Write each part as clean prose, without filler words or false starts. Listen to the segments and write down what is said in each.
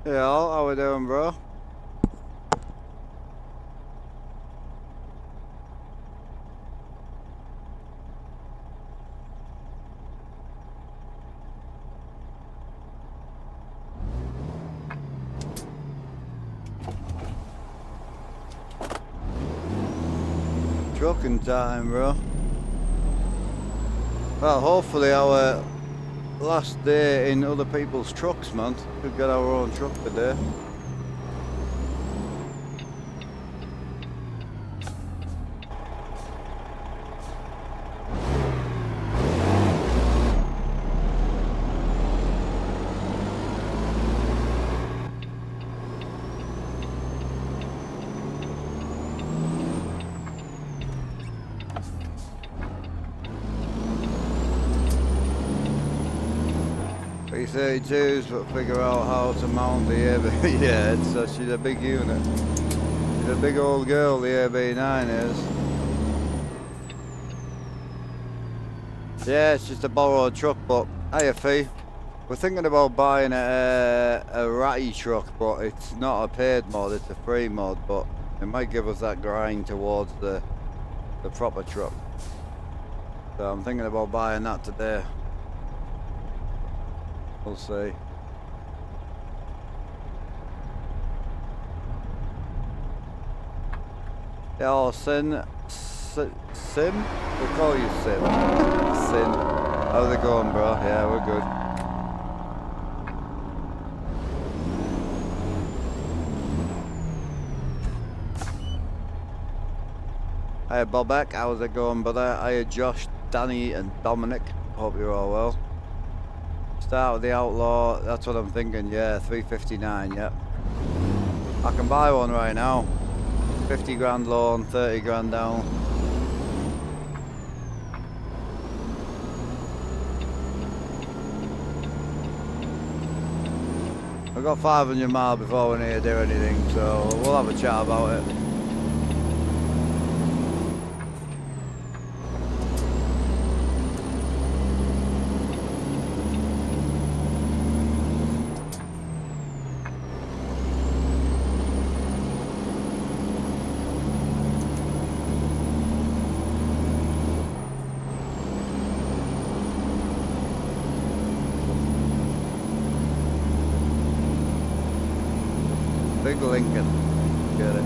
Yeah, how we doing, bro? Trucking time, bro. Well, hopefully our last day in other people's trucks, man. We've got our own truck today. P32s, but figure out how to mount the AB. Yeah, she's a big unit. She's a big old girl, the AB9 is. Yeah, it's just a borrowed truck, but IFE. We're thinking about buying a ratty truck, but it's not a paid mod, it's a free mod, but it might give us that grind towards the proper truck. So I'm thinking about buying that today. We'll see. Yeah, oh, Sim? We'll call you Sim. Sin. How's it going, bro? Yeah, we're good. Hiya, Bobek. How's it going, brother? Hiya, Josh, Danny, and Dominic. Hope you're all well. Start with the Outlaw. That's what I'm thinking. Yeah, 359. Yep. I can buy one right now. 50 grand loan, 30 grand down. I've got 500 miles before we need to do anything, so we'll have a chat about it. Big Lincoln, get it.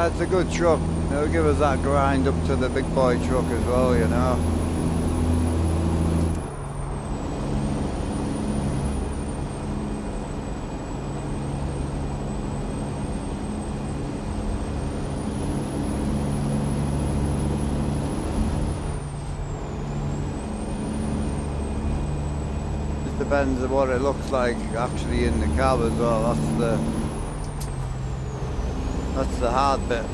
It's a good truck. It'll give us that grind up to the big boy truck as well, you know. Just depends on what it looks like actually in the cab as well. That's the hard bit.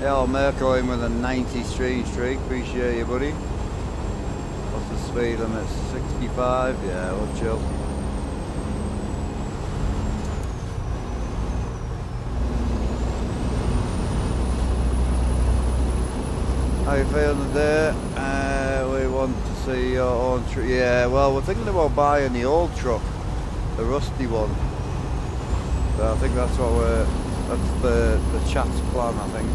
Yeah, Mirko in with a 90 streak. Appreciate you, buddy. What's the speed limit? 65? Yeah, we'll chill. How you feeling today? We want to see your own truck. Yeah, well, we're thinking about buying the old truck, the rusty one. So I think that's the chat's plan, I think.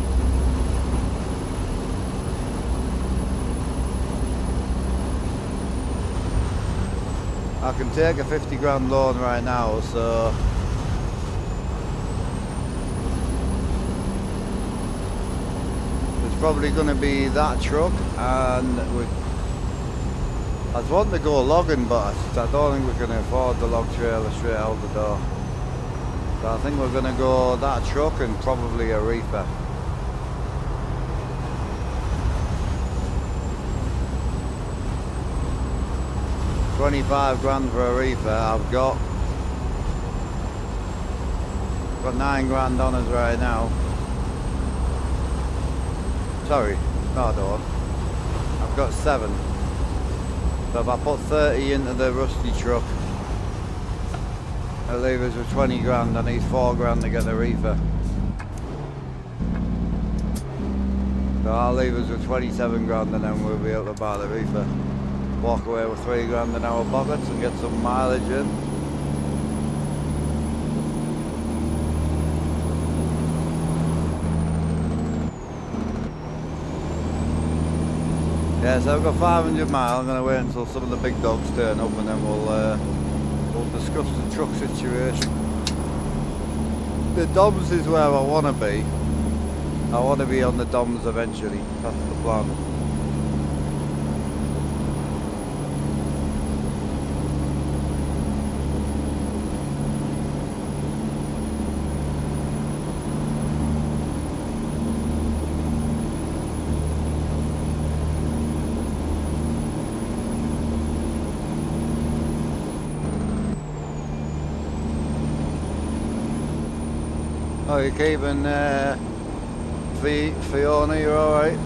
I can take a 50 grand loan right now, so it's probably going to be that truck, and I was wanting to go logging, but I don't think we're going to afford the log trailer straight out the door. So I think we're going to go that truck and probably a reefer. 25 grand for a reefer. I've got 9 grand on us right now. Sorry, no I don't. I've got 7. So if I put 30 into the rusty truck, it'll leave us with 20 grand. I need 4 grand to get the reefer. So I'll leave us with 27 grand and then we'll be able to buy the reefer. Walk away with 3 grand in our pockets and get some mileage in. Yeah, so I've got 500 miles. I'm going to wait until some of the big dogs turn up and then we'll discuss the truck situation. The DOMS is where I want to be. I want to be on the DOMS eventually. That's the plan. Oh, you're keeping Fiona, you're alright?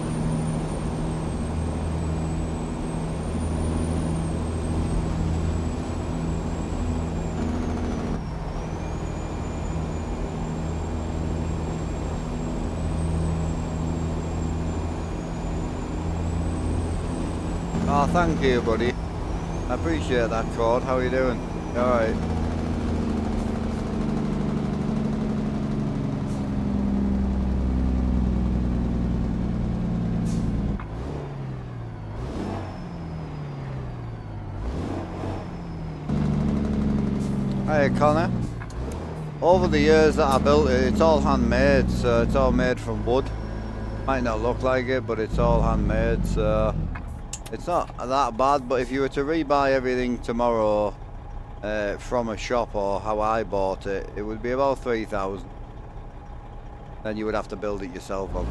Oh, thank you, buddy. I appreciate that, Cord. How are you doing? You alright? Hey Connor, over the years that I built it, it's all handmade, so it's all made from wood. Might not look like it, but it's all handmade, so it's not that bad. But if you were to rebuy everything tomorrow from a shop or how I bought it, it would be about 3,000. Then you would have to build it yourself on.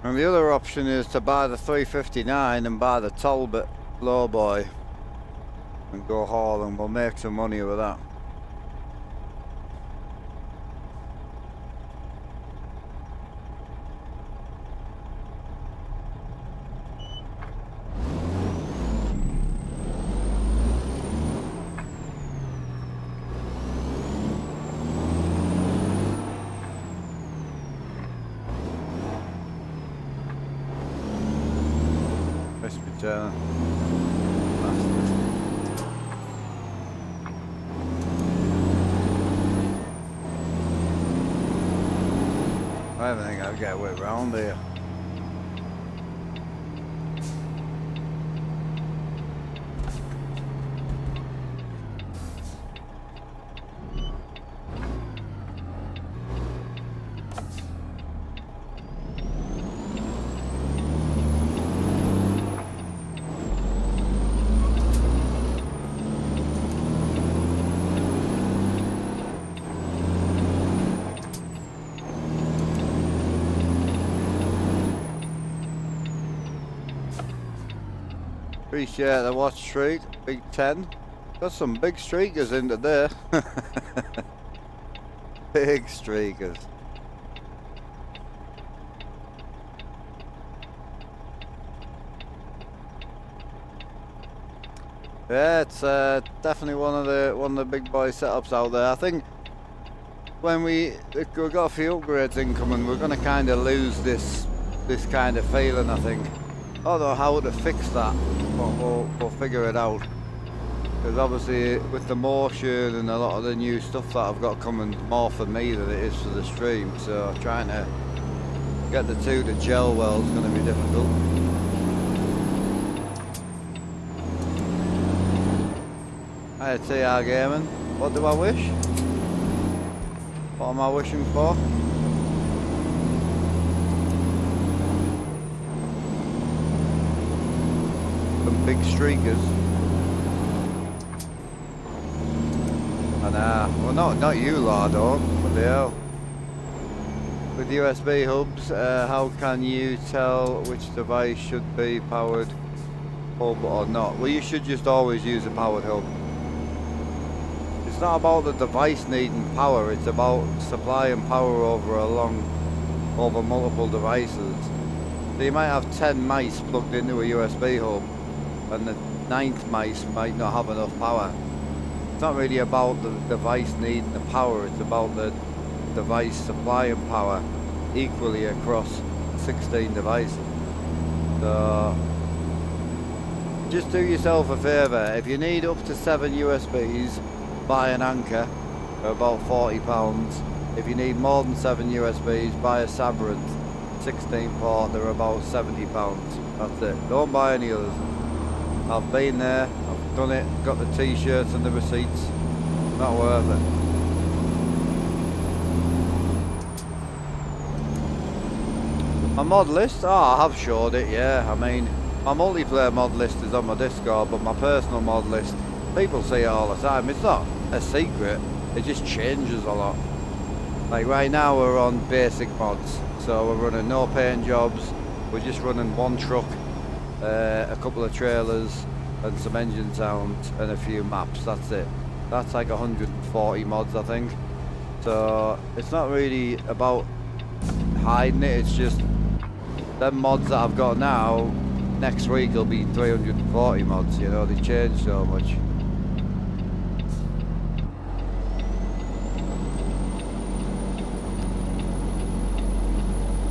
And the other option is to buy the 359 and buy the Talbot lowboy and go haul, and we'll make some money with that. I don't think I'll get away round here. Appreciate the watch streak, big 10. Got some big streakers into there. Big streakers. Yeah, it's definitely one of the big boy setups out there. I think when we've got a few upgrades incoming, we're going to kind of lose this this kind of feeling, I think. I don't know how to fix that, but we'll figure it out. Because obviously with the motion and a lot of the new stuff that I've got coming, more for me than it is for the stream, so trying to get the two to gel well is going to be difficult. Hi TR Gaming, what do I wish? What am I wishing for? Some big streakers. Well, not you lot, don't. What the hell? With USB hubs, how can you tell which device should be powered hub or not? Well, you should just always use a powered hub. It's not about the device needing power, it's about supplying power over multiple devices. So you might have 10 mice plugged into a USB hub and the 9th mice might not have enough power. It's not really about the device needing the power, it's about the device supplying power equally across 16 devices. So just do yourself a favour, if you need up to 7 USBs, buy an Anchor for about £40. If you need more than 7 USBs, buy a Sabrinth 16 port, they're about £70. That's it, don't buy any others. I've been there, I've done it, got the t-shirts and the receipts, not worth it. My mod list? Oh, I have showed it, yeah. I mean, my multiplayer mod list is on my Discord, but my personal mod list, people see it all the time. It's not a secret, it just changes a lot. Like right now we're on basic mods, so we're running no paint jobs, we're just running one truck, a couple of trailers and some engine sounds and a few maps, that's it. That's like 140 mods I think. So it's not really about hiding it, it's just them mods that I've got now, next week will be 340 mods, you know, they change so much.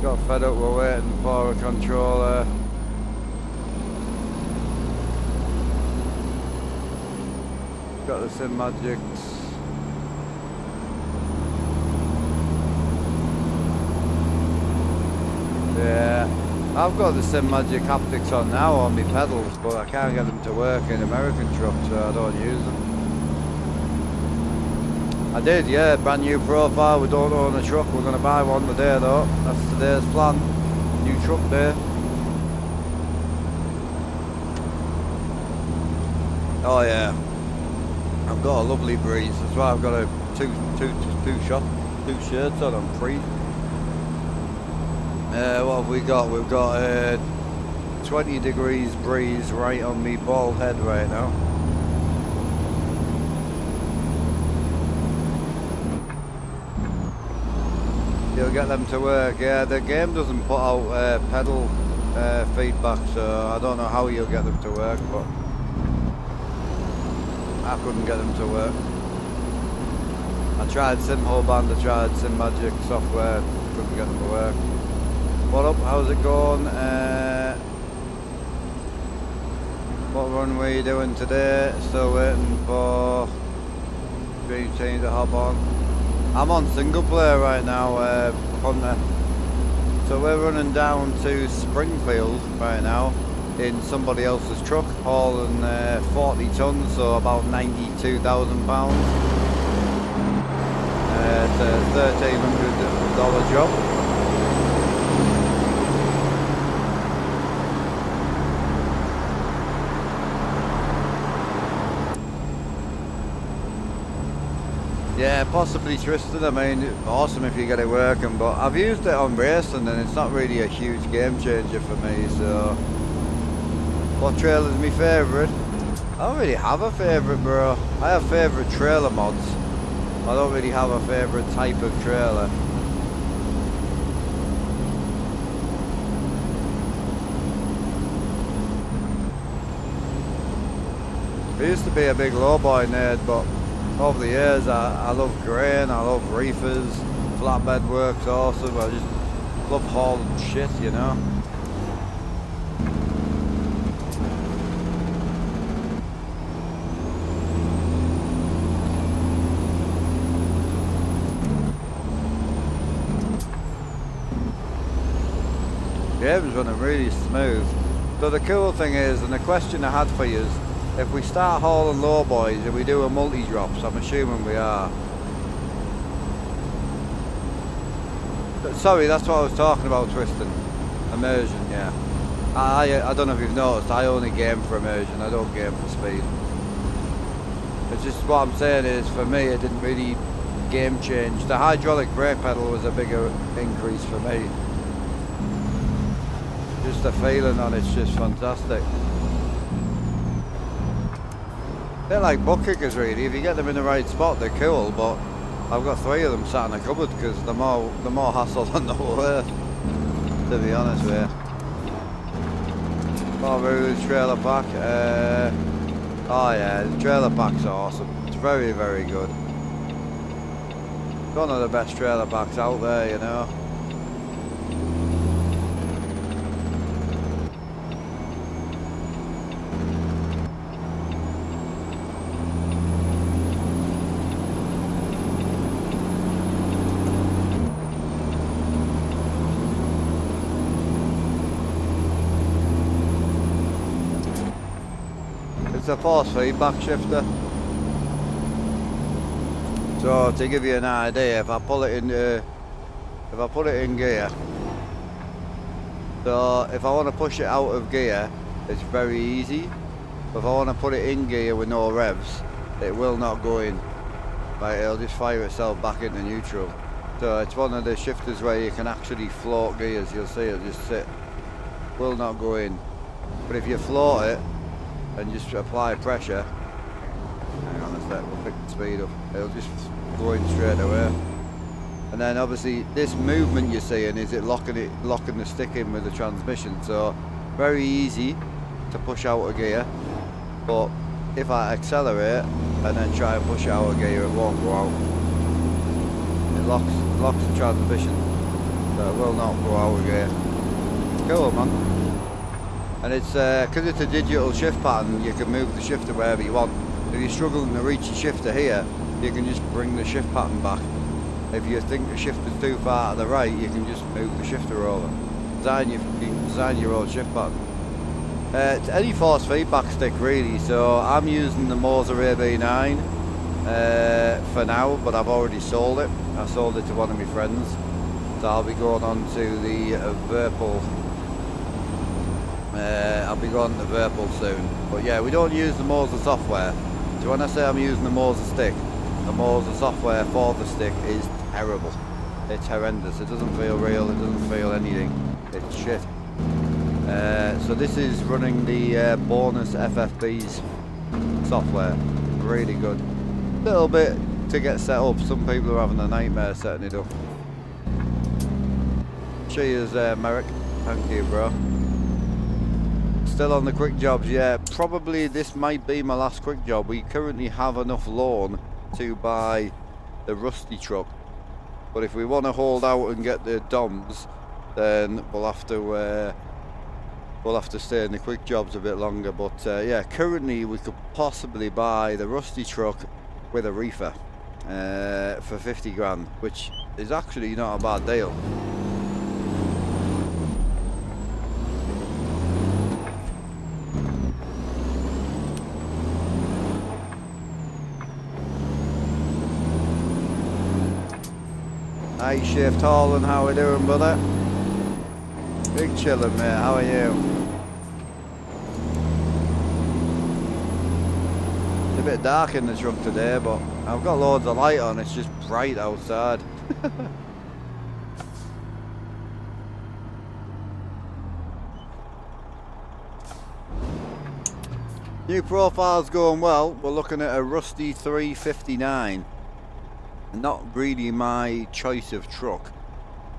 Got fed up, we're waiting for a controller. Got the Sim Magics. Yeah, I've got the Sim Magic haptics on now on my pedals, but I can't get them to work in American trucks, so I don't use them. I did, yeah, brand new profile, we don't own a truck, we're going to buy one today though, that's today's plan, new truck day. Oh yeah, I've got a lovely breeze, that's why I've got a two shirts on, I'm free. What have we got? We've got a 20 degrees breeze right on me bald head right now. You'll get them to work, yeah, the game doesn't put out pedal feedback, so I don't know how you'll get them to work, but I couldn't get them to work. I tried SimHub and I tried Sim Magic software, couldn't get them to work. What up, how's it going? What run were you doing today? Still waiting for Dream Team to hop on. I'm on single player right now, Hunter. So we're running down to Springfield right now in somebody else's truck, hauling 40 tons, so about £92,000. It's a $1,300 job. Yeah, possibly Tristan. I mean, awesome if you get it working, but I've used it on racing and it's not really a huge game changer for me, so... What trailer's my favourite? I don't really have a favourite, bro. I have favourite trailer mods. I don't really have a favourite type of trailer. I used to be a big lowboy nerd, but over the years I love grain, I love reefers, flatbed work's awesome. Love hauling shit, you know. Yeah, it was running really smooth. So the cool thing is, and the question I had for you is, if we start hauling low boys, if we do a multi-drops, I'm assuming we are. Sorry, that's what I was talking about, Tristan. Immersion, yeah. I don't know if you've noticed, I only game for immersion, I don't game for speed. It's just what I'm saying is, for me, it didn't really game change. The hydraulic brake pedal was a bigger increase for me. Just the feeling on it's just fantastic. They're like butt kickers really, if you get them in the right spot they're cool, but I've got 3 of them sat in a cupboard because they're more hassle than they're worth, to be honest with you. POV trailer pack, oh yeah, the trailer pack's awesome, it's very very good. One of the best trailer packs out there, you know. It's a force feedback shifter. So to give you an idea, if I pull it in, gear, so if I want to push it out of gear, it's very easy. But if I want to put it in gear with no revs, it will not go in. Right, it'll just fire itself back into neutral. So it's one of the shifters where you can actually float gears. You'll see it just sit. Will not go in. But if you float it and just apply pressure, hang on a sec, we'll pick the speed up, it'll just go in straight away. And then obviously this movement you're seeing is it locking the stick in with the transmission, so very easy to push out of gear. But if I accelerate and then try and push it out of gear, it won't go out. It locks the transmission, so it will not go out of gear. Cool, man. And it's because it's a digital shift pattern, you can move the shifter wherever you want. If you're struggling to reach the shifter here, you can just bring the shift pattern back. If you think the shifter's too far to the right, you can just move the shifter over. Design your own shift pattern. It's any force feedback stick really, so I'm using the Moser AB9 for now, but I've already sold it. I sold it to one of my friends, so I'll be going on to the Virpil. I'll be going to Virpil soon. But yeah, we don't use the Moser software. So when I say I'm using the Moser stick, the Moser software for the stick is terrible. It's horrendous. It doesn't feel real, it doesn't feel anything. It's shit. So this is running the bonus FFB's software. Really good. Little bit to get set up. Some people are having a nightmare setting it up. Cheers, Merrick. Thank you, bro. Still on the quick jobs, yeah. Probably this might be my last quick job. We currently have enough loan to buy the rusty truck, but if we want to hold out and get the DOMs, then we'll have to stay in the quick jobs a bit longer. But yeah, currently we could possibly buy the rusty truck with a reefer for 50 grand, which is actually not a bad deal. Night shift hauling, how we doing, brother? Big chillin', mate, how are you? It's a bit dark in the truck today, but I've got loads of light on, it's just bright outside. New profile's going well. We're looking at a rusty 359. Not really my choice of truck,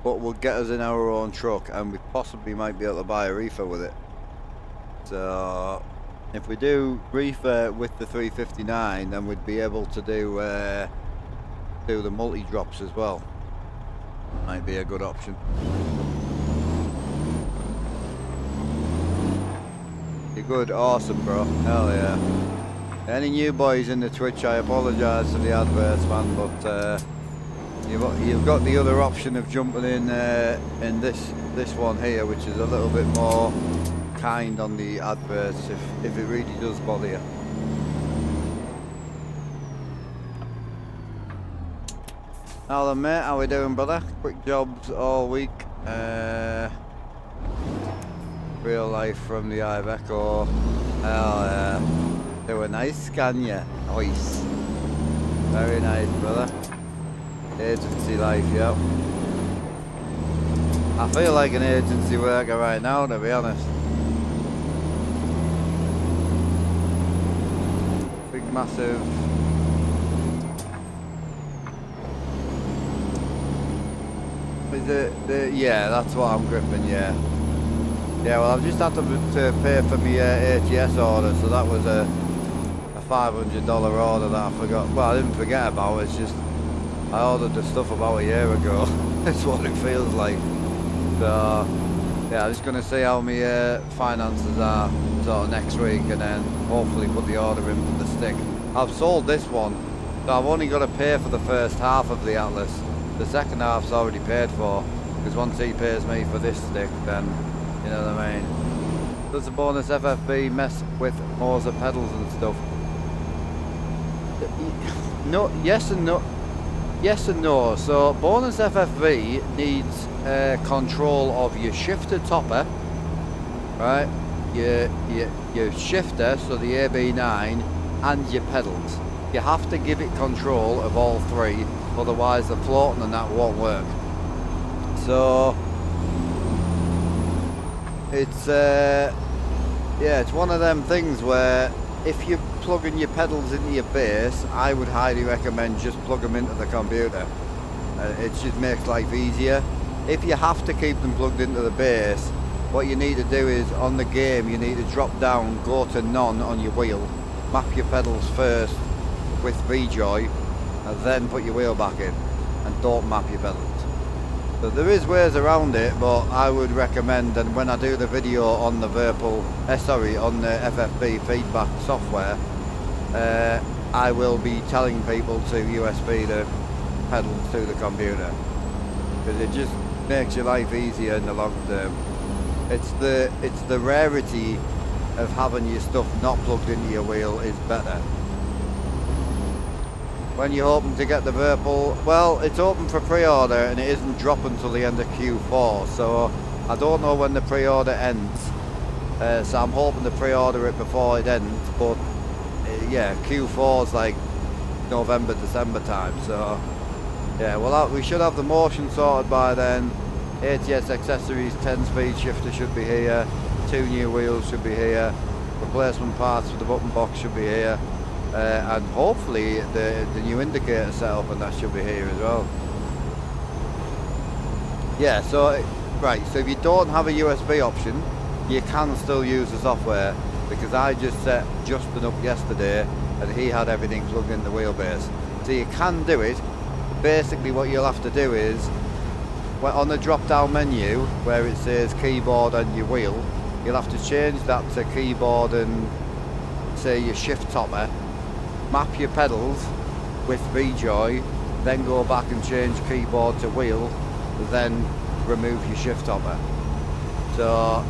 but will get us in our own truck, and we possibly might be able to buy a reefer with it. So if we do reefer with the 359, then we'd be able to do the multi drops as well. Might be a good option. Good, awesome, bro. Hell yeah. Any new boys in the Twitch, I apologise for the adverts, man, but you've got the other option of jumping in this one here, which is a little bit more kind on the adverts if it really does bother you. Now then, mate, how we doing, brother? Quick jobs all week. Real life from the Iveco. Hell yeah. Do a nice scan, yeah. Nice. Very nice, brother. Agency life, yep. I feel like an agency worker right now, to be honest. Big, massive. Is it? Yeah, that's what I'm gripping, yeah. Yeah, well, I've just had to pay for my ATS order, so that was a $500 order that I forgot. Well, I didn't forget about, it's just I ordered the stuff about a year ago. That's what it feels like. So, yeah, I'm just going to see how my finances are sort of next week, and then hopefully put the order in for the stick. I've sold this one, so I've only got to pay for the first half of the Atlas. The second half's already paid for, because once he pays me for this stick, then, you know what I mean. Does the bonus FFB mess with Moser pedals and stuff? No, yes and no. Yes and no. So bonus FFV needs control of your shifter topper, right? Your shifter, so the AB9, and your pedals. You have to give it control of all three, otherwise the floating and that won't work. So it's yeah, it's one of them things where if you're plugging your pedals into your base, I would highly recommend just plug them into the computer. It just makes life easier. If you have to keep them plugged into the base, what you need to do is on the game you need to drop down, go to none on your wheel, map your pedals first with VJoy, and then put your wheel back in, and don't map your pedals. So there is ways around it, but I would recommend, and when I do the video on the on the FFB feedback software, I will be telling people to USB the pedals to the computer, because it just makes your life easier in the long term. It's the rarity of having your stuff not plugged into your wheel is better. When you're hoping to get the Virpil, well, it's open for pre-order and it isn't dropping until the end of Q4, so I don't know when the pre-order ends, so I'm hoping to pre-order it before it ends, but yeah, Q4 is like November, December time, so yeah, well, we should have the motion sorted by then. ATS accessories, 10-speed shifter should be here, 2 new wheels should be here, replacement parts for the button box should be here. And hopefully the new indicator setup and that should be here as well. Yeah, so right, so if you don't have a USB option, you can still use the software, because I just set Justin up yesterday and he had everything plugged in the wheelbase. So you can do it. Basically what you'll have to do is, on the drop down menu where it says keyboard and your wheel, you'll have to change that to keyboard and say your shift topper, map your pedals with VJoy, then go back and change keyboard to wheel, then remove your shift topper. So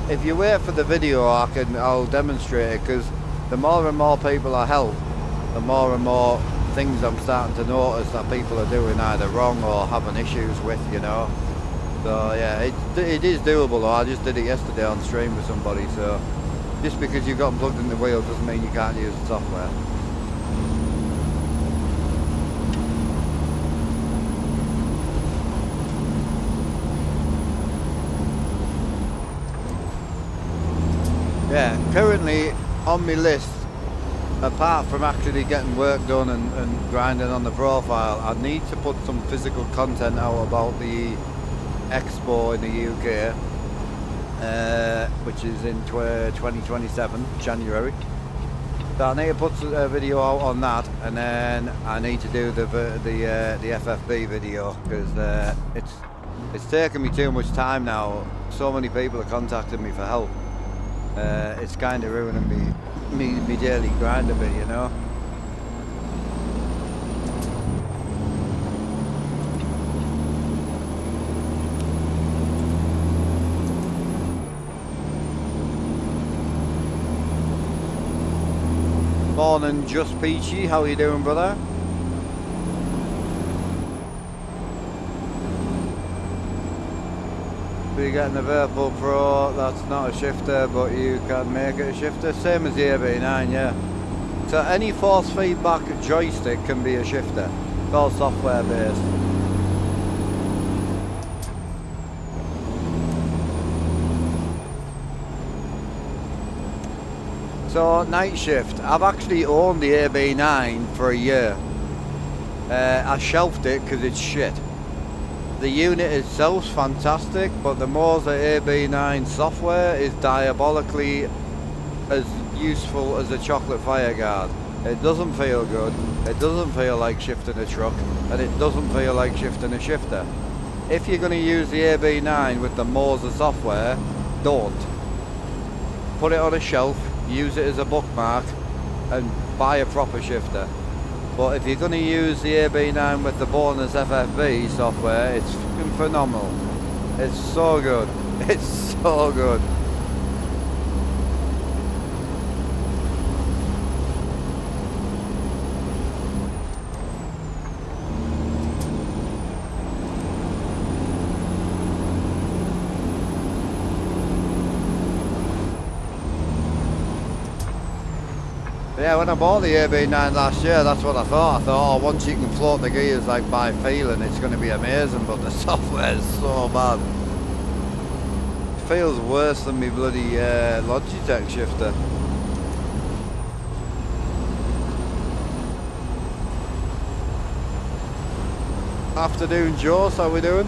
if you wait for the video, I'll demonstrate it, because the more and more people I help, the more and more things I'm starting to notice that people are doing either wrong or having issues with, you know. So yeah, it is doable. I just did it yesterday on stream with somebody, so just because you've got them plugged in the wheel doesn't mean you can't use the software. Yeah, currently on my list, apart from actually getting work done and grinding on the profile, I need to put some physical content out about the Expo in the UK, which is in 2027, January. So I need to put a video out on that, and then I need to do the FFB video, because it's taken me too much time now. So many people are contacting me for help. It's kind of ruining me daily grind a bit, you know. Morning, Just Peachy. How are you doing, brother? We're getting a Virtual Pro. That's not a shifter, but you can make it a shifter. Same as the AB9, yeah. So any force feedback joystick can be a shifter. It's all software based. So night shift. I've actually owned the AB9 for a year. I shelved it because it's shit. The unit itself's fantastic, but the Moser AB9 software is diabolically as useful as a chocolate fireguard. It doesn't feel good, it doesn't feel like shifting a truck, and it doesn't feel like shifting a shifter. If you're going to use the AB9 with the Moser software, don't. Put it on a shelf, use it as a bookmark, and buy a proper shifter. But if you're going to use the AB9 with the bonus FFB software, it's fucking phenomenal. It's so good. It's so good. Yeah, when I bought the AB9 last year, that's what I thought. I thought, oh, once you can float the gears like by feeling, it's going to be amazing, but the software is so bad. It feels worse than my bloody Logitech shifter. Afternoon, Joe, how we doing?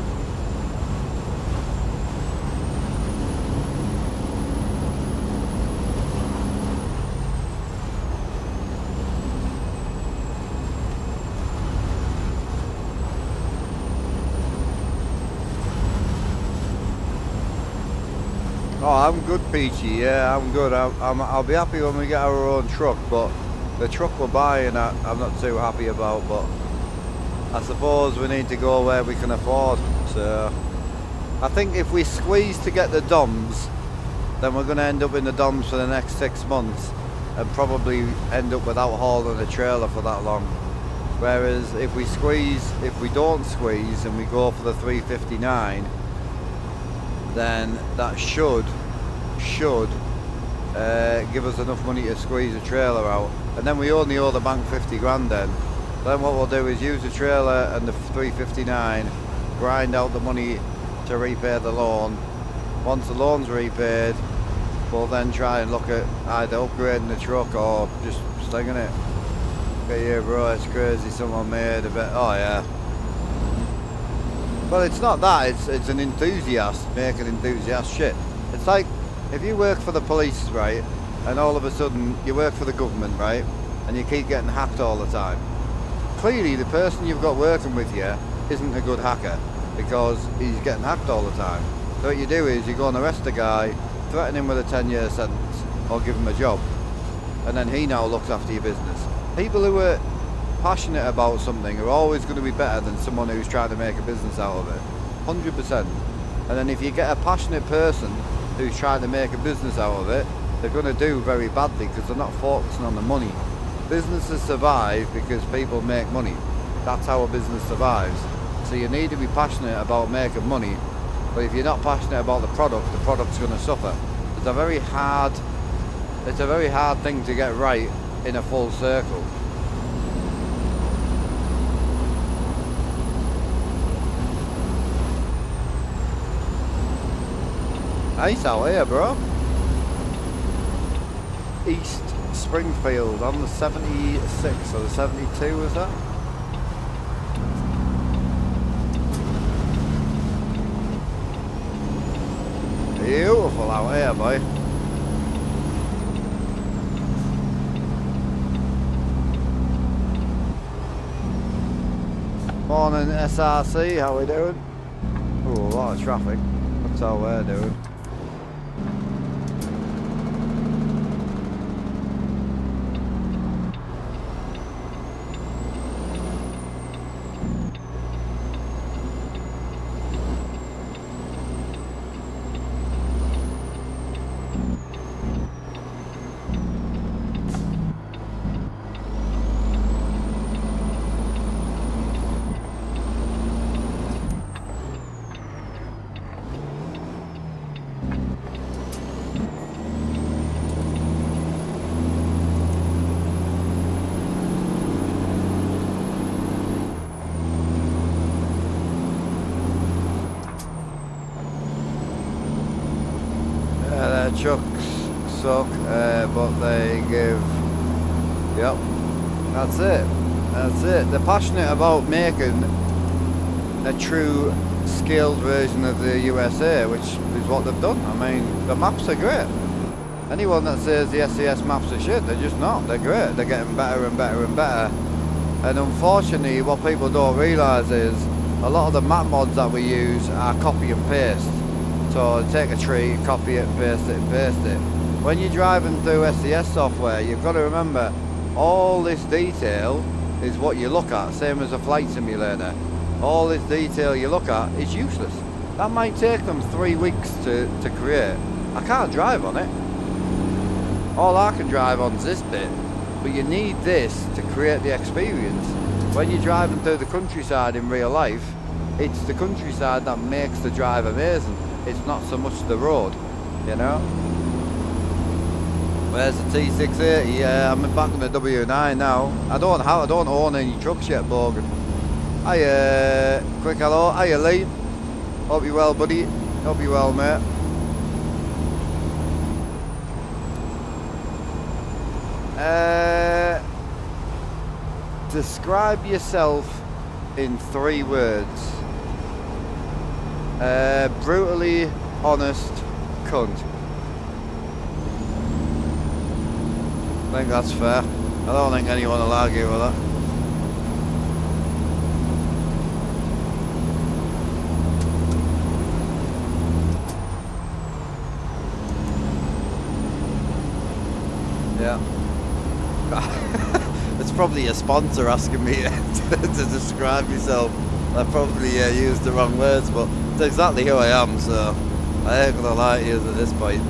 Oh, I'm good, Peachy. Yeah, I'm good. I'll be happy when we get our own truck, but the truck we're buying, I'm not too happy about. But I suppose we need to go where we can afford. So I think if we squeeze to get the DOMs, then we're going to end up in the DOMs for the next 6 months, and probably end up without hauling a trailer for that long. Whereas if we don't squeeze, and we go for the 359. Then that should give us enough money to squeeze a trailer out, and then we only owe the bank 50 grand. Then what we'll do is use the trailer and the 359, grind out the money to repay the loan. Once the loan's repaid, we'll then try and look at either upgrading the truck or just slinging it. Okay, yeah, bro, it's crazy. Someone made a bit. Oh yeah. Well, it's not that, it's an enthusiast making enthusiast shit. It's like, if you work for the police, right, and all of a sudden you work for the government, right, and you keep getting hacked all the time. Clearly, the person you've got working with you isn't a good hacker, because he's getting hacked all the time. So what you do is, you go and arrest the guy, threaten him with a 10-year sentence, or give him a job. And then he now looks after your business. People who are passionate about something are always going to be better than someone who's trying to make a business out of it. 100%. And then if you get a passionate person who's trying to make a business out of it, they're going to do very badly because they're not focusing on the money. Businesses survive because people make money. That's how a business survives. So you need to be passionate about making money, but if you're not passionate about the product's going to suffer. It's a very hard thing to get right in a full circle. Nice out here, bro. East Springfield on the 76 or the 72, was that? Beautiful out here, boy. Morning, SRC, how we doing? Ooh, a lot of traffic. That's how we're doing. trucks suck, but they give. Yep, that's it. That's it. They're passionate about making a true scaled version of the USA, which is what they've done. I mean, the maps are great. Anyone that says the SCS maps are shit, they're just not. They're great. They're getting better and better and better. And unfortunately, what people don't realise is a lot of the map mods that we use are copy and paste. So take a tree, copy it, paste it, and paste it. When you're driving through SCS software, you've got to remember all this detail is what you look at, same as a flight simulator. All this detail you look at is useless. That might take them 3 weeks to create. I can't drive on it. All I can drive on is this bit. But you need this to create the experience. When you're driving through the countryside in real life, it's the countryside that makes the drive amazing. It's not so much the road, you know? Where's the T680? Yeah, I'm back in the W9 now. I don't own any trucks yet, Bogan. Hiya, quick hello. Hiya, Lee. Hope you're well, buddy. Hope you're well, mate. Describe yourself in 3 words. Brutally honest cunt. I think that's fair. I don't think anyone will argue with that. Yeah. It's probably a sponsor asking me to describe myself. I probably used the wrong words, but it's exactly who I am, so I ain't gonna lie to you at this point.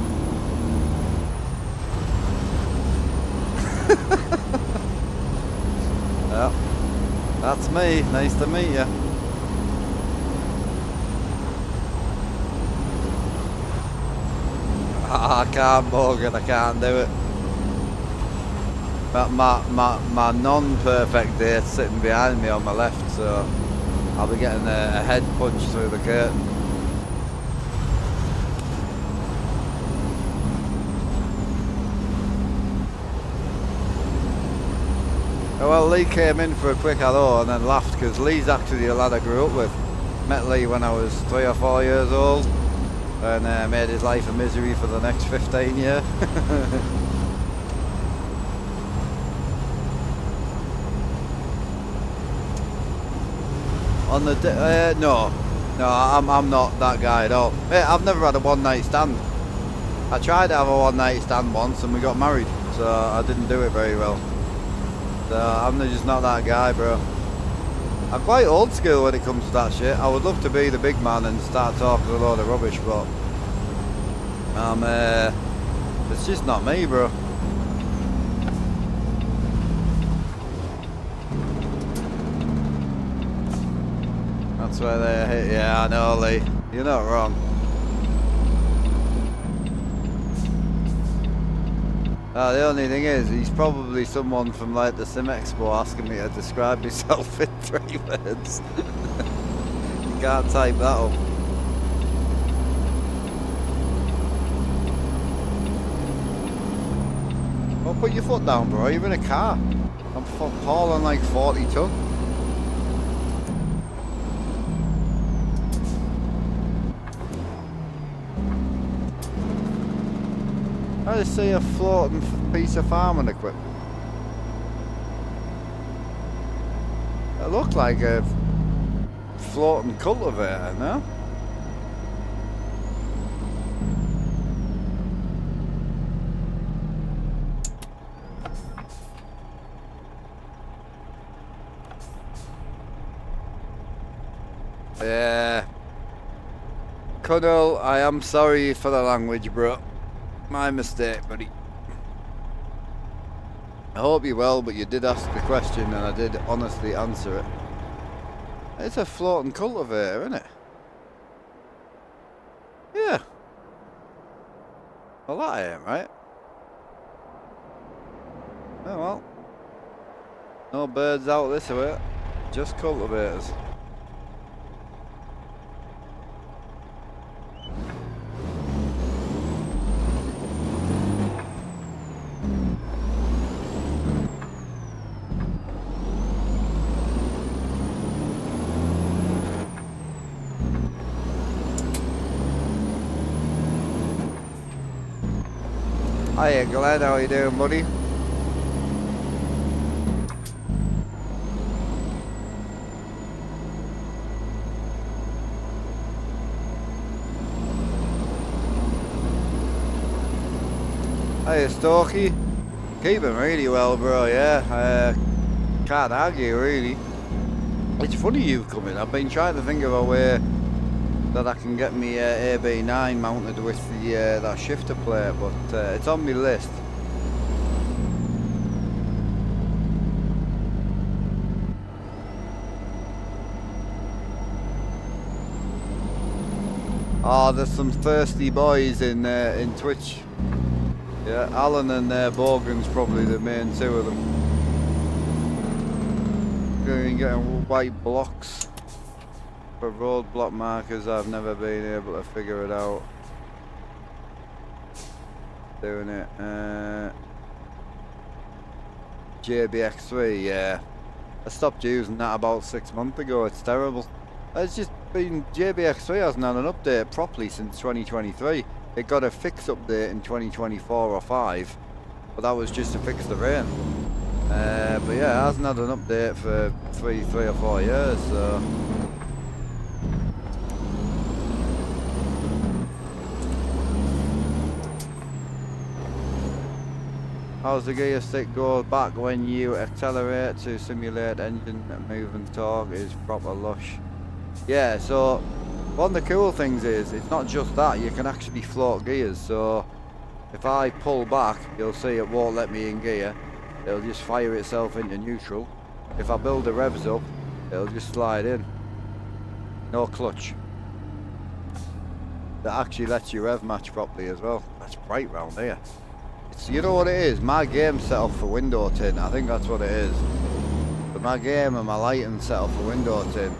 Yeah, that's me. Nice to meet you. I can't, Morgan. I can't do it. But my non-perfect date's sitting behind me on my left, so I'll be getting a head punch through the curtain. Well, Lee came in for a quick hello and then laughed because Lee's actually a lad I grew up with. Met Lee when I was 3 or 4 years old and made his life a misery for the next 15 years. On the no, I'm not that guy at all. Hey, I've never had a one-night stand. I tried to have a one-night stand once and we got married, so I didn't do it very well. So I'm just not that guy, bro. I'm quite old school when it comes to that shit. I would love to be the big man and start talking a load of rubbish, but it's just not me, bro. That's where they hit. Yeah, I know, Lee. You're not wrong. The only thing is, he's probably someone from like the Sim Expo asking me to describe myself in 3 words. You can't type that up. Well, put your foot down, bro. You're in a car. I'm hauling like 40 ton. I just see a floating piece of farming equipment. It looked like a floating cultivator, no? Yeah. Cuddle, I am sorry for the language, bro. My mistake, buddy. I hope you're well, but you did ask the question and I did honestly answer it. It's a floating cultivator, isn't it? Yeah. Well, that ain't right. Oh well. No birds out this way. Just cultivators. Hiya Glenn, how you doing buddy? Hiya Storky. Keeping really well bro, yeah. Can't argue really. It's funny you've come in. I've been trying to think of a way that I can get me AB9 mounted with the that shifter plate, but it's on my list. Oh, there's some thirsty boys in Twitch. Yeah, Alan and Borgen's probably the main two of them. Getting white blocks for roadblock markers. I've never been able to figure it out. Doing it. JBX3, yeah. I stopped using that about 6 months ago. It's terrible. It's just been JBX3 hasn't had an update properly since 2023. It got a fix update in 2024 or 5, but that was just to fix the rain. But yeah, it hasn't had an update for three or 4 years, so. How's the gear stick go back when you accelerate to simulate engine movement? Torque is proper lush. Yeah, so one of the cool things is it's not just that, you can actually float gears. So if I pull back, you'll see it won't let me in gear. It'll just fire itself into neutral. If I build the revs up, it'll just slide in. No clutch. That actually lets you rev match properly as well. That's bright round here. It's, you know what it is? My game's set up for window tint. I think that's what it is. But my game and my lighting set up for window tint.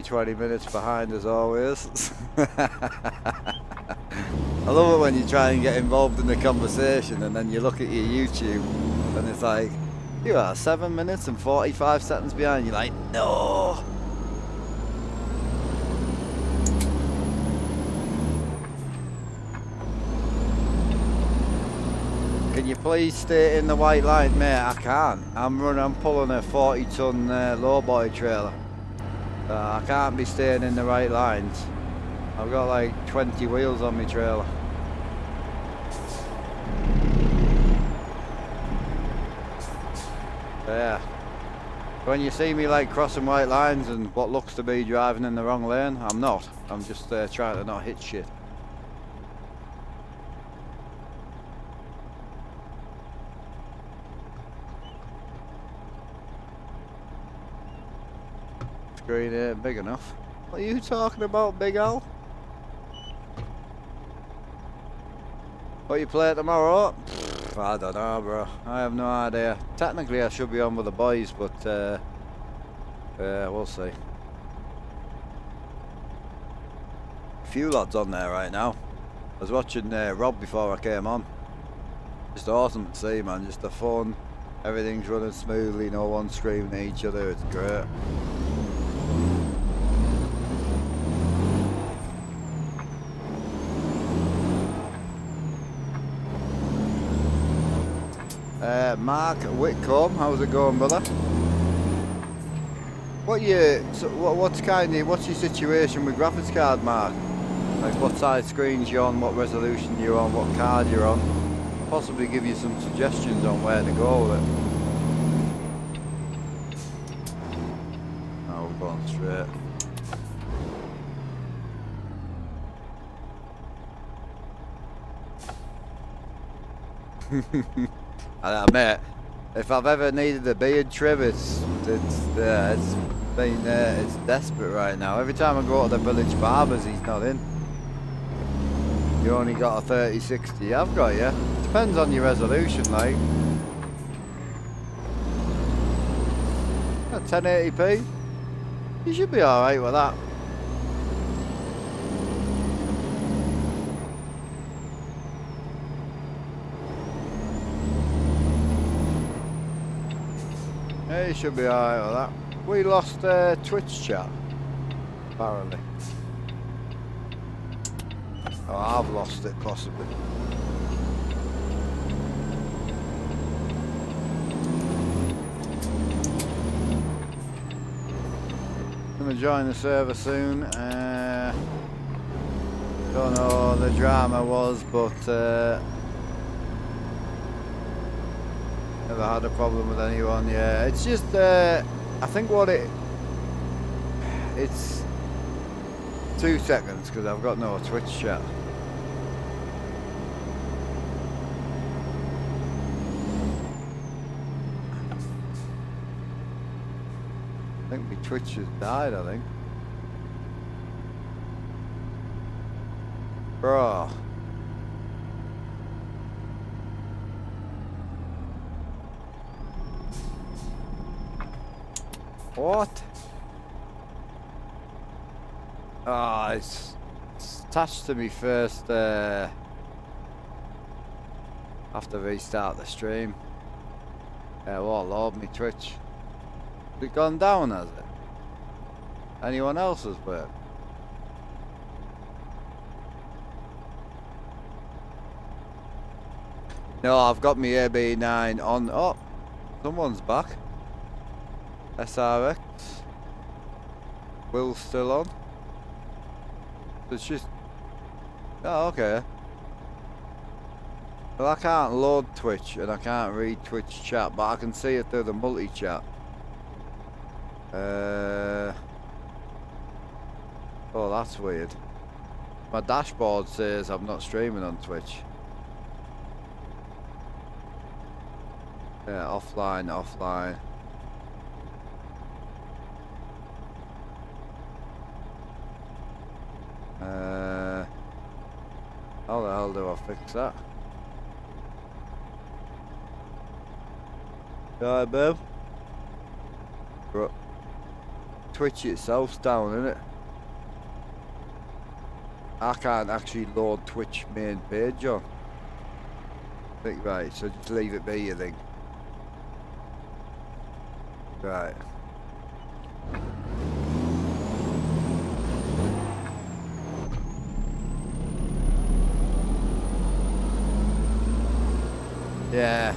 20 minutes behind as always. I love it when you try and get involved in the conversation and then you look at your YouTube and it's like, you are 7 minutes and 45 seconds behind. You're like, no. Can you please stay in the white line, mate? I can't. I'm pulling a 40-ton lowboy trailer. I can't be staying in the right lines. I've got like 20 wheels on my trailer. Yeah. When you see me like crossing white lines and what looks to be driving in the wrong lane, I'm not. I'm just trying to not hit shit. Screen ain't big enough. What are you talking about, Big Al? What you play tomorrow? Pfft, I don't know, bro. I have no idea. Technically, I should be on with the boys, but we'll see. A few lads on there right now. I was watching Rob before I came on. Just awesome to see, man. Just the fun. Everything's running smoothly. No one's screaming at each other. It's great. Mark Whitcomb, how's it going, brother? What's your situation with graphics card, Mark? Like what size screens you're on, what resolution you're on, what card you're on. Possibly give you some suggestions on where to go with it. Oh, we're going straight. Mate, if I've ever needed a beard trim, it's desperate right now. Every time I go to the village barbers, he's not in. You only got a 3060. I've got you. Depends on your resolution, like. A 1080p. You should be all right with that. Yeah, you should be alright with that. We lost Twitch chat, apparently. Oh, I've lost it, possibly. Gonna join the server soon. Don't know what the drama was, but never had a problem with anyone. Yeah, it's just I think it's 2 seconds because I've got no Twitch chat. I think my Twitch has died, I think. Bro. What? Ah, it's attached to me first. Have to restart the stream. Yeah, well, Lord, me Twitch. Has it gone down, has it? Anyone else's work? No, I've got my AB9 on. Oh, someone's back. SRX. Will's still on. It's just... Oh, okay. Well, I can't load Twitch and I can't read Twitch chat, but I can see it through the multi-chat. Oh, that's weird. My dashboard says I'm not streaming on Twitch. Yeah, offline. How the hell do I fix that? Alright, babe. Bro, Twitch itself's down, isn't it? I can't actually load Twitch main page on. Think right, so just leave it be, you think? Right. Yeah.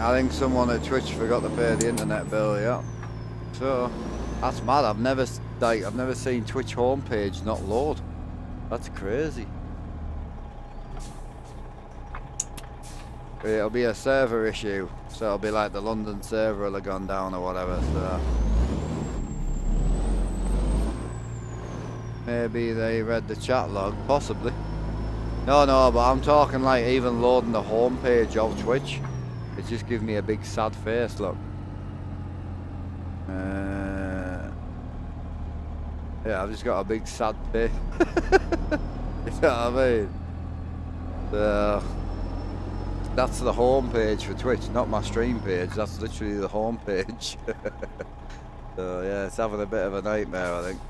I think someone at Twitch forgot to pay the internet bill, yeah. So, that's mad. I've never seen Twitch homepage not load. That's crazy. It'll be a server issue, so it'll be like the London server will have gone down or whatever, so... Maybe they read the chat log, possibly. No, but I'm talking like even loading the homepage of Twitch. It just gives me a big sad face, look. Yeah, I've just got a big sad face. You know what I mean? So, that's the homepage for Twitch, not my stream page. That's literally the homepage. So yeah, it's having a bit of a nightmare, I think.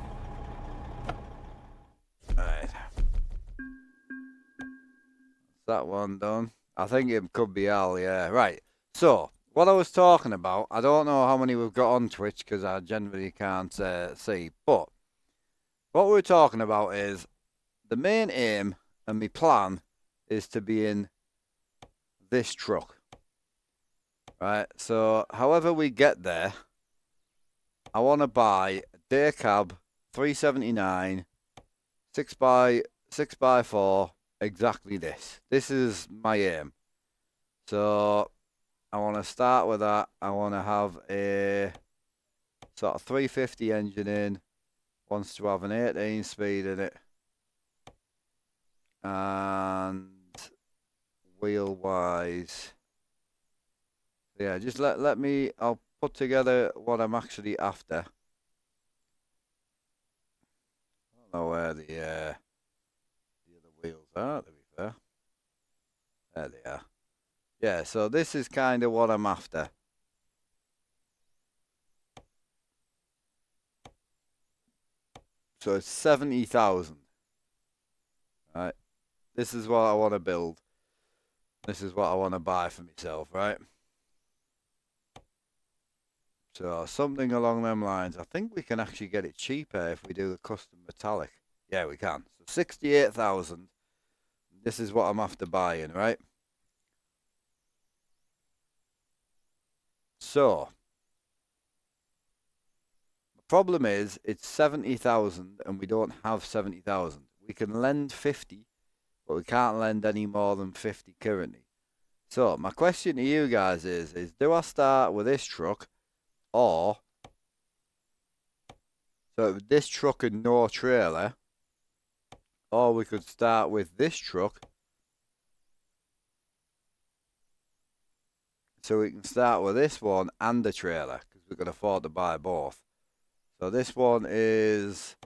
Right. That one done. I think it could be Al, yeah. Right. So, what I was talking about, I don't know how many we've got on Twitch because I generally can't see. But what we're talking about is the main aim and my plan is to be in this truck. Right. So, however we get there, I want to buy a day cab 379 6x4. Exactly this. This is my aim. So I want to start with that. I want to have a sort of 350 engine in. Wants to have an 18 speed in it. And wheel wise. Yeah, just let me, I'll put together what I'm actually after. I don't know where the other wheels are, to be fair. There they are. Yeah, so this is kind of what I'm after. So it's 70,000. Right. This is what I want to build. This is what I want to buy for myself, right? So something along them lines. I think we can actually get it cheaper if we do the custom metallic. Yeah, we can. So 68,000. This is what I'm after buying, right? So the problem is it's 70,000 and we don't have 70,000. We can lend 50, but we can't lend any more than 50 currently. So my question to you guys is do I start with this truck or so this truck and no trailer, or we could start with this truck so we can start with this one and the trailer because we can afford to buy both. So this one is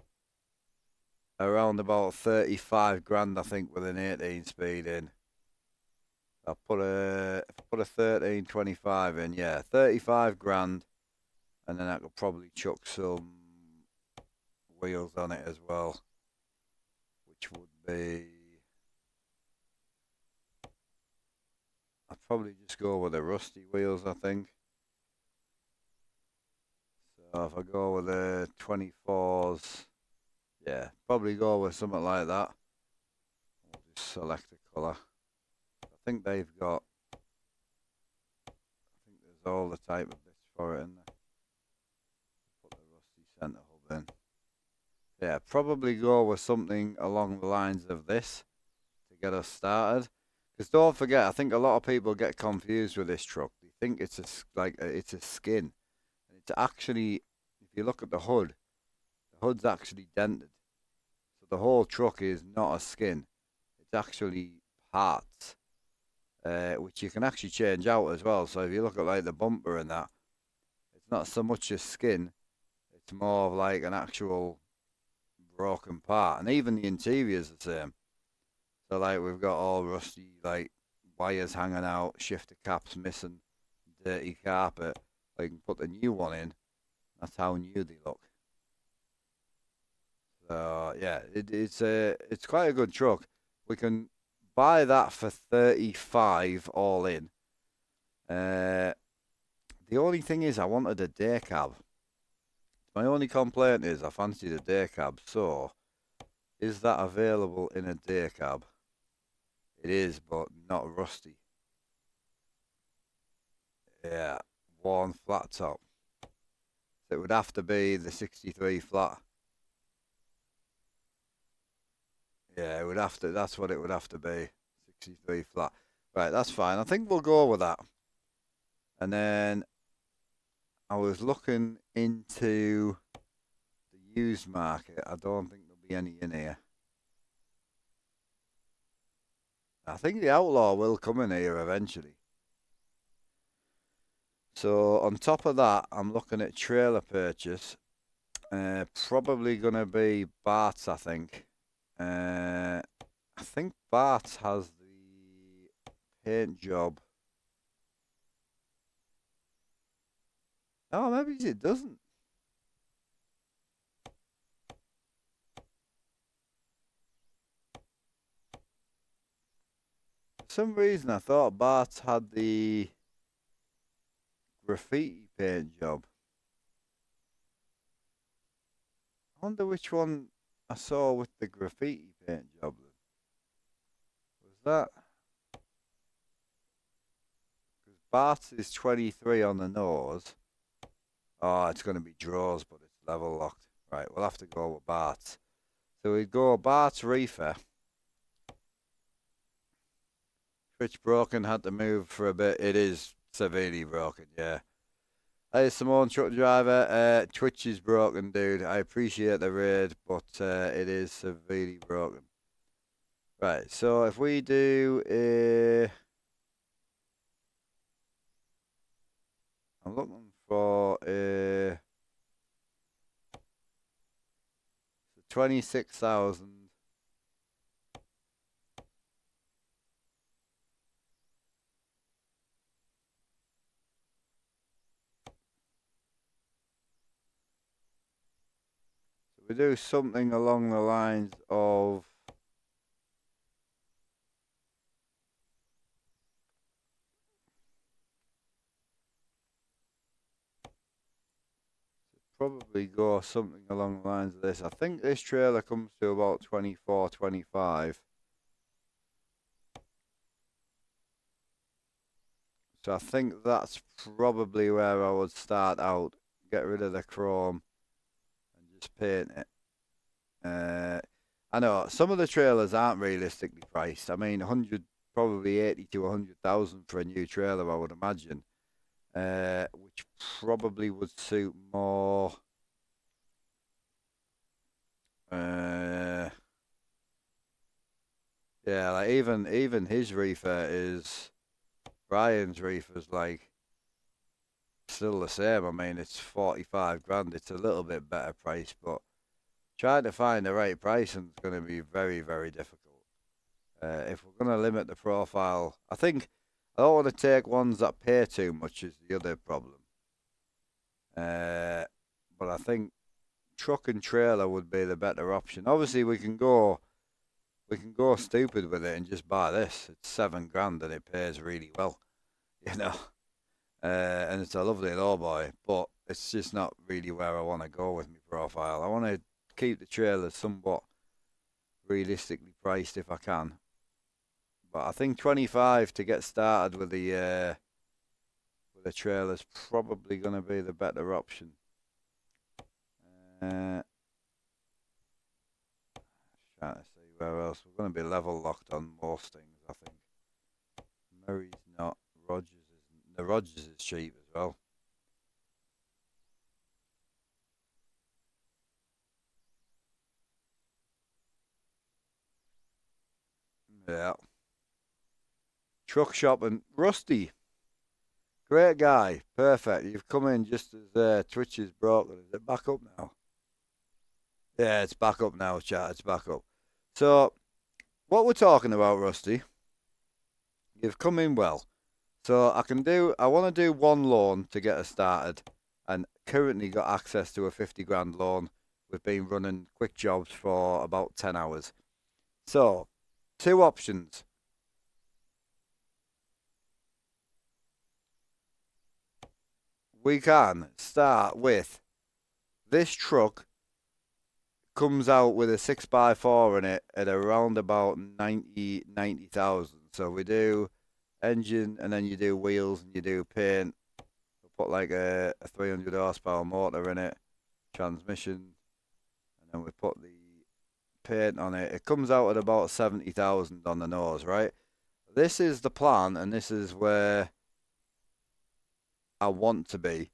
around about 35 grand, I think, with an 18 speed in. I'll put a 1325 in, yeah, 35 grand, and then I could probably chuck some wheels on it as well, which would be, I'd probably just go with the rusty wheels, I think. So if I go with the 24s, yeah, probably go with something like that. We'll just select a colour. I think they've got, I think there's all the type of bits for it in there. Put the rusty centre hub in. Yeah, probably go with something along the lines of this to get us started. Because don't forget, I think a lot of people get confused with this truck. They think it's it's a skin. It's actually, if you look at the hood's actually dented. So the whole truck is not a skin. It's actually parts, which you can actually change out as well. So if you look at like the bumper and that, it's not so much a skin. It's more of like an actual broken part, and even the interior is the same. So like we've got all rusty like wires hanging out, shifter caps missing, dirty carpet. I can put the new one in. That's how new they look. So yeah, it's quite a good truck. We can buy that for 35 all in. The only thing is I wanted a day cab. My only complaint is I fancy the day cab. So is that available in a day cab? It is, but not rusty. Yeah, worn flat top. So it would have to be the 63 flat. Yeah, it would have to. That's what it would have to be. 63 flat. Right, that's fine. I think we'll go with that. And then I was looking into the used market. I don't think there'll be any in here. I think the Outlaw will come in here eventually. So on top of that, I'm looking at trailer purchase. Probably gonna be Bart's, I think. I think Bart's has the paint job. Oh, maybe it doesn't. For some reason, I thought Bart's had the graffiti paint job. I wonder which one I saw with the graffiti paint job. Was that? Because Bart's is 23 on the nose. Oh, it's going to be drawers, but it's level locked. Right, we'll have to go with Bart's. So we'd go Bart's Reefer. Twitch broken, had to move for a bit. It is severely broken, yeah. Hey, Simone, truck driver. Twitch is broken, dude. I appreciate the raid, but it is severely broken. Right, so if we do I'm looking for 26,000. So we do something along the lines of probably go something along the lines of this. I think this trailer comes to about 24, 25. So I think that's probably where I would start out. Get rid of the chrome and just paint it. I know some of the trailers aren't realistically priced. I mean, 100, probably 80 to 100,000 for a new trailer, I would imagine. Which probably would suit more. Yeah, like even his reefer is Brian's reefer's like still the same. I mean, it's 45 grand. It's a little bit better price, but trying to find the right pricing is going to be very, very difficult. If we're going to limit the profile, I think I don't want to take ones that pay too much is the other problem. But I think truck and trailer would be the better option. Obviously, we can go stupid with it and just buy this. It's 7 grand and it pays really well, you know. And it's a lovely lowboy, but it's just not really where I want to go with my profile. I want to keep the trailers somewhat realistically priced if I can. But I think 25 to get started with the trailer's probably going to be the better option. Trying to see where else. We're going to be level locked on most things, I think. Murray's not. Rogers isn't. The Rogers is cheap as well. Yeah. Truck shopping. Rusty. Great guy. Perfect. You've come in just as Twitch is broken. Is it back up now? Yeah, it's back up now, chat. It's back up. So, what we're talking about, Rusty, you've come in well. So, I want to do one loan to get us started, and currently got access to a 50 grand loan. We've been running quick jobs for about 10 hours. So, 2 options. We can start with this truck comes out with a 6x4 in it at around about 90,000. So we do engine and then you do wheels and you do paint. We'll put like a 300 horsepower motor in it, transmission, and then we put the paint on it. It comes out at about 70,000 on the nose, right? This is the plan, and this is where I want to be.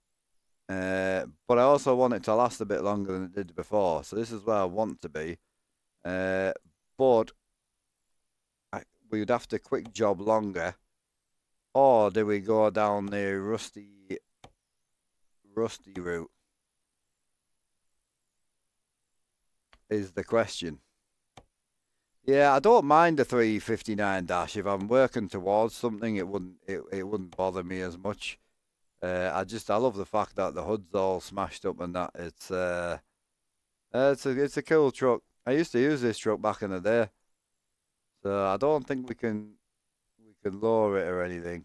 But I also want it to last a bit longer than it did before. So this is where I want to be. But we would have to quick job longer. Or do we go down the rusty route? Is the question. Yeah, I don't mind the 359 dash. If I'm working towards something, it wouldn't bother me as much. I love the fact that the hood's all smashed up and that it's a cool truck. I used to use this truck back in the day, so I don't think we can lower it or anything.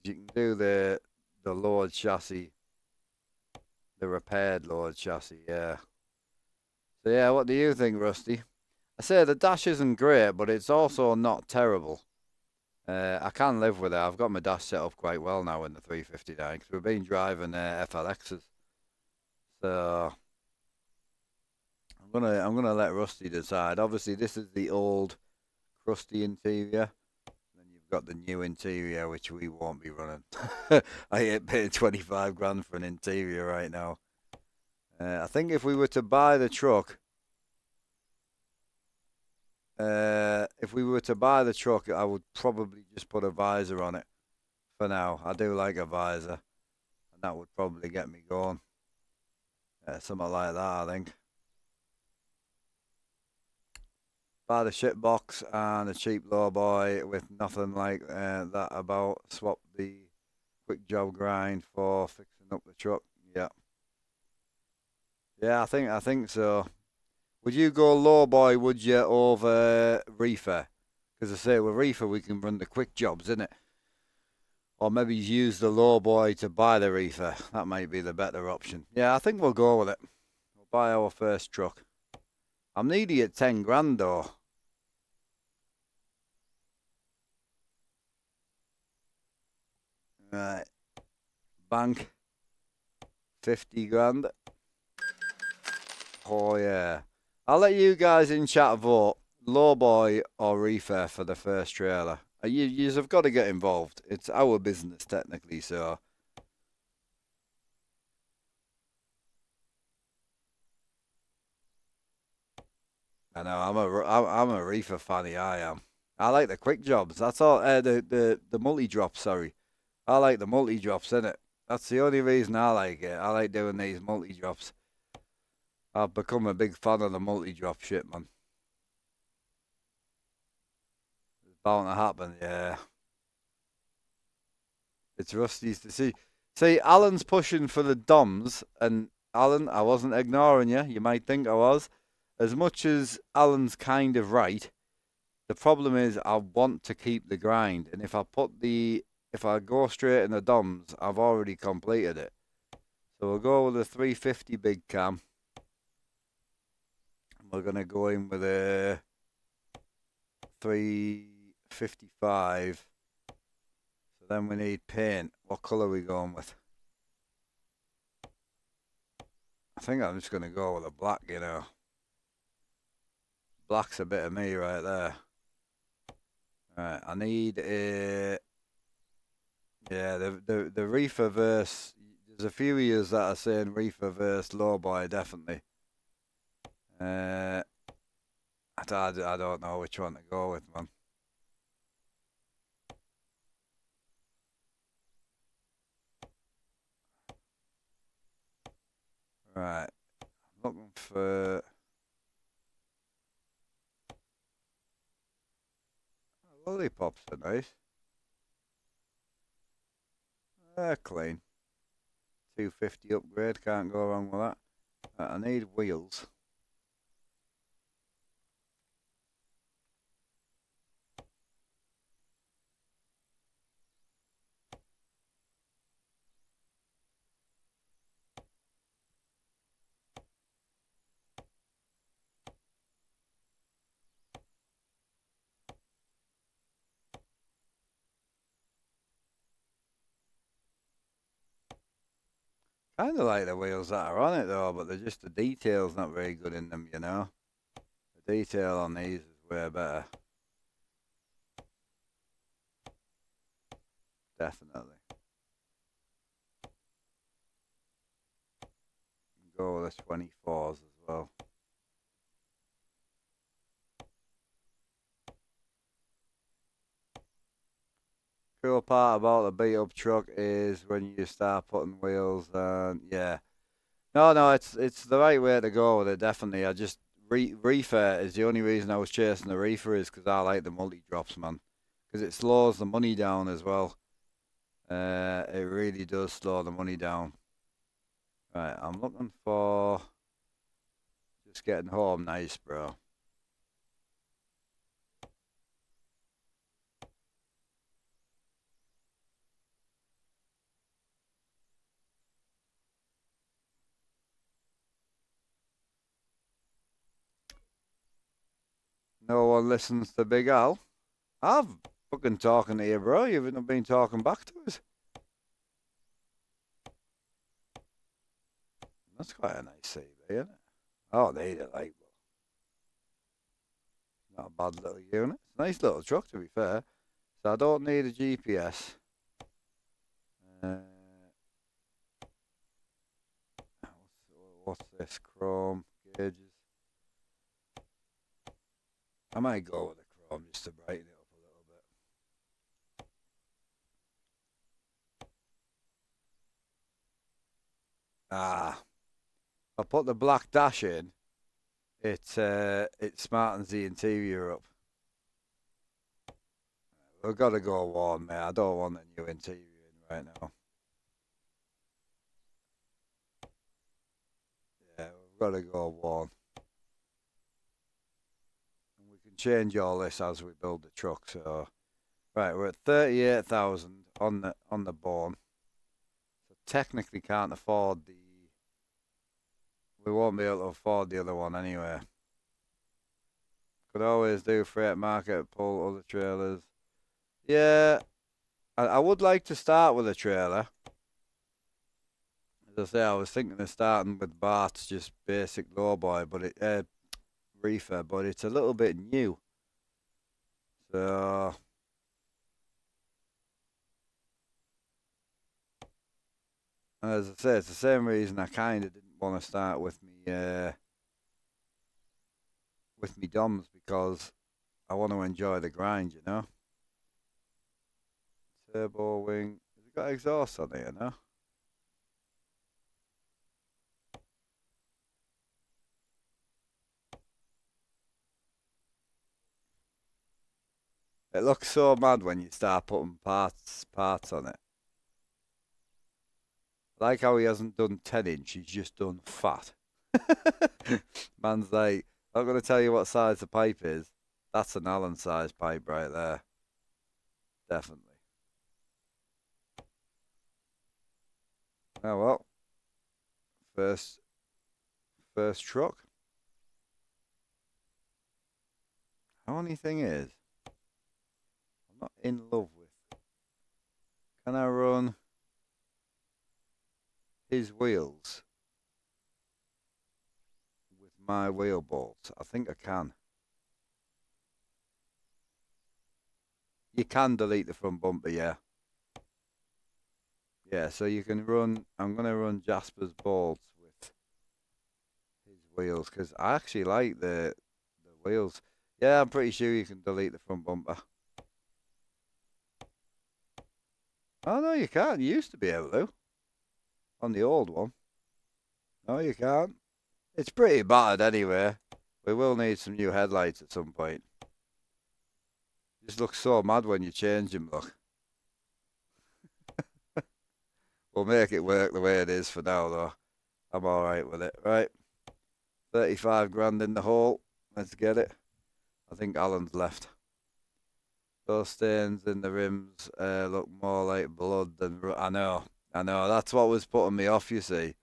You can do the lowered chassis, the repaired lowered chassis, yeah. So yeah, what do you think, Rusty? I say the dash isn't great, but it's also not terrible. I can live with it. I've got my dash set up quite well now in the 359 because we've been driving FLXs. So I'm gonna let Rusty decide. Obviously, this is the old crusty interior. Then you've got the new interior, which we won't be running. I ain't paying 25 grand for an interior right now. I think if we were to buy the truck. I would probably just put a visor on it for now. I do like a visor, and that would probably get me going. Something like that, I think. Buy the shit box and a cheap lowboy with nothing like that about. Swap the quick job grind for fixing up the truck. Yeah. Yeah, I think so. Would you go lowboy, would you, over reefer? Because I say with reefer we can run the quick jobs, innit? Or maybe use the low boy to buy the reefer. That might be the better option. Yeah, I think we'll go with it. We'll buy our first truck. I'm needy at 10 grand though. Right. Bank. 50 grand. Oh yeah. I'll let you guys in chat vote. Low boy or reefer for the first trailer. You have got to get involved. It's our business technically, so. I know I'm a reefer fanny. I am. I like the quick jobs. That's all. The multi drops. Sorry, I like the multi drops. Innit? That's the only reason I like it. I like doing these multi drops. I've become a big fan of the multi drop shit, man. It's bound to happen. Yeah. It's Rusty's to see. See, Alan's pushing for the DOMs, and Alan, I wasn't ignoring you. You might think I was. As much as Alan's kind of right, the problem is I want to keep the grind, and if I go straight in the DOMs, I've already completed it. So we'll go with a 350 big cam. We're gonna go in with a 355. So then we need paint. What colour are we going with? I think I'm just gonna go with a black, you know. Black's a bit of me right there. Right, I need a the reefer verse. There's a few years that are saying reefer verse low boy definitely. I don't know which one to go with, man. Right, I'm looking for lollipops are nice. Clean. 250 upgrade, can't go wrong with that. I need wheels. Kind of like the wheels that are on it though, but they're just the detail's not very good in them, you know. The detail on these is way better. Definitely. Go with the 24s as well. Cool part about the beat up truck is when you start putting wheels on. Yeah, no, it's the right way to go with it. Definitely, I just reefer is the only reason I was chasing the reefer is because I like the multi drops, man. Because it slows the money down as well. It really does slow the money down. Right, I'm looking for just getting home nice, bro. No one listens to Big Al. I've fucking talking to you, bro. You've not been talking back to us. That's quite a nice CV, isn't it? Oh, they need it, like, not a bad little unit. Nice little truck, to be fair. So I don't need a GPS. What's this? Chrome gauges. I might go with the chrome just to brighten it up a little bit. If I put the black dash in, it smartens the interior up. We've got to go warm, mate. I don't want a new interior in right now. Yeah, we've got to go warm. And we can change all this as we build the truck, so Right, we're at 38,000 on the bone. So technically can't afford the. We won't be able to afford the other one anyway. Could always do freight market, pull other trailers. Yeah, I would like to start with a trailer. As I say, I was thinking of starting with Bart's just basic lowboy, but reefer, but it's a little bit new. So as I say, it's the same reason I kind of didn't want to start with me Doms because I want to enjoy the grind, you know. Turbo wing. Has it got exhaust on here, no? It looks so mad when you start putting parts on it. Like how he hasn't done 10-inch, he's just done fat. Man's like, I'm going to tell you what size the pipe is. That's an Allen size pipe right there. Definitely. Oh well. First truck. Only thing is, I'm not in love with. Can I run his wheels with my wheel bolts? I think I can. You can delete the front bumper, yeah. Yeah, so you can run. I'm gonna run Jasper's bolts with his wheels because I actually like the wheels. Yeah, I'm pretty sure you can delete the front bumper. Oh no, you can't. You used to be able to on the old one. No, you can't. It's pretty battered anyway. We will need some new headlights at some point. Just looks so mad when you change them. Look, we'll make it work the way it is for now, though. I'm all right with it. Right, 35 grand in the hole. Let's get it. I think Alan's left. Those stains in the rims look more like blood than. I know. That's what was putting me off. You see,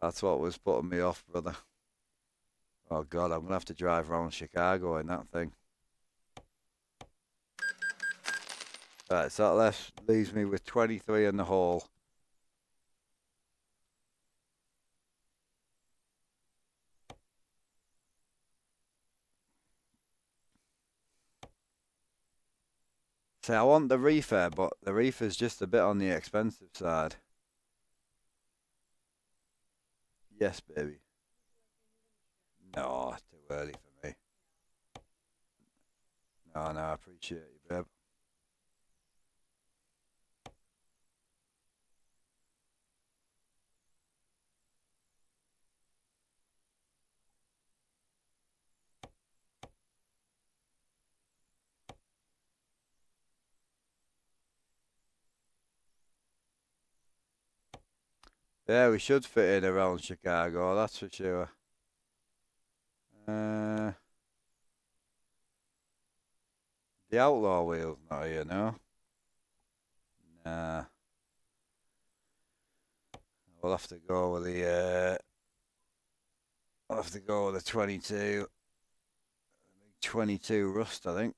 that's what was putting me off, brother. Oh God, I'm gonna have to drive around Chicago in that thing. Right, so that leaves me with 23 in the hole. See, I want the reefer, but the reefer's just a bit on the expensive side. Yes, baby. No, too early for me. No, I appreciate you, babe. Yeah, we should fit in around Chicago, that's for sure. Uh, the Outlaw wheel's not here, no? Nah. We'll have to go with I'll have to go with the 22 Rust, I think.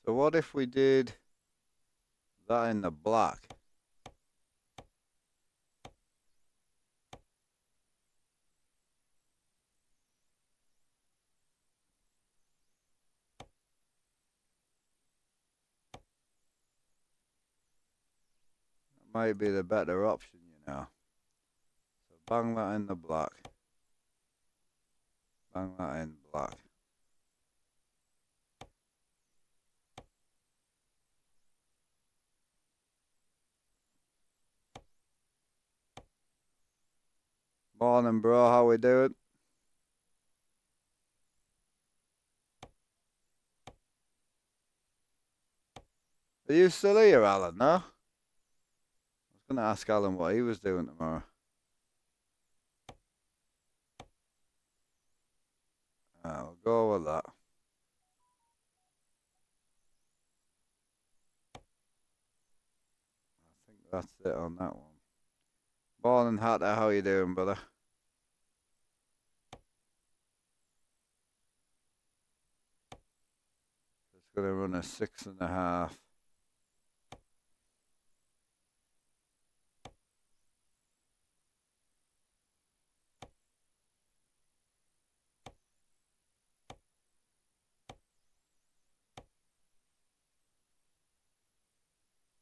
So what if we did that in the black? That might be the better option, you know. So bang that in the black. Bang that in black. Morning, bro. How we doing? Are you still here, Alan? No? I was going to ask Alan what he was doing tomorrow. I'll go with that. I think that's it on that one. Morning, Hatter. How you doing, brother? Just going to run a 6.5.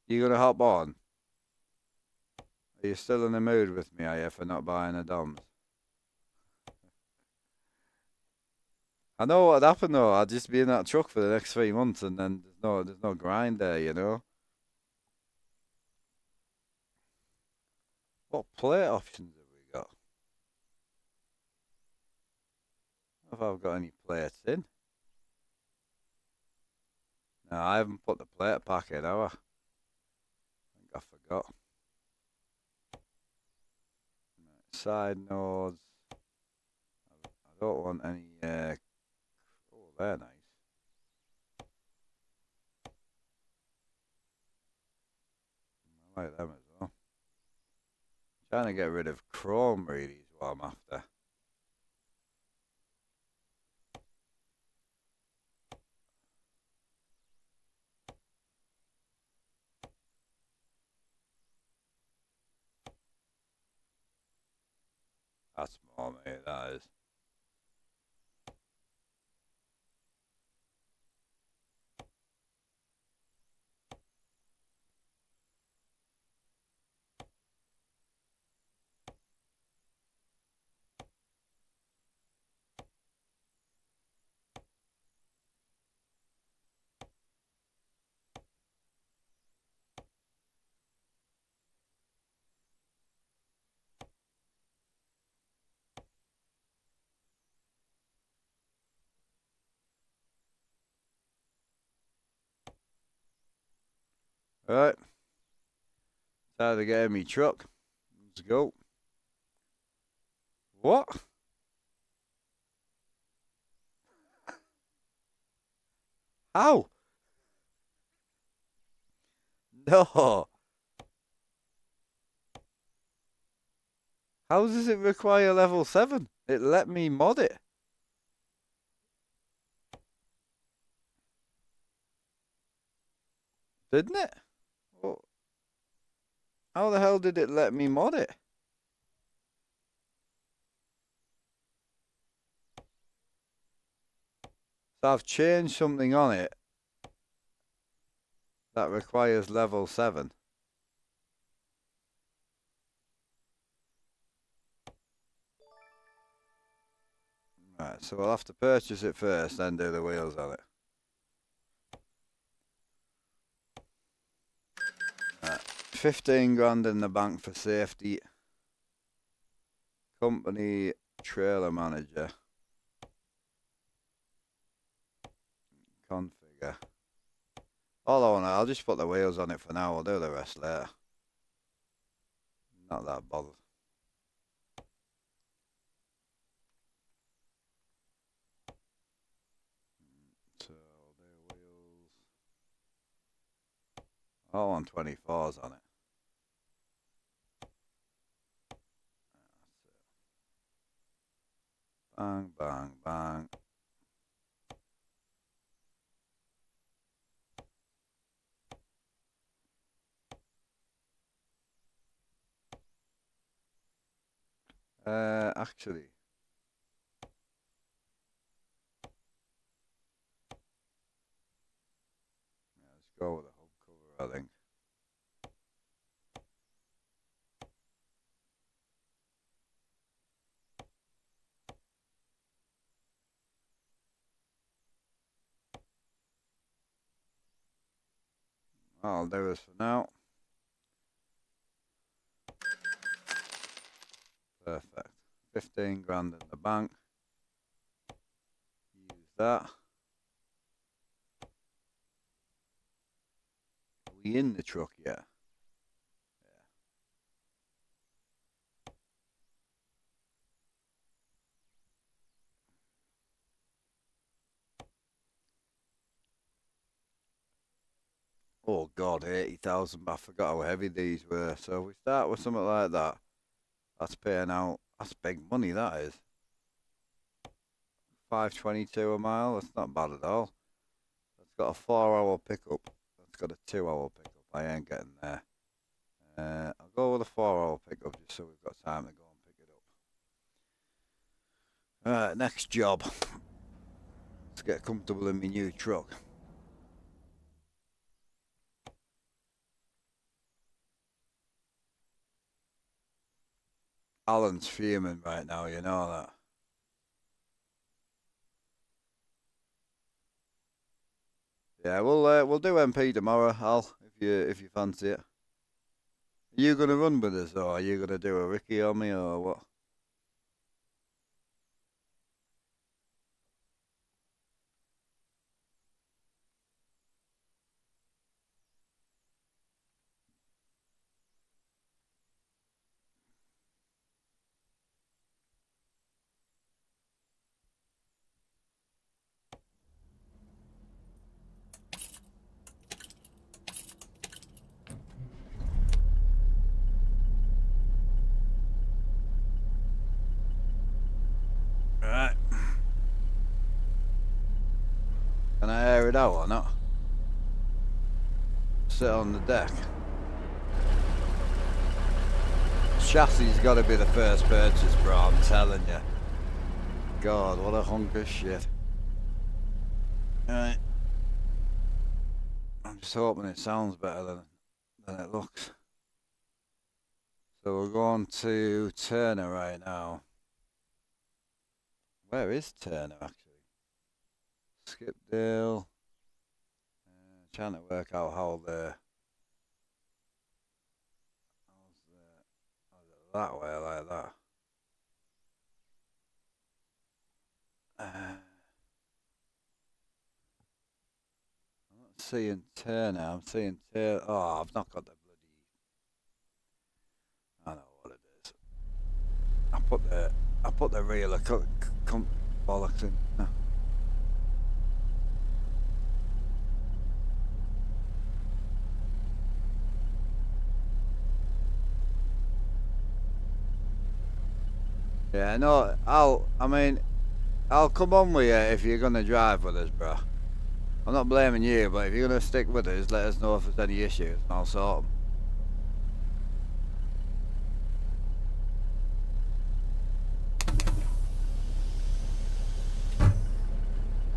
You going to hop on? Are you still in the mood with me, are you, for not buying a DOMS? I know what'd happen though. I'd just be in that truck for the next 3 months, and then there's no grind there, you know. What plate options have we got? If I've got any plates in. No, I haven't put the plate pack in, have I? I think I forgot. Side nodes. I don't want any. Oh, they're nice. I like them as well. Trying to get rid of chrome really is what I'm after. That's more, mate. That is. Right. Time to get in me truck. Let's go. What? How? No. How does it require level 7? It let me mod it. Didn't it? Well, how the hell did it let me mod it? So I've changed something on it that requires level 7. Right, so we'll have to purchase it first, then do the wheels on it. Right, 15 grand in the bank for safety. Company trailer manager. Configure. I'll just put the wheels on it for now. I'll do the rest later. Not that bothered. So I'll do wheels. I want 24s on it. Bang, bang, bang. Actually. Yeah, let's go with the hub cover, I think. I'll do this for now. Perfect. 15 grand in the bank. Use that. he in the truck yet? Oh God, 80,000. I forgot how heavy these were. So we start with something like that. That's paying out. That's big money, that is. 522 a mile. That's not bad at all. That's got a 4-hour pickup. That's got a 2-hour pickup. I ain't getting there. I'll go with a 4-hour pickup just so we've got time to go and pick it up. Alright, next job. Let's get comfortable in my new truck. Alan's fuming right now, you know that. Yeah, we'll do MP tomorrow, Al, if you fancy it. Are you gonna run with us, or are you gonna do a Ricky on me, or what? Right. Can I air it out or not? Sit on the deck. Chassis's got to be the first purchase, bro, I'm telling you. God, what a hunk of shit. Right. I'm just hoping it sounds better than it looks. So we're going to Turner right now. Where is Turner, actually? Skipdale. Trying to work out how that way, like that. I'm not seeing Turner. I'm seeing Turner. Oh, I've not got the bloody. I know what it is. I put the real bollocks in. No. Yeah, no, I'll come on with you if you're gonna drive with us, bro. I'm not blaming you, but if you're gonna stick with us, let us know if there's any issues, and I'll sort them.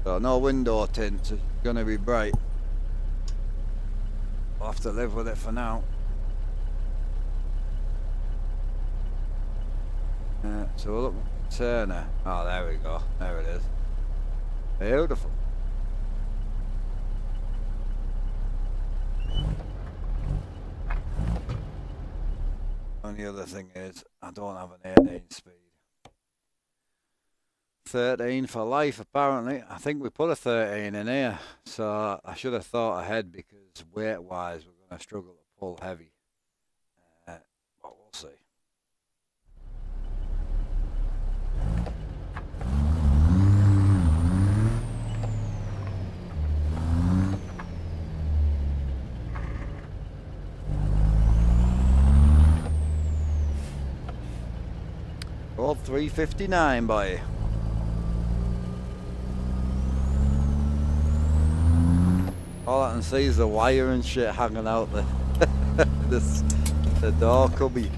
So no window tint, it's gonna be bright. We'll have to live with it for now. So we'll look at Turner. Oh, there we go. There it is. Beautiful. Only other thing is, I don't have an 18 speed. 13 for life, apparently. I think we put a 13 in here, so I should have thought ahead because weight-wise, we're going to struggle to pull heavy. But we'll see. Oh, 359, boy. All I can see is the wire and shit hanging out the door cubby.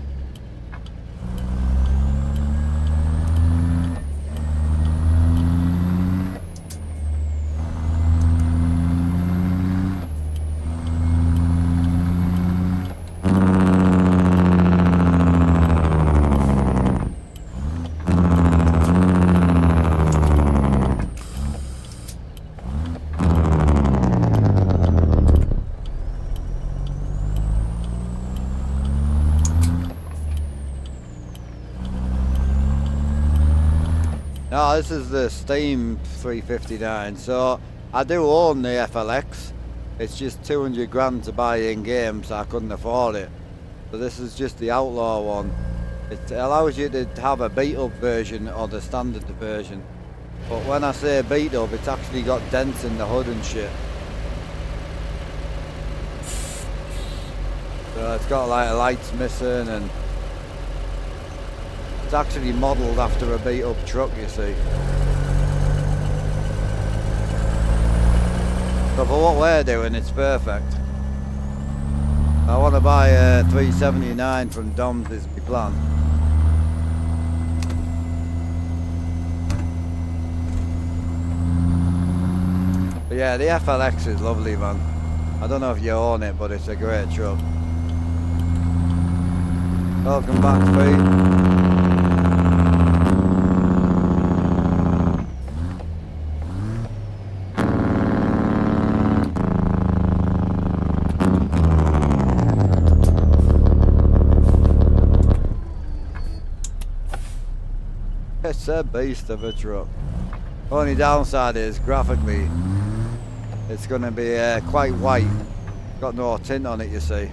No, this is the Steam 359, so I do own the FLX, It's just 200 grand to buy in game, so I couldn't afford it. So this is just the Outlaw one. It allows you to have a beat up version or the standard version. But when I say beat up, it's actually got dents in the hood and shit. So it's got like lights missing, and it's actually modelled after a beat up truck, you see. So for what we're doing, it's perfect. I want to buy a 379 from Dom's is my plan. But yeah, the FLX is lovely, man. I don't know if you own it, but it's a great truck. Welcome back, Pete. It's a beast of a truck. Only downside is, graphically, it's going to be quite white. Got no tint on it, you see.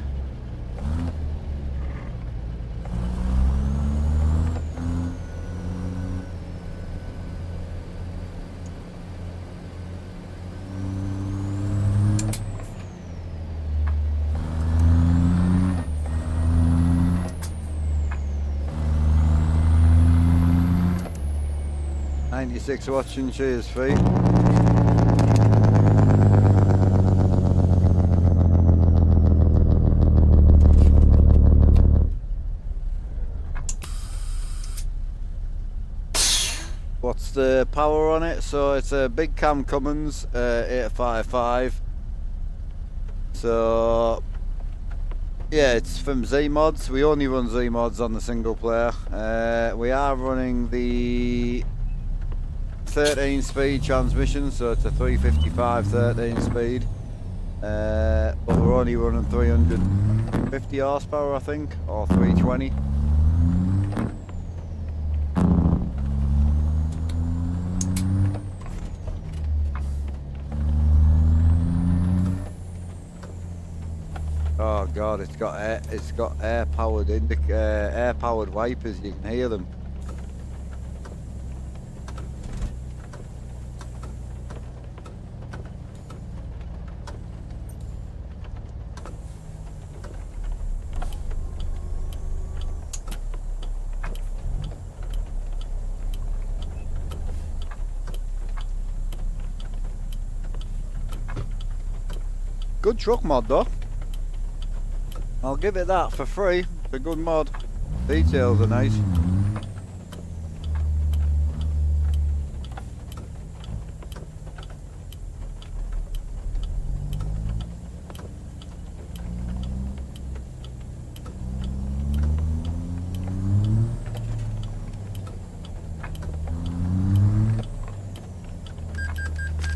Watching, cheers, Fee. What's the power on it? So it's a big cam Cummins 855. So yeah, it's from Z Mods. We only run Z Mods on the single player. We are running the 13 speed transmission, so it's a 355 13 speed, but we're only running 350 horsepower, I think, or 320. Oh god, it's got air powered wipers. You can hear them. Good truck mod though. I'll give it that for free. It's a good mod. Details are nice.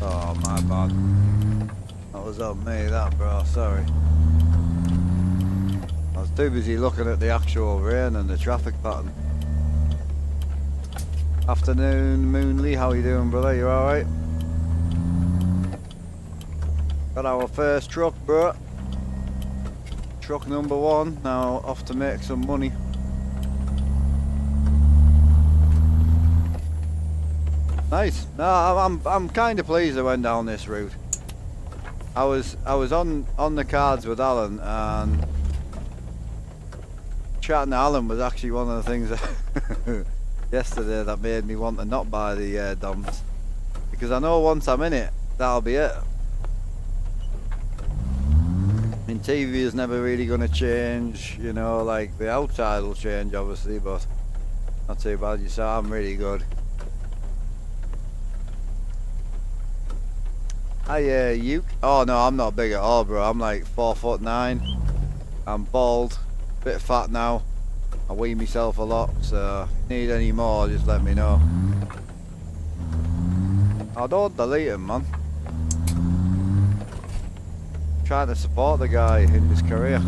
Oh my bad. That was on me, that, bro, sorry. I was too busy looking at the actual rain and the traffic pattern. Afternoon, Moonly, how you doing, brother? You alright? Got our first truck, bro. Truck number 1, now off to make some money. Nice. No, I'm kind of pleased I went down this route. I was on the cards with Alan, and chatting to Alan was actually one of the things that yesterday that made me want to not buy the Doms, because I know once I'm in it, that'll be it. I mean, TV is never really going to change, you know, like the outside will change obviously, but not too bad. You saw I'm really good. Hi, you. Oh no, I'm not big at all, bro. I'm like 4'9". I'm bald, bit fat now. I weigh myself a lot, so if you need any more, just let me know. Oh, don't delete him, man. Trying to support the guy in his career.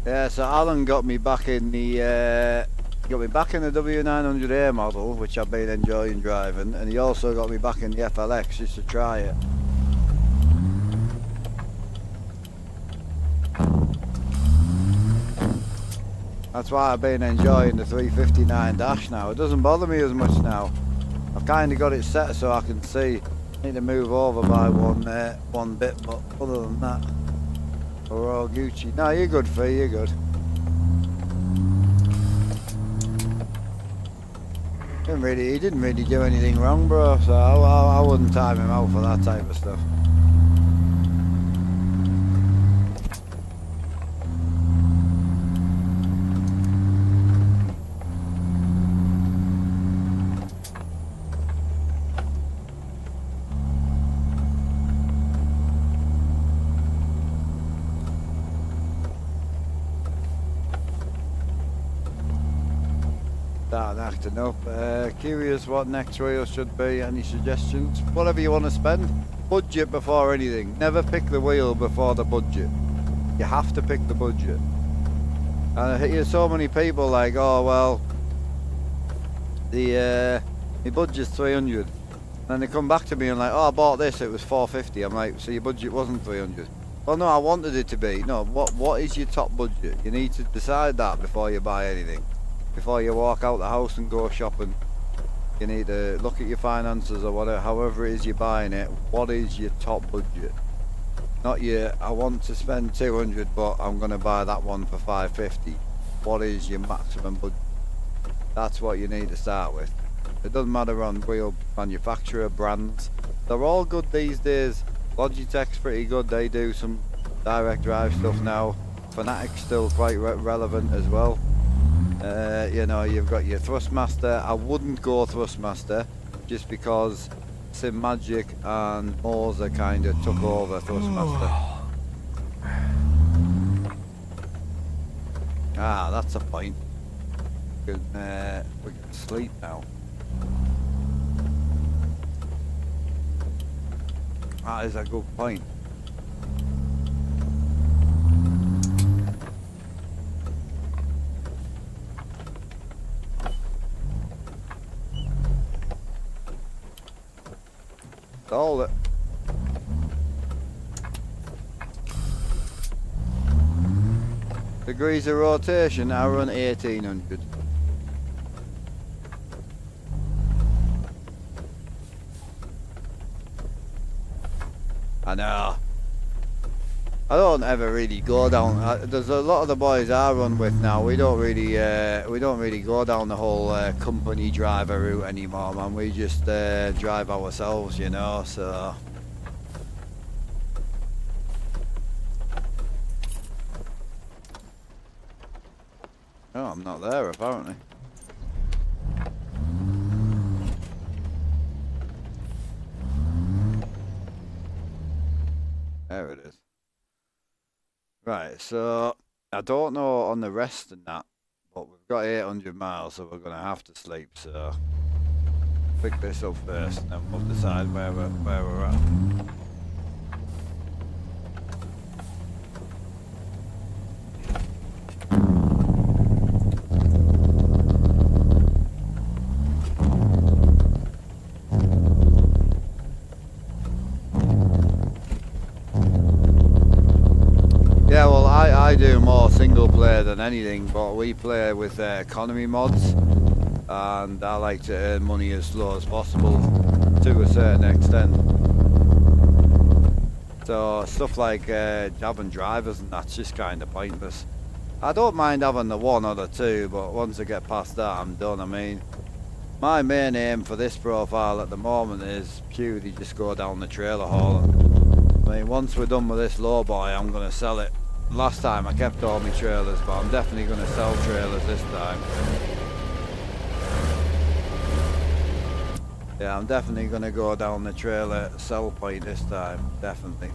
Yeah, so Alan got me back in the W900A model, which I've been enjoying driving, and he also got me back in the FLX just to try it. That's why I've been enjoying the 359 dash now. It doesn't bother me as much now. I've kind of got it set so I can see. I need to move over by one bit, but other than that, we're all Gucci. No, you're good, Fee, you're good. He didn't really do anything wrong, bro, so I wouldn't time him out for that type of stuff. Starting acting up. Curious what next wheel should be. Any suggestions? Whatever you want to spend. Budget before anything. Never pick the wheel before the budget. You have to pick the budget. And I hear so many people like, oh well, the budget's 300. And then they come back to me and like, oh, I bought this, it was 450. I'm like, so your budget wasn't 300. Well, no, I wanted it to be. No, what is your top budget? You need to decide that before you buy anything. Before you walk out the house and go shopping, you need to look at your finances or whatever, however it is you're buying it. What is your top budget? Not your, I want to spend 200 but I'm going to buy that one for 550. What is your maximum budget? That's what you need to start with. It doesn't matter on wheel manufacturer, brands. They're all good these days. Logitech's pretty good, they do some direct drive stuff now. Fanatic's still quite relevant as well. You know, you've got your Thrustmaster. I wouldn't go Thrustmaster just because Sim Magic and Moser kind of took over Thrustmaster. Ah, that's a point. We can sleep now. That is a good point. All it. Degrees of rotation, I run 1800. I know. I don't ever really go down. There's a lot of the boys I run with now. We don't really go down the whole company driver route anymore, man. We just drive ourselves, you know. So. Oh, I'm not there apparently. There it is. Right, so I don't know on the rest and that, but we've got 800 miles, so we're going to have to sleep. So pick this up first, and then we'll decide where we're at. Yeah, well, I do more single player than anything, but we play with economy mods, and I like to earn money as slow as possible to a certain extent. So stuff like having drivers and that's just kind of pointless. I don't mind having the one or the two, but once I get past that, I'm done. I mean, my main aim for this profile at the moment is purely just go down the trailer hauling. I mean, once we're done with this low boy, I'm going to sell it. Last time I kept all my trailers, but I'm definitely going to sell trailers this time. Yeah, I'm definitely going to go down the trailer sell point this time, definitely.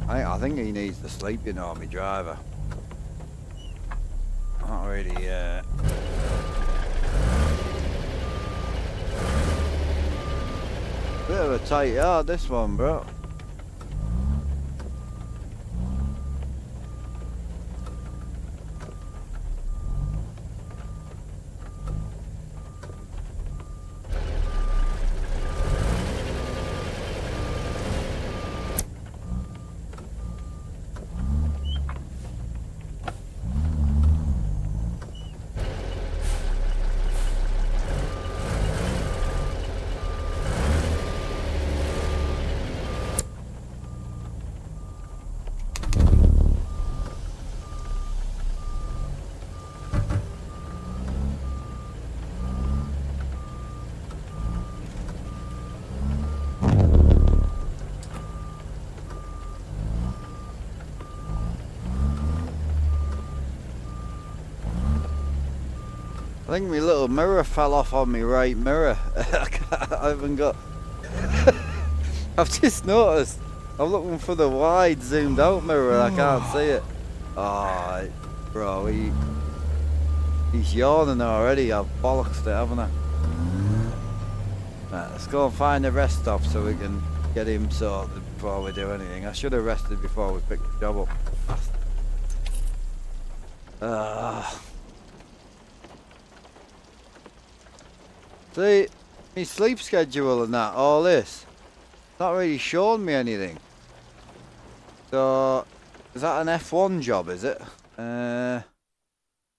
I think he needs to sleep, you know, my driver. Not really, bit of a tight yard, this one, bro. think my little mirror fell off on my right mirror. I haven't got... I've just noticed. I'm looking for the wide zoomed out mirror. I can't see it. Oh, bro, he's yawning already. I've bollocksed it, haven't I? Right, let's go and find a rest stop so we can get him sorted before we do anything. I should have rested before we picked the job up. See, my sleep schedule and that, all this, not really showing me anything. So, is that an F1 job, is it?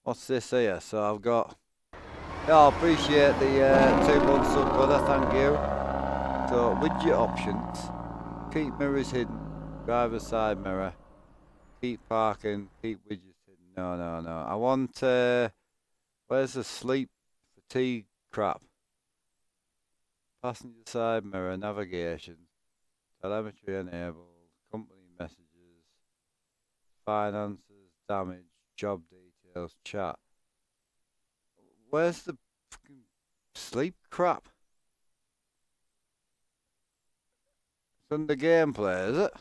What's this here? So I've got... Yeah, I appreciate the 2 months sub, brother, thank you. So, widget options. Keep mirrors hidden. Driver's side mirror. Keep parking. Keep widgets hidden. No, no, no. I want... where's the sleep fatigue crap? Passenger side mirror, navigation, telemetry enabled, company messages, finances, damage, job details, chat. Where's the fucking sleep crap? It's under gameplay, is it?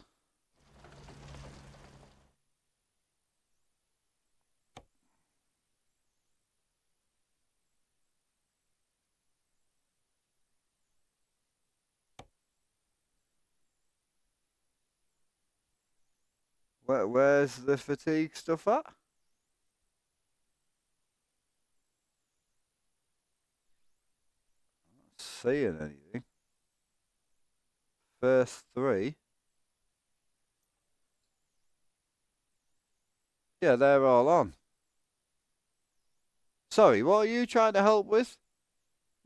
Where's the fatigue stuff at? Not seeing anything. First 3. Yeah, they're all on. Sorry, what are you trying to help with?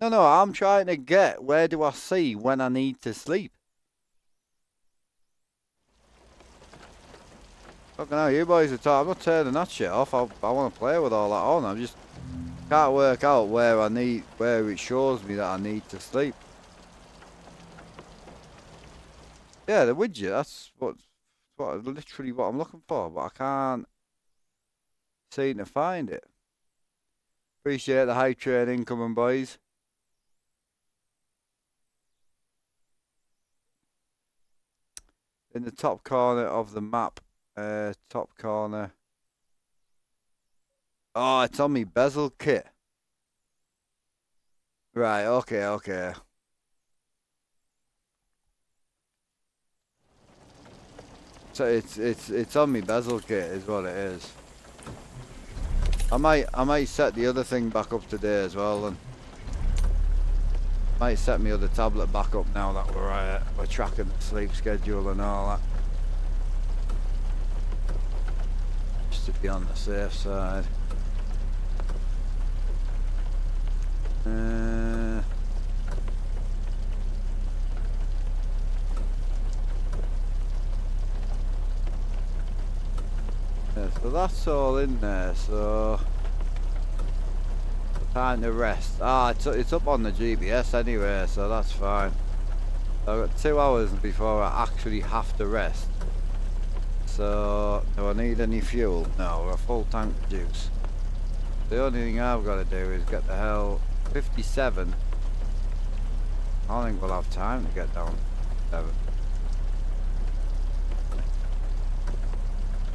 No, I'm trying to get where do I see when I need to sleep. Fucking hell, you boys are talking. I'm not turning that shit off. I want to play with all that on. I just can't work out where it shows me that I need to sleep. Yeah, the widget. That's literally what I'm looking for, but I can't seem to find it. Appreciate the high train incoming, boys. In the top corner of the map. Top corner. Oh, it's on me bezel kit. Right, okay. So it's on me bezel kit is what it is. I might set the other thing back up today as well, and might set my other tablet back up now that we're tracking the sleep schedule and all that. To be on the safe side. Yeah, so that's all in there, so time to rest. It's up on the GPS anyway, so that's fine. So I've got 2 hours before I actually have to rest. So, do I need any fuel? No, we're a full tank of juice. The only thing I've got to do is get the hell 57. I don't think we'll have time to get down 7.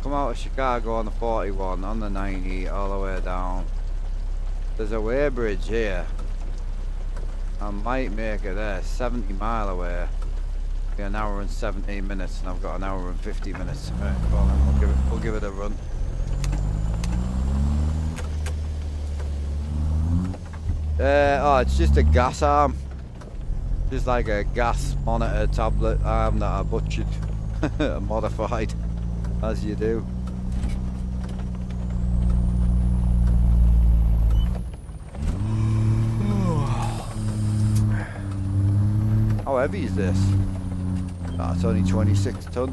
Come out of Chicago on the 41, on the 90, all the way down. There's a weighbridge here. I might make it there, 70 mile away. An hour and 17 minutes, and I've got an hour and 50 minutes to make. Well, then we'll give it a run. It's just a gas arm, just like a gas monitor tablet arm that I butchered, modified, as you do. How heavy is this? It's only 26 ton,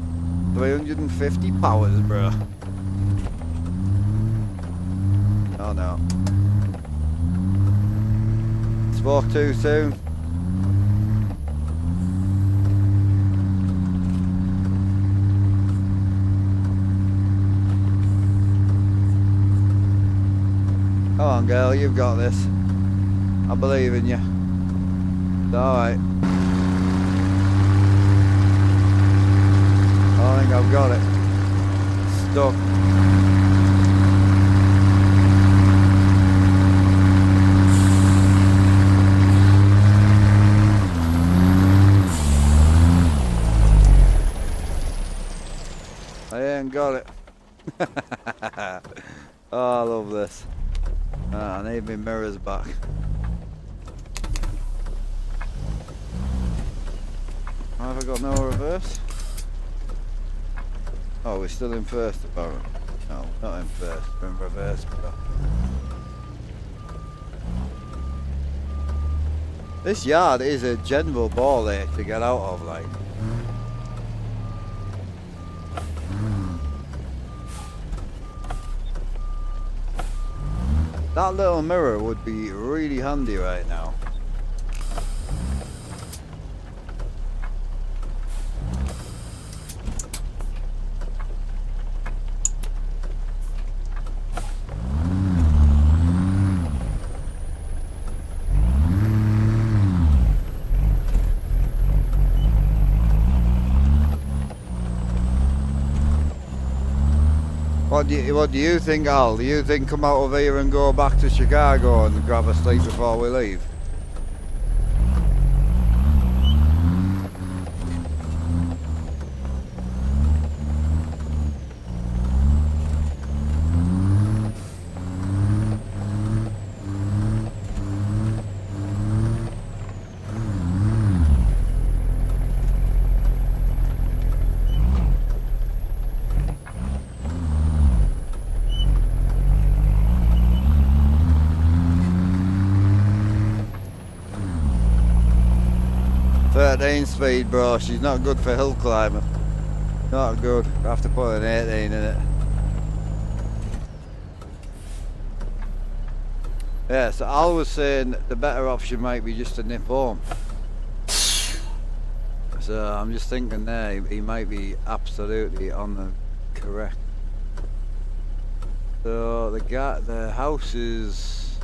350 powers, bro. Oh no. Spoke too soon. Come on, girl, you've got this. I believe in you. It's alright. I think I've got it. Stuck. I ain't got it. Oh, I love this. I need my mirrors back. Have I got no reverse? Oh, we're still in first apparently. No, not in first, we're in reverse. This yard is a general ball ache to get out of, like. That little mirror would be really handy right now. What do you think, Al? Do you think come out of here and go back to Chicago and grab a sleep before we leave? Speed, bro. She's not good for hill climbing. Not good. I have to put an 18 in it. Yeah, so Al was saying the better option might be just to nip home. So I'm just thinking there, he might be absolutely on the correct. So the house is,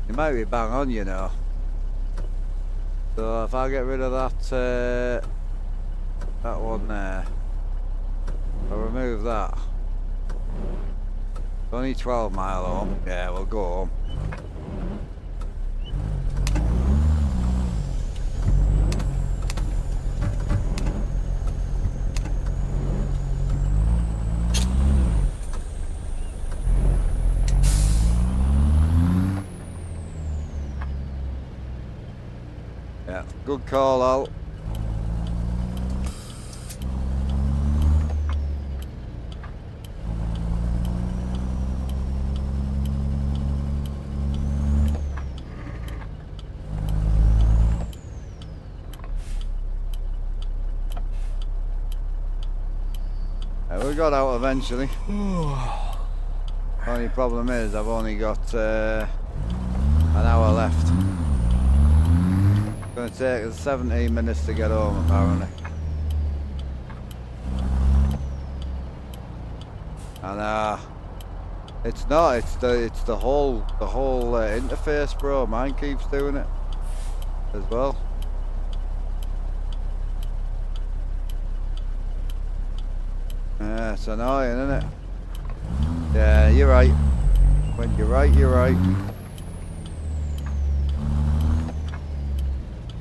it might be bang on, you know. So if I get rid of that one there, I'll remove that. It's only 12 mile home. Yeah, we'll go home. Yeah, good call out. We got out eventually. Only problem is I've only got an hour left. It's going to take us 17 minutes to get home apparently. And it's not. It's the whole interface, bro. Mine keeps doing it as well. Yeah, it's annoying, isn't it? Yeah, you're right. When you're right, you're right.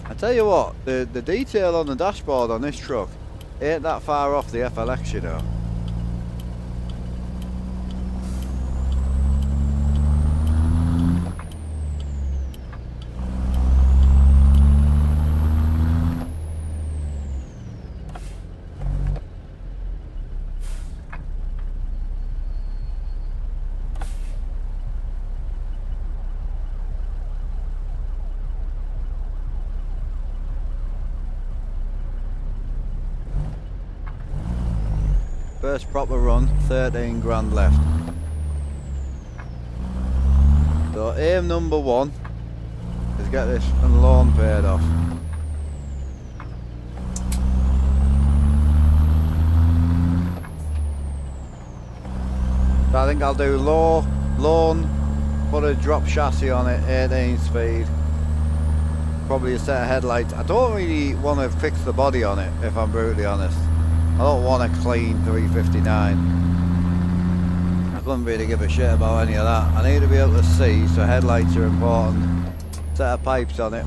I tell you what, the detail on the dashboard on this truck ain't that far off the FLX, you know. First proper run, 13 grand left. So aim number one is get this loan paid off. So I think I'll do low Loan, put a drop chassis on it, 18 speed. Probably a set of headlights. I don't really want to fix the body on it, if I'm brutally honest. I don't want a clean 359. I couldn't really give a shit about any of that. I need to be able to see, so headlights are important. Set of pipes on it.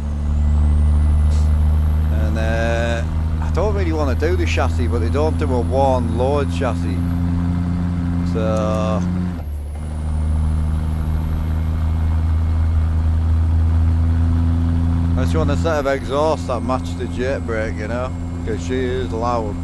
And I don't really want to do the chassis, but they don't do a worn load chassis. So I just want a set of exhaust that match the jet brake, you know, because she is loud.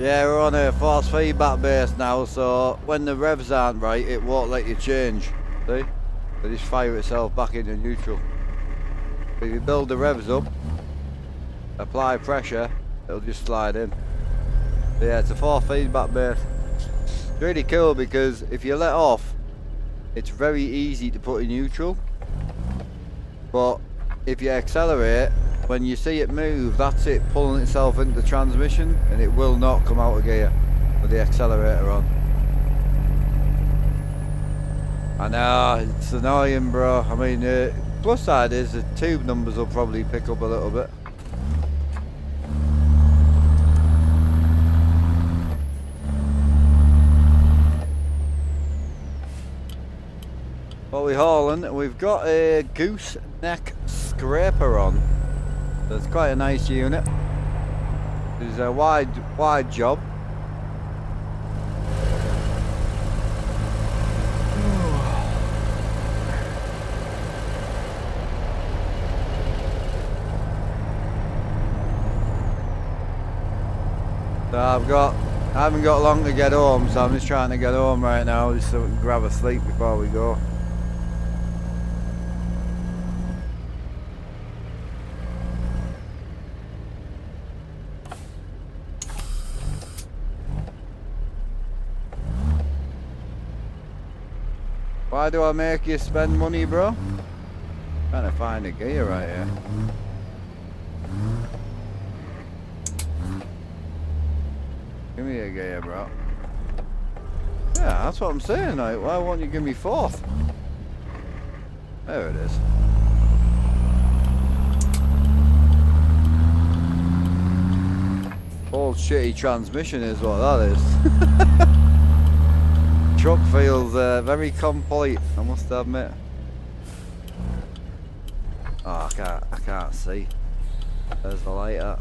Yeah, we're on a force feedback base now, so when the revs aren't right, it won't let you change. See? They just fire itself back into neutral. If you build the revs up, apply pressure, it'll just slide in. But yeah, it's a force feedback base. It's really cool because if you let off, it's very easy to put in neutral. But if you accelerate, when you see it move, that's it pulling itself into the transmission, and it will not come out of gear with the accelerator on. I know, it's annoying, bro. I mean, plus side is the tube numbers will probably pick up a little bit. What we hauling? We've got a gooseneck scraper on. So it's quite a nice unit. It's a wide job. So I haven't got long to get home, so I'm just trying to get home right now, just so we can grab a sleep before we go. Why do I make you spend money, bro? Trying to find a gear right here. Give me a gear, bro. Yeah, that's what I'm saying. Like, why won't you give me fourth? There it is. Old shitty transmission is what that is. Truck feels very complete, I must admit. Oh, I can't see. There's the light at.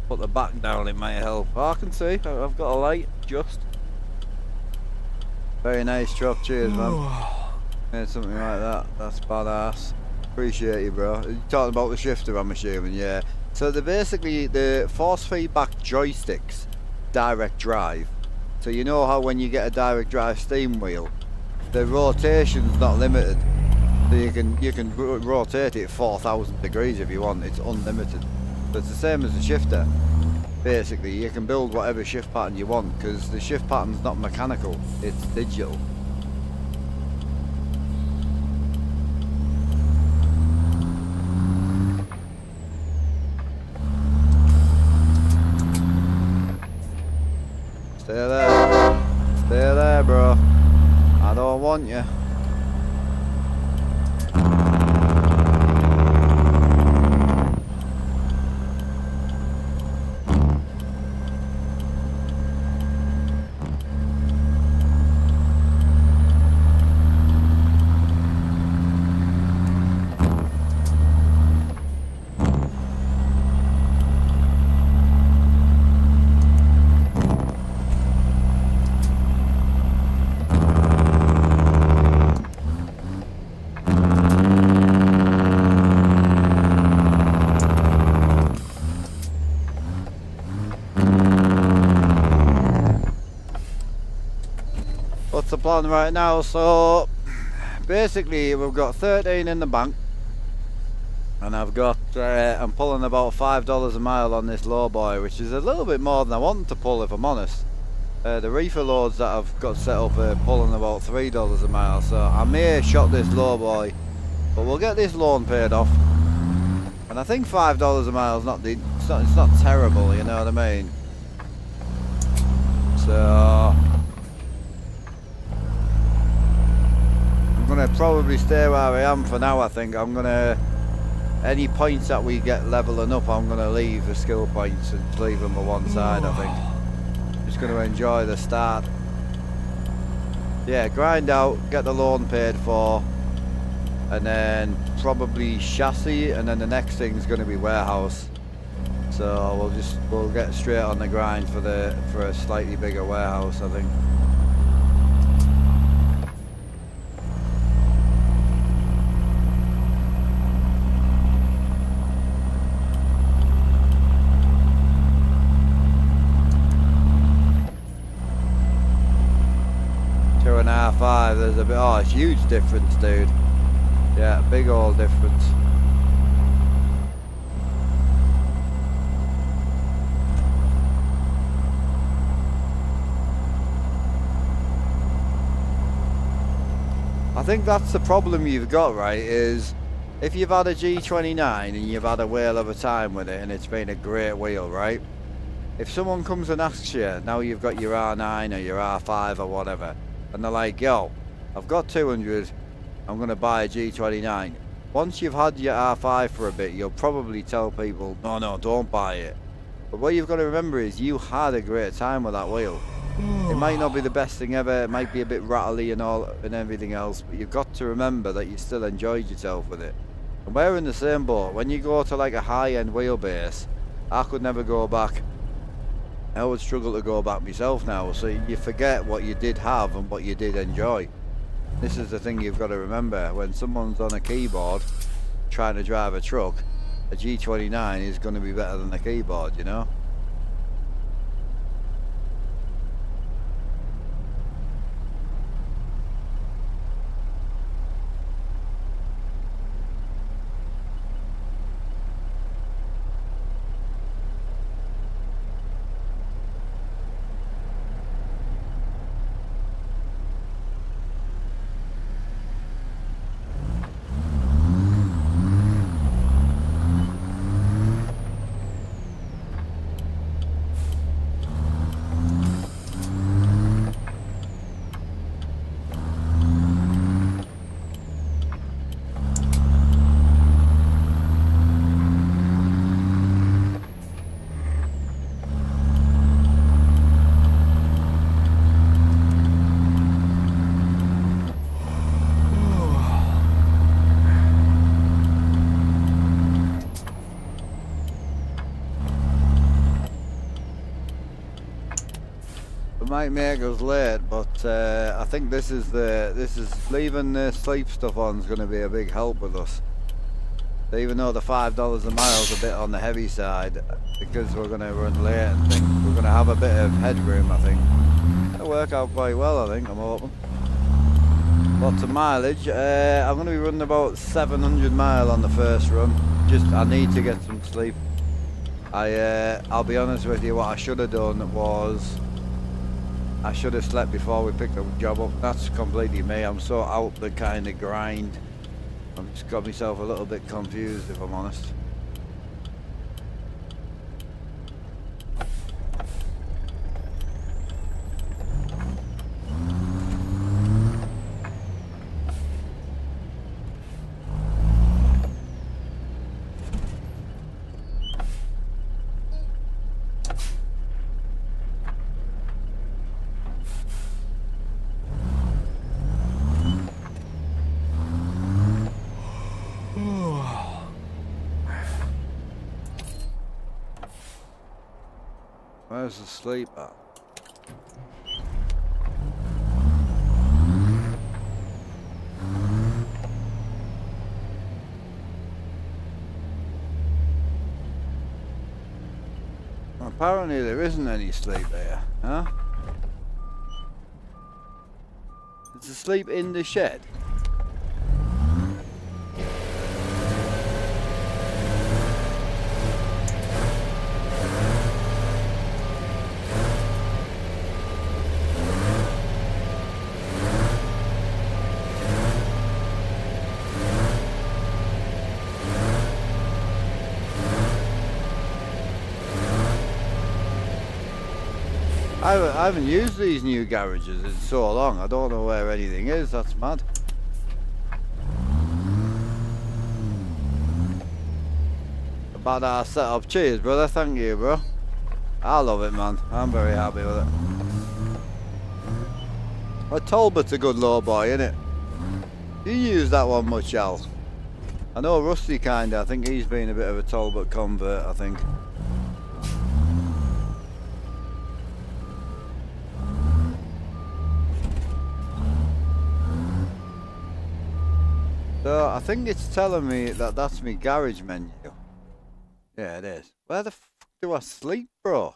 Put the back down, it might help. Oh, I can see. I've got a light, just. Very nice truck, cheers, man. Yeah, something like that. That's badass. Appreciate you, bro. You're talking about the shifter, I'm assuming, yeah. So they're basically the force feedback joysticks, direct drive. So you know how when you get a direct drive steam wheel, the rotation's not limited. So you can rotate it 4,000 degrees if you want. It's unlimited. So it's the same as a shifter. Basically, you can build whatever shift pattern you want because the shift pattern's not mechanical, it's digital. Stay there. Stay there, bro. I don't want you. plan right now. So basically we've got 13 in the bank, and I've got I'm pulling about $5 a mile on this low boy, which is a little bit more than I wanted to pull, if I'm honest. The reefer loads that I've got set up are pulling about $3 a mile, so I may shot this low boy, but we'll get this loan paid off. And I think $5 a mile is it's not terrible, you know what I mean? So I'm gonna probably stay where I am for now. I think I'm gonna, any points that we get leveling up, I'm gonna leave the skill points and leave them on one side. I think just gonna enjoy the start. Yeah, grind out, get the loan paid for, and then probably chassis, and then the next thing's gonna be warehouse. So we'll get straight on the grind for a slightly bigger warehouse, I think. Two and a half, 5. There's a bit. Oh, it's huge difference, dude. Yeah, big old difference. I think that's the problem you've got, right, is if you've had a G29 and you've had a whale of a time with it and it's been a great wheel, right? If someone comes and asks you, now you've got your R9 or your R5 or whatever, and they're like, yo, I've got 200, I'm going to buy a G29. Once you've had your R5 for a bit, you'll probably tell people, no, don't buy it. But what you've got to remember is you had a great time with that wheel. It might not be the best thing ever, it might be a bit rattly and all and everything else, but you've got to remember that you still enjoyed yourself with it. And we're in the same boat. When you go to like a high-end wheelbase, I could never go back. I would struggle to go back myself now, so you forget what you did have and what you did enjoy. This is the thing you've got to remember. When someone's on a keyboard trying to drive a truck, a G29 is going to be better than a keyboard, you know? Might make us late, but I think this is leaving the sleep stuff on is going to be a big help with us. So even though the $5 a mile is a bit on the heavy side, because we're going to run late and things, we're going to have a bit of headroom. I think it'll work out quite well. I think I'm hoping. Lots of mileage. I'm going to be running about 700 mile on the first run. I need to get some sleep. I'll be honest with you. What I should have done was, I should have slept before we picked the job up. That's completely me. I'm so out the kind of grind. I've just got myself a little bit confused, if I'm honest. Where's the sleep at? Apparently there isn't any sleep here, huh? to sleep in the shed? I haven't used these new garages in so long. I don't know where anything is. That's mad. About our setup. Cheers, brother. Thank you, bro. I love it, man. I'm very happy with it. A Talbot's a good low boy, innit? Do you use that one much, Al? I know Rusty kinda. I think he's been a bit of a Talbot convert, I think. So I think it's telling me that that's my garage menu. Yeah, it is. Where the fuck do I sleep, bro?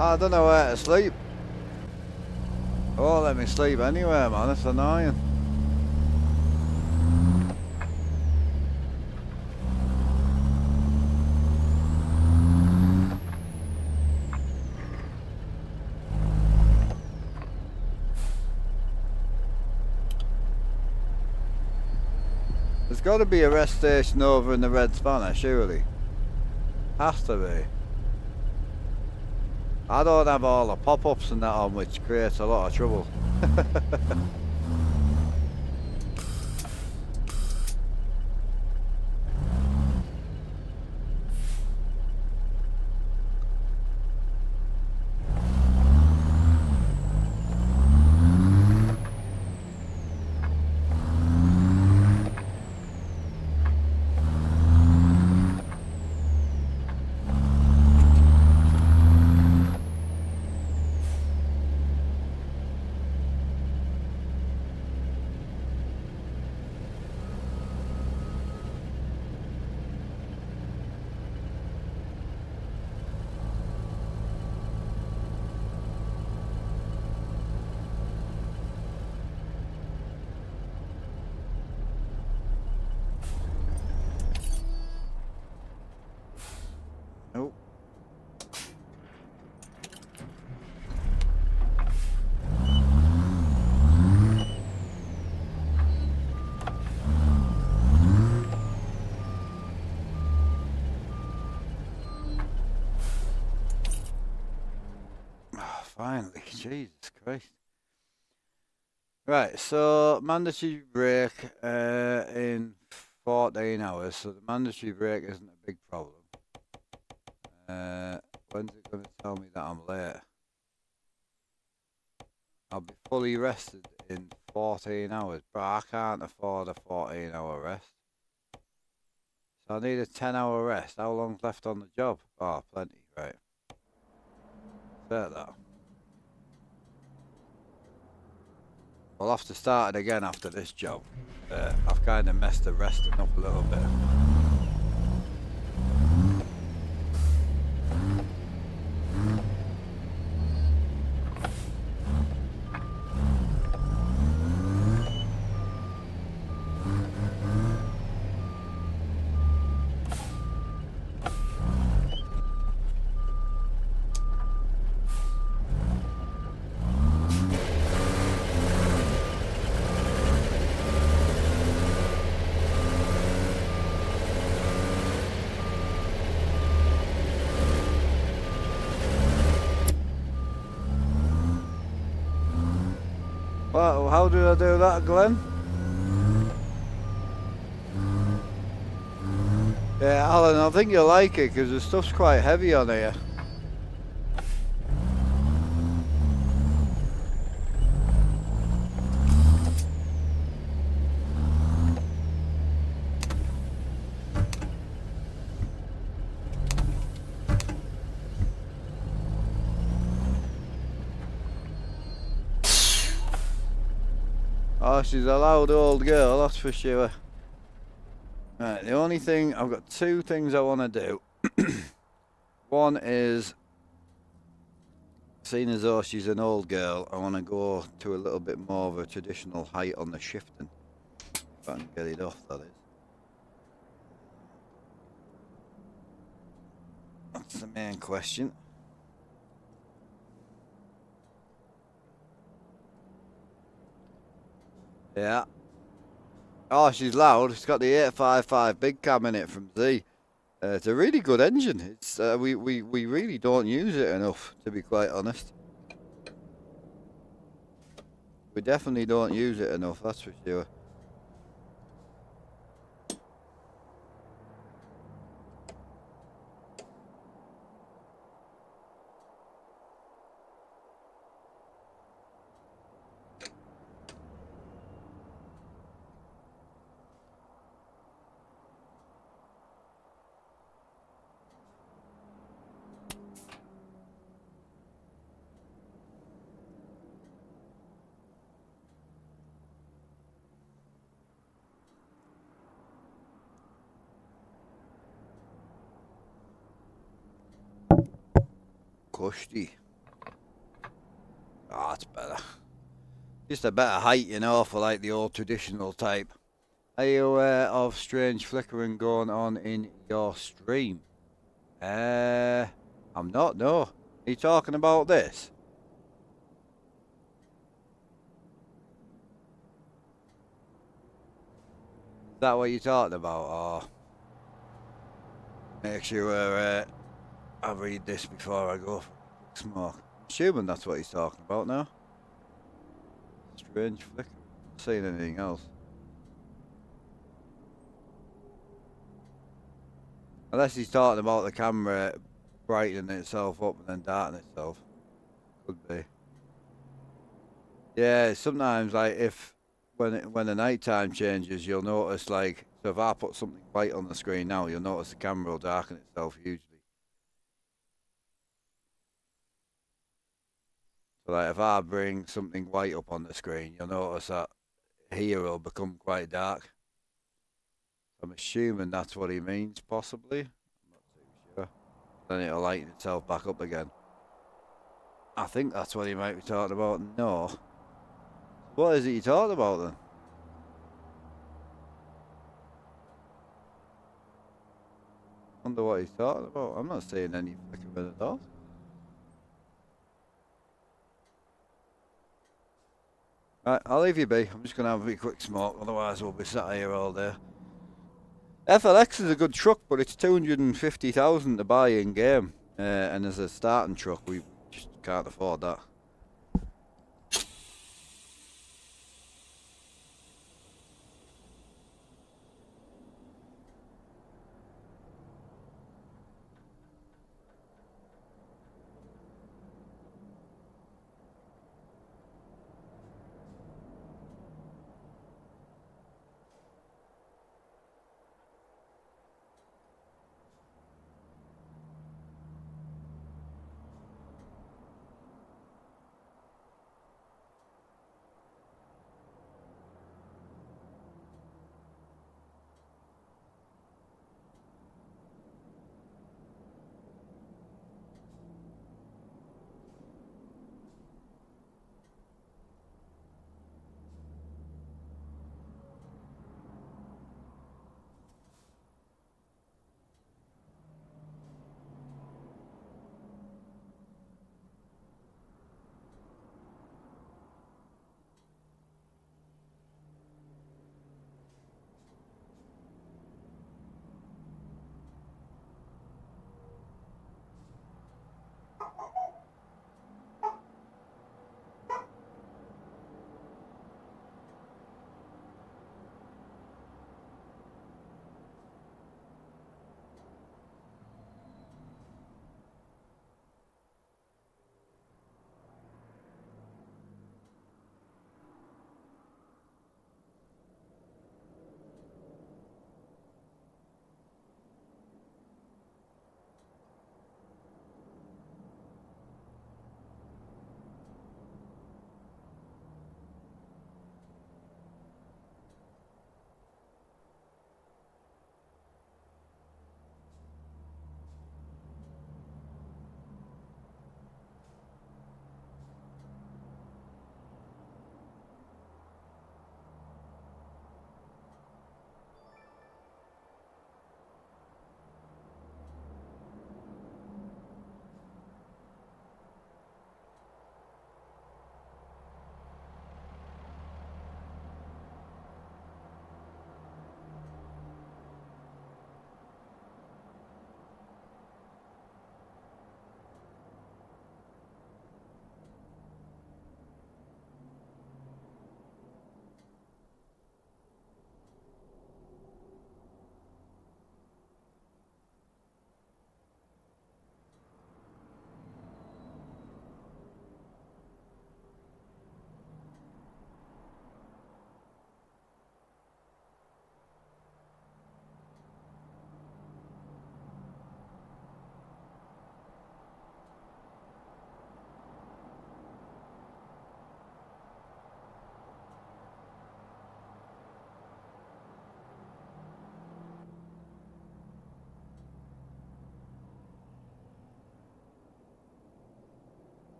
I don't know where to sleep. Oh, let me sleep anywhere, man. It's annoying. There's got to be a rest station over in the Red Spanner, surely. Has to be. I don't have all the pop-ups and that on, which creates a lot of trouble. Nope. Oh, finally, Jesus Christ. Right, so mandatory break in 14 hours, so the mandatory break isn't a big problem. When's it going to tell me that I'm late? I'll be fully rested in 14 hours, but I can't afford a 14-hour rest. So I need a 10-hour rest. How long's left on the job? Oh, plenty, right. Say that. We'll have to start it again after this job. I've kind of messed the resting up a little bit. Well, how did I do that, Glenn? Yeah, Alan, I think you'll like it because the stuff's quite heavy on here. Oh, she's a loud old girl, that's for sure. Right, the only thing, I've got two things I want to do. One is, seeing as though she's an old girl, I want to go to a little bit more of a traditional height on the shifting. If I can get it off, that is. That's the main question. Yeah. Oh, she's loud. It's got the 855 big cam in it from Z. It's a really good engine. It's we really don't use it enough, to be quite honest. We definitely don't use it enough, that's for sure. Cushy. Oh, that's better. Just a better height, you know, for like the old traditional type. Are you aware of strange flickering going on in your stream? I'm not, no. Are you talking about this? Is that what you're talking about? Or make sure I read this before I go for a smoke. I'm assuming that's what he's talking about now. Strange flickering. Not seeing anything else. Unless he's talking about the camera brightening itself up and then darkening itself. Could be. Yeah, sometimes like if when the nighttime changes, you'll notice like, so if I put something white on the screen now, you'll notice the camera will darken itself usually. So like if I bring something white up on the screen, you'll notice that here will become quite dark. I'm assuming that's what he means, possibly. I'm not too sure. Then it'll lighten itself back up again. I think that's what he might be talking about. No. What is it you talking about then? Wonder what he's talking about. I'm not seeing any flickering at all. Right, I'll leave you be. I'm just going to have a quick smoke, otherwise we'll be sat here all day. FLX is a good truck, but it's 250,000 to buy in game. And as a starting truck, we just can't afford that.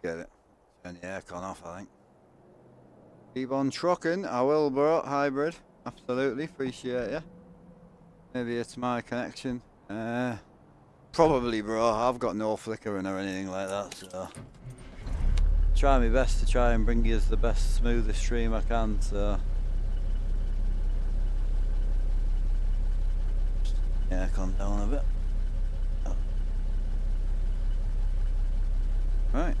Get it. Turn the aircon off, I think. Keep on trucking. I will, bro. Hybrid. Absolutely. Appreciate you. Maybe it's my connection. Probably, bro. I've got no flickering or anything like that, so... Try my best to try and bring you the best, smoothest stream I can, so... Yeah, calm down a bit. Oh. Right.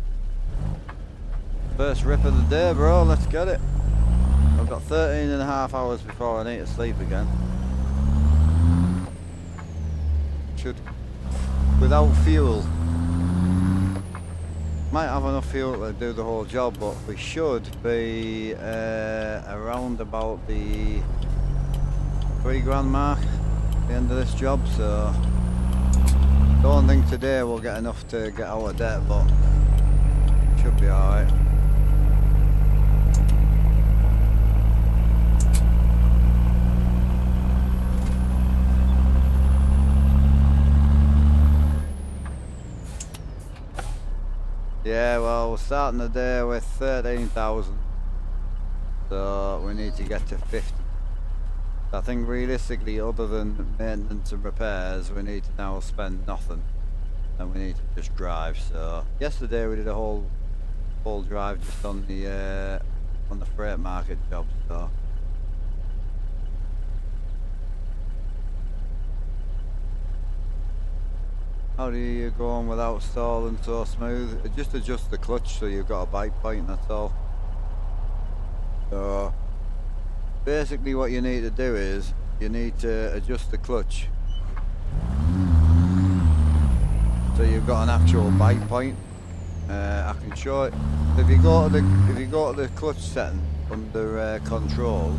First rip of the day, bro. Let's get it. I've got 13 and a half hours before I need to sleep again. Should... Without fuel. Might have enough fuel to do the whole job, but we should be around about the £3 mark at the end of this job, so don't think today we'll get enough to get out of debt, but should be alright. Yeah, well, we're starting the day with 13,000, so we need to get to 50. I think realistically, other than maintenance and repairs, we need to now spend nothing, and we need to just drive. So yesterday we did a whole drive just on the freight market job. So how do you go on without stalling so smooth? Just adjust the clutch so you've got a bite point, that's all. So basically what you need to do is you need to adjust the clutch so you've got an actual bite point. I can show it. If you go to the clutch setting under control,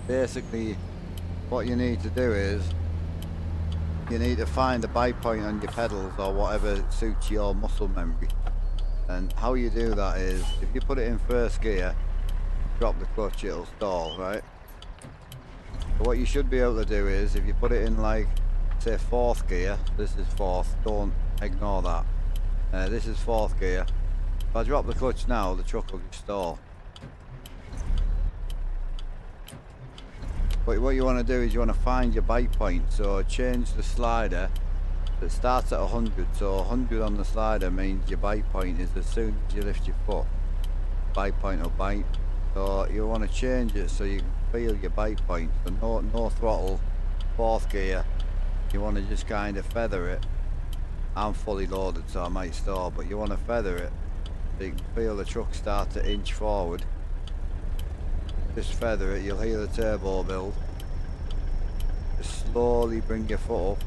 basically what you need to do is you need to find a bite point on your pedals or whatever suits your muscle memory. And how you do that is, if you put it in first gear, drop the clutch, it'll stall, right? But what you should be able to do is, if you put it in like, say 4th gear, this is 4th, don't ignore that. This is 4th gear. If I drop the clutch now, the truck will just stall. But what you want to do is you want to find your bite point, so change the slider. It starts at 100, so 100 on the slider means your bite point is as soon as you lift your foot, bite point will bite. So you want to change it so you can feel your bite point. So no throttle, 4th gear. You want to just kind of feather it. I'm fully loaded, so I might stall, but you want to feather it so you can feel the truck start to inch forward. Just feather it, you'll hear the turbo build. Just slowly bring your foot up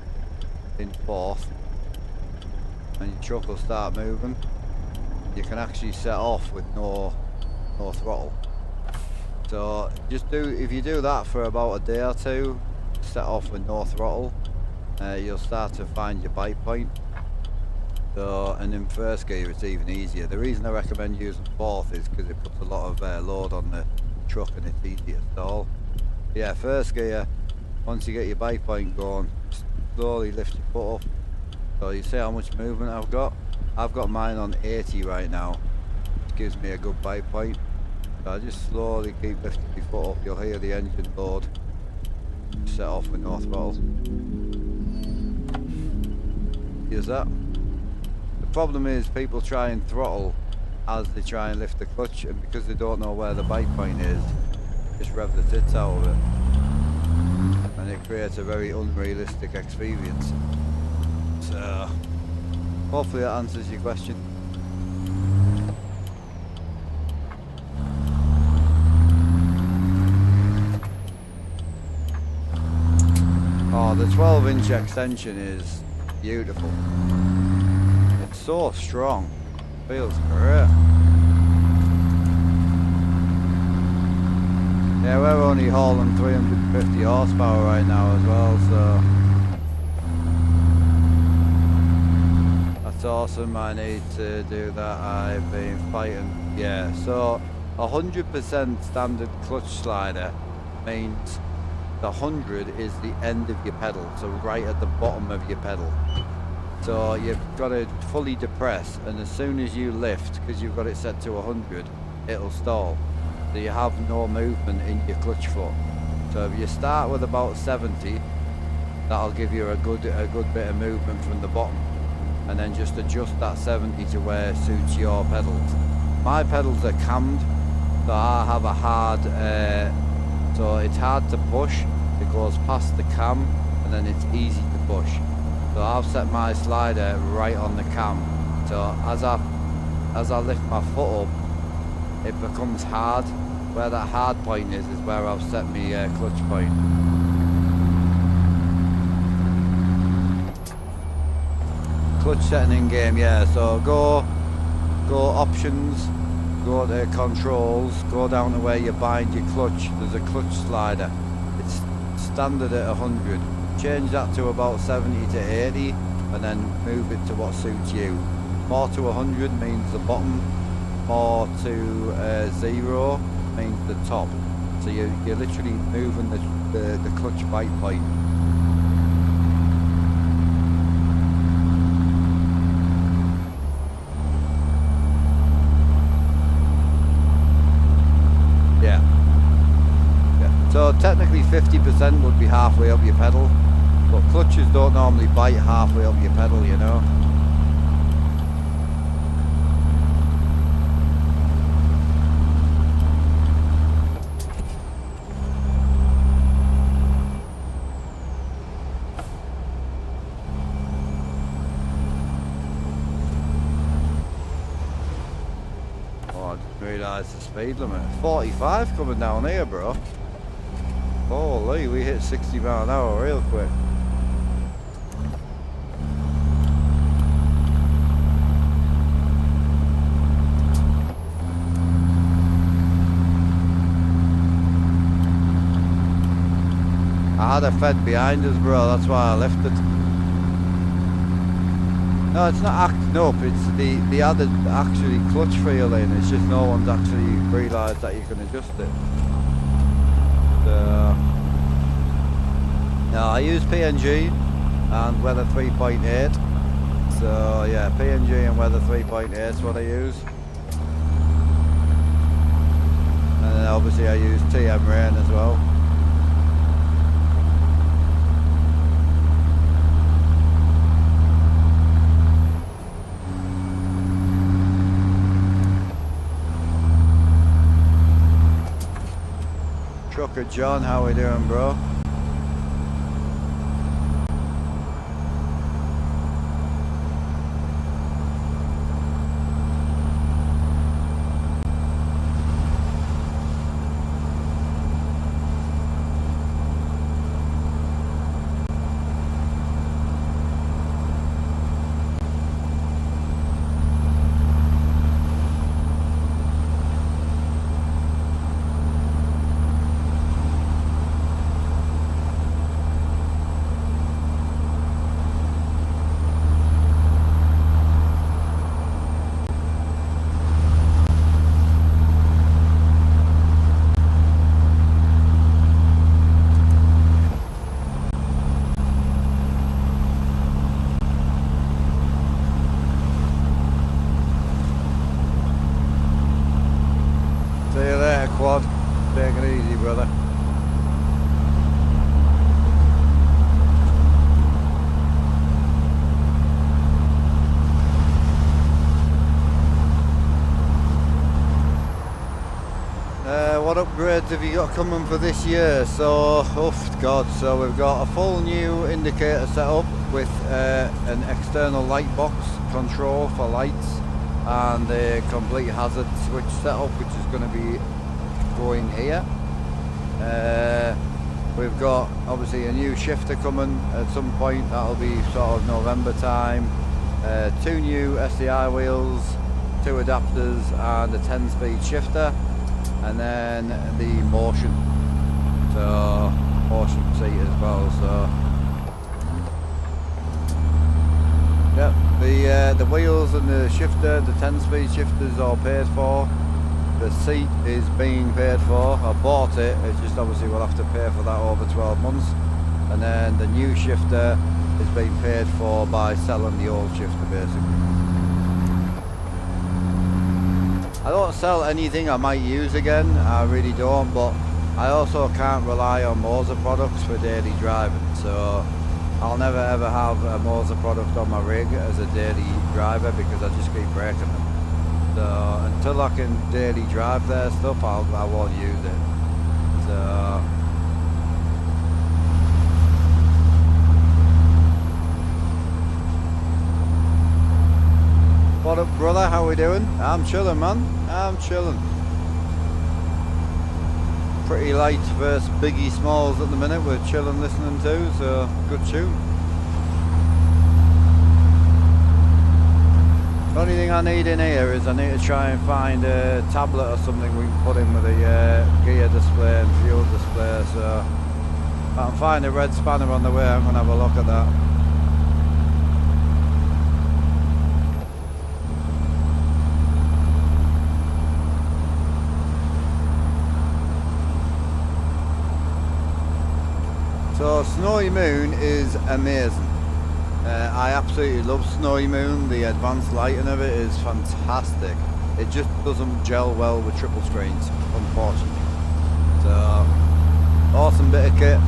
in 4th and your truck will start moving. You can actually set off with no throttle. So just if you do that for about a day or two, set off with no throttle, you'll start to find your bite point. So, and in first gear it's even easier. The reason I recommend using 4th is because it puts a lot of load on the truck and it's easy to stall. Yeah, first gear, once you get your bite point going, slowly lift your foot up. So you see how much movement I've got? I've got mine on 80 right now, which gives me a good bite point. So I just slowly keep lifting my foot up, you'll hear the engine load. Set off with no throttle. Here's that. The problem is people try and throttle as they try and lift the clutch, and because they don't know where the bite point is, just rev the tits out of it. And it creates a very unrealistic experience. So, hopefully that answers your question. Oh, the 12-inch extension is beautiful. It's so strong. Feels great. Yeah, we're only hauling 350 horsepower right now as well, so that's awesome. I need to do that. I've been fighting. Yeah, so 100% standard clutch slider means the 100 is the end of your pedal, so right at the bottom of your pedal. So you've got to fully depress, and as soon as you lift, because you've got it set to 100, it'll stall. So you have no movement in your clutch foot. So if you start with about 70, that'll give you a good bit of movement from the bottom, and then just adjust that 70 to where it suits your pedals. My pedals are cammed, so I have a hard, so it's hard to push. It goes past the cam, and then it's easy to push. So I've set my slider right on the cam. So as I lift my foot up, it becomes hard. Where that hard point is where I've set my clutch point. Clutch setting in game, yeah. So go options, go to controls, go down to where you bind your clutch. There's a clutch slider. It's standard at 100. Change that to about 70 to 80, and then move it to what suits you. More to 100 means the bottom, more to 0 means the top. So you're literally moving the clutch bite point. Yeah. So technically 50% would be halfway up your pedal, but clutches don't normally bite halfway up your pedal, you know. Oh, I didn't realise the speed limit. 45 coming down here, bro. Holy, we hit 60 miles an hour real quick. I had a Fed behind us, bro, that's why I left it. No, it's not acting up, it's the added actually clutch feeling, it's just no one's actually realised that you can adjust it. No, I use PNG and weather 3.8. So yeah, PNG and weather 3.8 is what I use. And then obviously I use TM Rain as well. Trucker John, how we doing, bro? Quad, take it easy, brother. What upgrades have you got coming for this year? So, oh God, so we've got a full new indicator setup with an external light box control for lights and a complete hazard switch setup, which is going to be going here. We've got obviously a new shifter coming at some point, that'll be sort of November time. 2 new SDI wheels, 2 adapters and a 10-speed shifter, and then the motion seat as well. So yep, the wheels and the shifter, the 10-speed shifter is all paid for. The seat is being paid for. I bought it, it's just obviously we'll have to pay for that over 12 months. And then the new shifter is being paid for by selling the old shifter basically. I don't sell anything I might use again, I really don't, but I also can't rely on Moser products for daily driving, so I'll never ever have a Moser product on my rig as a daily driver because I just keep breaking them. So until I can daily drive their stuff, I won't use it. So what up, brother? How we doing? I'm chilling, man. I'm chilling. Pretty light versus Biggie Smalls at the minute. We're chilling listening to, so good tune. The only thing I need in here is I need to try and find a tablet or something we can put in with a gear display and fuel display. So if I can find a red spanner on the way, I'm gonna have a look at that. So Snowy Moon is amazing. I absolutely love Snowy Moon. The advanced lighting of it is fantastic. It just doesn't gel well with triple screens, unfortunately. So awesome bit of kit.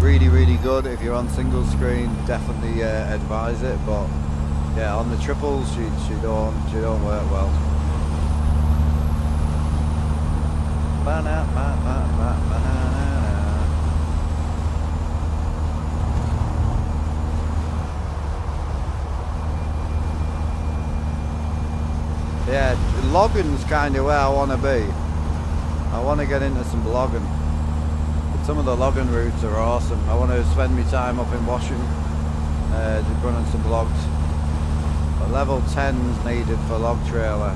Really, really good. If you're on single screen, definitely advise it. But yeah, on the triples, she don't work well. Yeah, logging's kind of where I want to be. I want to get into some logging. But some of the logging routes are awesome. I want to spend my time up in Washington, just running some logs. But level 10's needed for log trailer.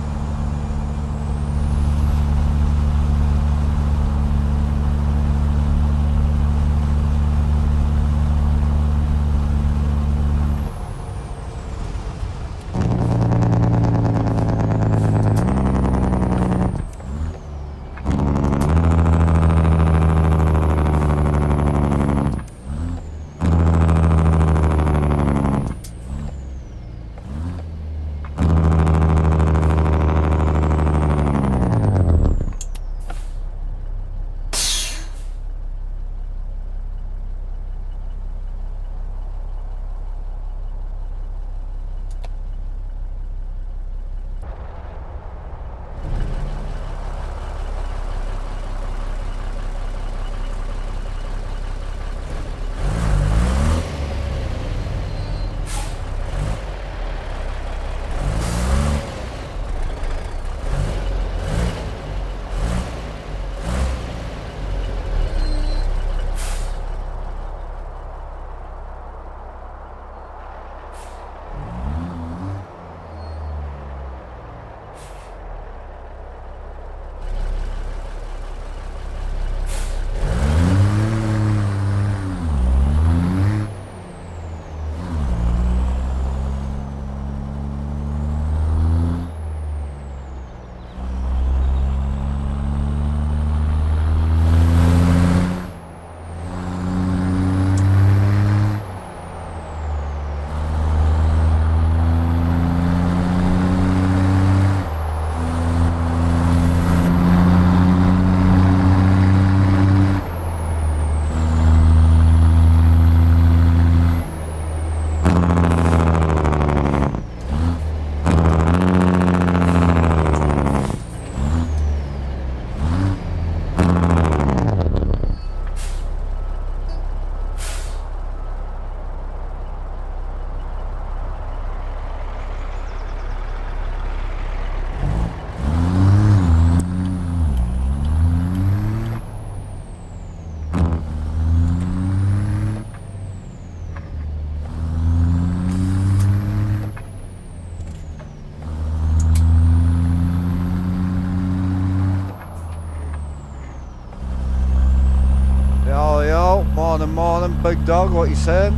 Morning, morning, big dog, what you saying?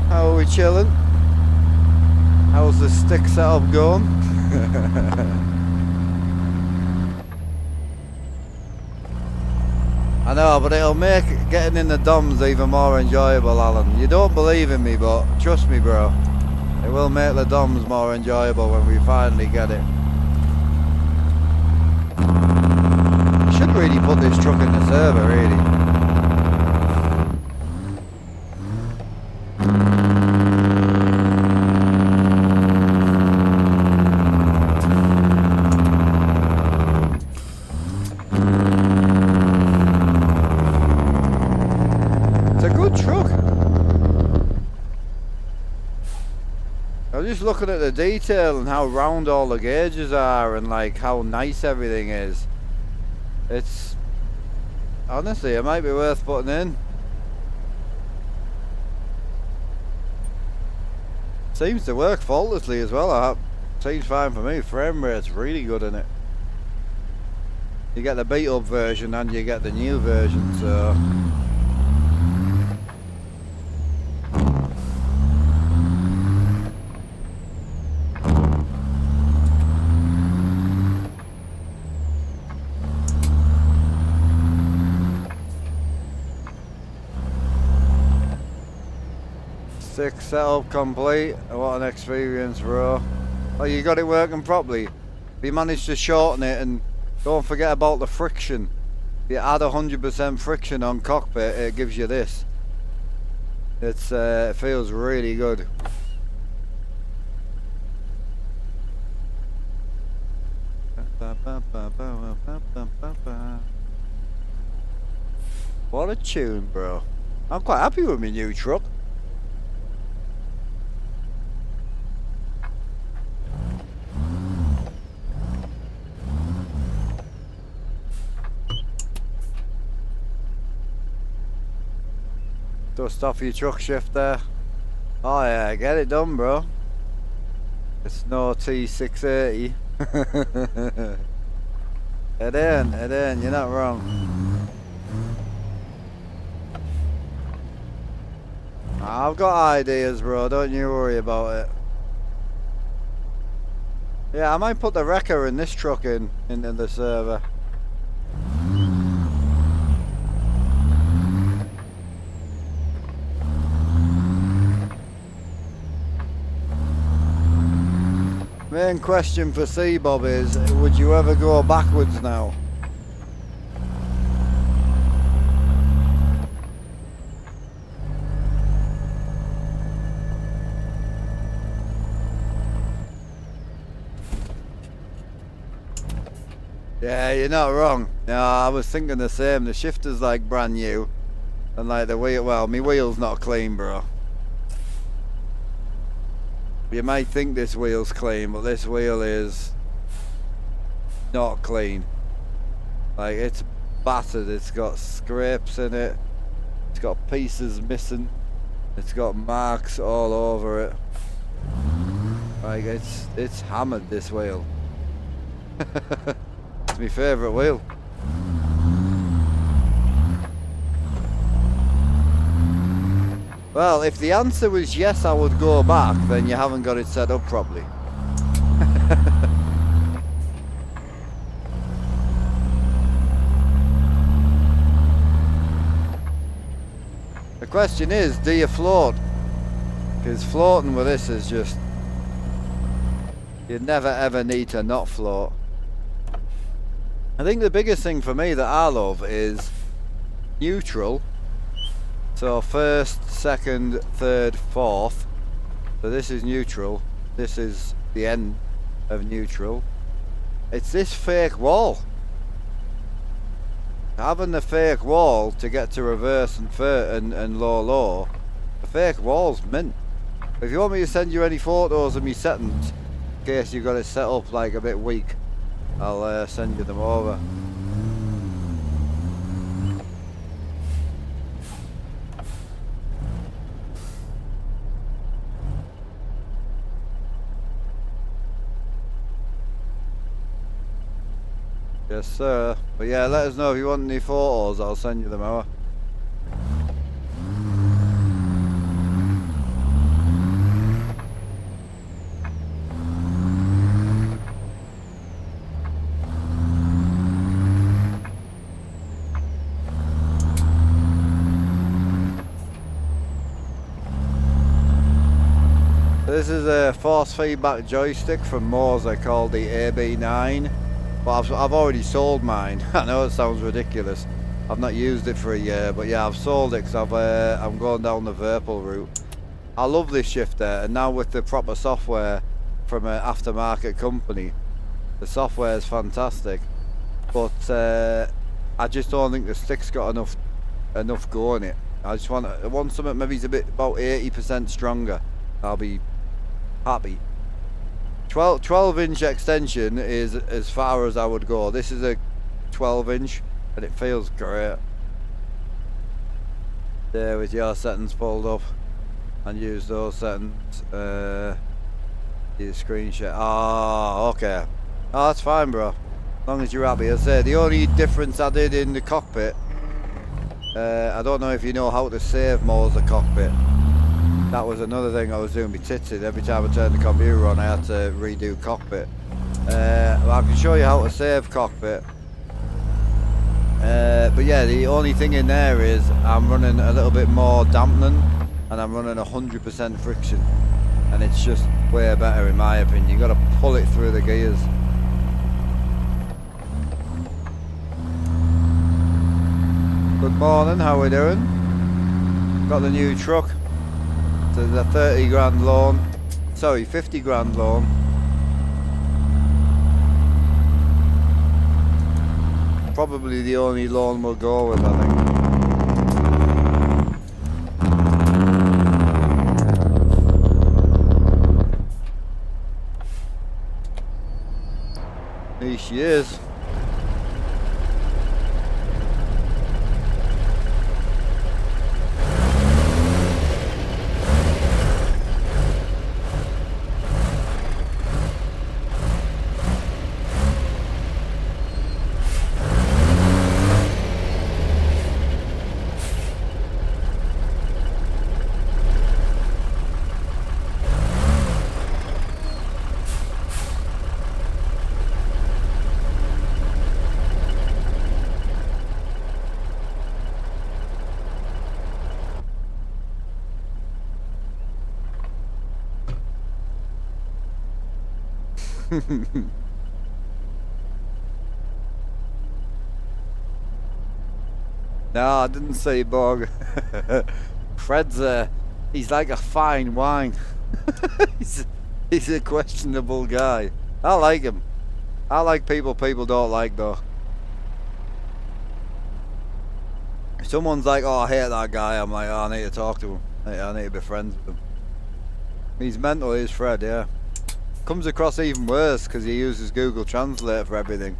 How are we chilling? How's the stick setup going? I know, but it'll make getting in the DOMs even more enjoyable, Alan. You don't believe in me, but trust me, bro. It will make the DOMs more enjoyable when we finally get it. Should really put this truck in the server, really. Just looking at the detail and how round all the gauges are and like how nice everything is. It's honestly, it might be worth putting in. Seems to work faultlessly as well. Seems fine for me. Frame rate's really good in it. You get the beat up version and you get the new version, so. Six setup complete. What an experience, bro. Oh, you got it working properly. If you managed to shorten it, and don't forget about the friction. If you add 100% friction on cockpit, it gives you this. It's it feels really good. What a tune, bro. I'm quite happy with my new truck. Dust off your truck shifter. Oh yeah, get it done, bro. It's no T680. It ain't, you're not wrong. I've got ideas, bro, don't you worry about it. Yeah, I might put the wrecker in this truck into the server. Main question for C-Bob is, would you ever go backwards now? Yeah, you're not wrong. No, I was thinking the same. The shifter's like brand new. And like the wheel, well, my wheel's not clean, bro. You might think this wheel's clean, but this wheel is not clean. Like, it's battered, it's got scrapes in it, it's got pieces missing, it's got marks all over it. Like, it's hammered, this wheel. It's my favourite wheel. Well, if the answer was yes, I would go back, then you haven't got it set up properly. The question is, do you float? Because floating with this is just... you never ever need to not float. I think the biggest thing for me that I love is neutral. So first, second, third, fourth. So this is neutral. This is the end of neutral. It's this fake wall. Having the fake wall to get to reverse and low. The fake wall's mint. If you want me to send you any photos of me settings, in case you got it set up like a bit weak, I'll send you them over. Yes, sir. But yeah, let us know if you want any photos. I'll send you them over. this is a force feedback joystick from Moser called the AB9. But I've already sold mine. I know it sounds ridiculous. I've not used it for a year, but yeah, I've sold it because I'm going down the Virpil route. I love this shifter, and now with the proper software from an aftermarket company, the software is fantastic. But I just don't think the stick's got enough go in it. I want something maybe it's a bit about 80% stronger. I'll be happy. 12-inch extension is as far as I would go. This is a 12-inch and it feels great. There with your settings pulled up and use those settings. Use screenshot. Oh, okay. Oh, that's fine, bro. As long as you're happy. I say the only difference I did in the cockpit, I don't know if you know how to save Moser cockpit. That was another thing I was doing me tits in. Every time I turned the computer on, I had to redo cockpit. Well, I can show you how to save cockpit. But yeah, the only thing in there is I'm running a little bit more dampening and I'm running 100% friction. And it's just way better in my opinion. You got to pull it through the gears. Good morning, how we doing? Got the new truck. So there's a 30 grand loan. Sorry, 50 grand loan. Probably the only loan we'll go with, I think. Here she is. No, I didn't say Bog. Fred's he's like a fine wine. he's a questionable guy. I like him. I like people don't like though. If someone's like, oh, I hate that guy, I'm like, oh, I need to talk to him. I need to be friends with him. He's mental, he's Fred, yeah. Comes across even worse because he uses Google Translate for everything.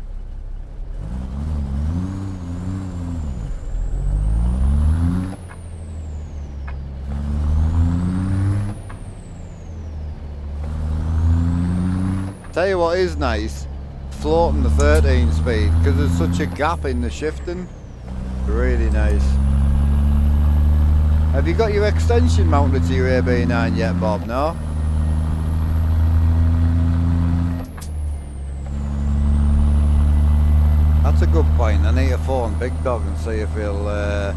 Tell you what is nice, floating the 13 speed because there's such a gap in the shifting. Really nice. Have you got your extension mounted to your AB9 yet, Bob? No? That's a good point. I need to phone Big Dog and see if he'll yeah,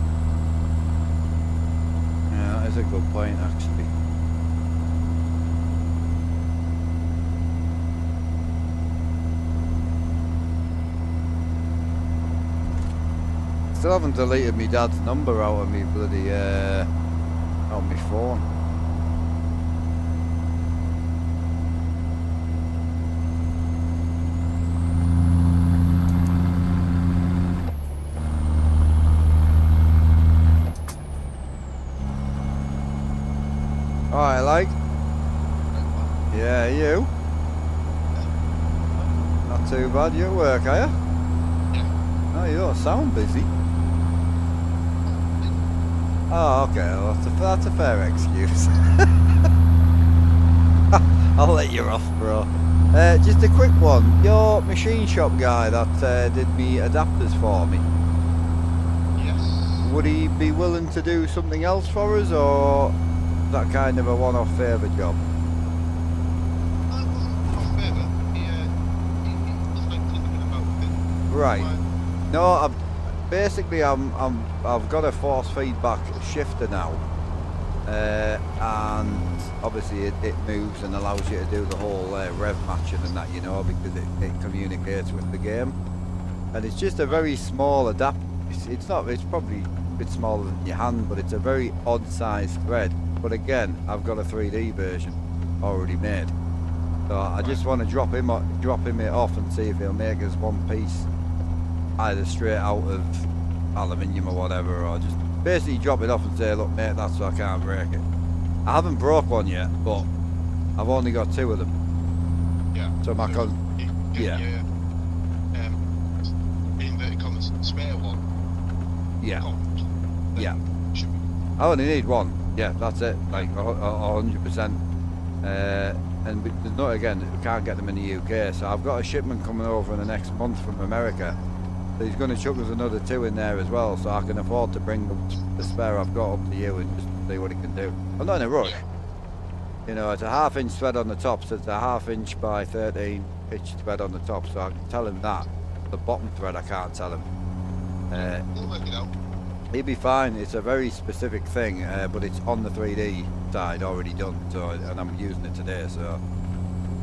that is a good point actually. Still haven't deleted my dad's number out of me bloody on my phone. Alright, like? Yeah, you? Not too bad. You at work, are you? Yeah. Oh, you don't sound busy. Oh, okay, well, that's a fair excuse. I'll let you off, bro. Just a quick one. Your machine shop guy that did me adapters for me. Yes. Would he be willing to do something else for us, or is that kind of a one-off favour job? Right. No, basically I've got a force feedback shifter now, and obviously it moves and allows you to do the whole rev matching and that, you know, because it communicates with the game. And it's just a very small adapter. It's probably a bit smaller than your hand, but it's a very odd sized thread. But again, I've got a 3D version already made, so I just want to drop him it off and see if he'll make us one piece, either straight out of aluminium or whatever, or just basically drop it off and say, look mate, that's why I can't break it. I haven't broke one yet, but I've only got 2 of them. Yeah. So my yeah. Inverted commas, spare one. Yeah. Yeah. I only need one. Yeah, that's it. Like 100%. And there's not, again, we can't get them in the UK. So I've got a shipment coming over in the next month from America. So he's going to chuck us another 2 in there as well, so I can afford to bring the spare I've got up to you and just see what he can do. I'm not in a rush. You know, it's a 1/2 inch thread on the top, so it's a 1/2 inch by 13 inch thread on the top, so I can tell him that. The bottom thread I can't tell him. We'll work it out. He'll be fine. It's a very specific thing, but it's on the 3D side already done, so, and I'm using it today, so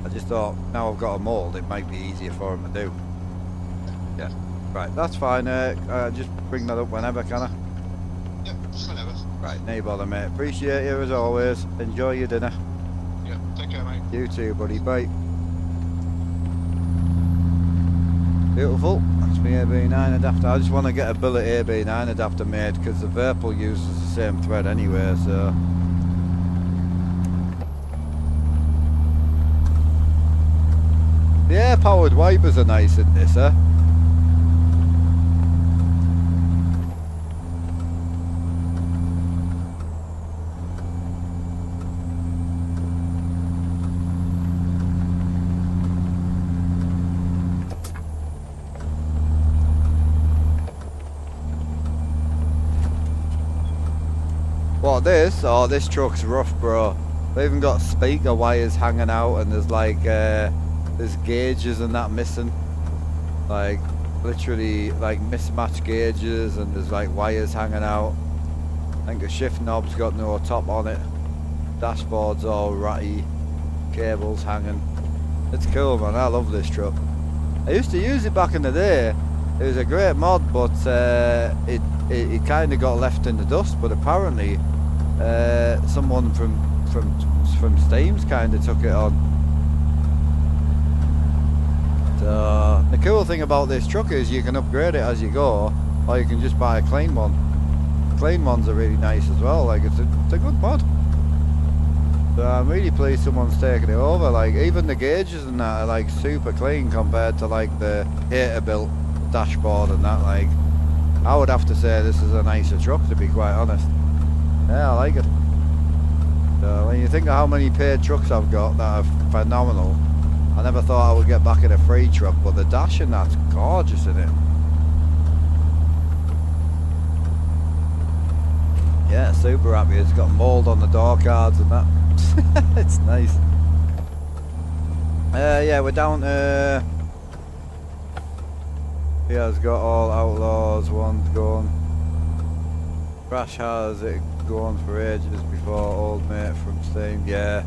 I just thought now I've got a mould, it might be easier for him to do. Yeah, right, that's fine. Just bring that up whenever, can I? Yeah, just whenever. Right, no bother mate, appreciate you as always. Enjoy your dinner. Yeah, take care mate. You too buddy, bye. Beautiful, that's my AB9 adapter. I just want to get a billet AB9 adapter made because the Virpil uses the same thread anyway, so. The air powered wipers are nice in this, huh? What, this? Oh, this truck's rough, bro. They even got speaker wires hanging out, and there's like there's gauges and that missing, like literally like mismatched gauges, and there's like wires hanging out. I think the shift knob's got no top on it. Dashboard's all ratty, cables hanging. It's cool, man. I love this truck. I used to use it back in the day. It was a great mod, but it kind of got left in the dust. But apparently, someone from Steam's kind of took it on. So the cool thing about this truck is you can upgrade it as you go, or you can just buy a clean one. Clean ones are really nice as well. Like it's a good mod. So I'm really pleased someone's taking it over. Like even the gauges and that are like super clean compared to like the hater built dashboard and that. Like I would have to say this is a nicer truck, to be quite honest. Yeah, I like it. So when you think of how many paid trucks I've got that are phenomenal, I never thought I would get back in a free truck, but the dash in that's gorgeous in it. Yeah, super happy. It's got mould on the door cards and that. It's nice. Yeah, we're down to... Yeah, it's got all Outlaws ones going. Crash has it going for ages before old mate from Steam. Yeah.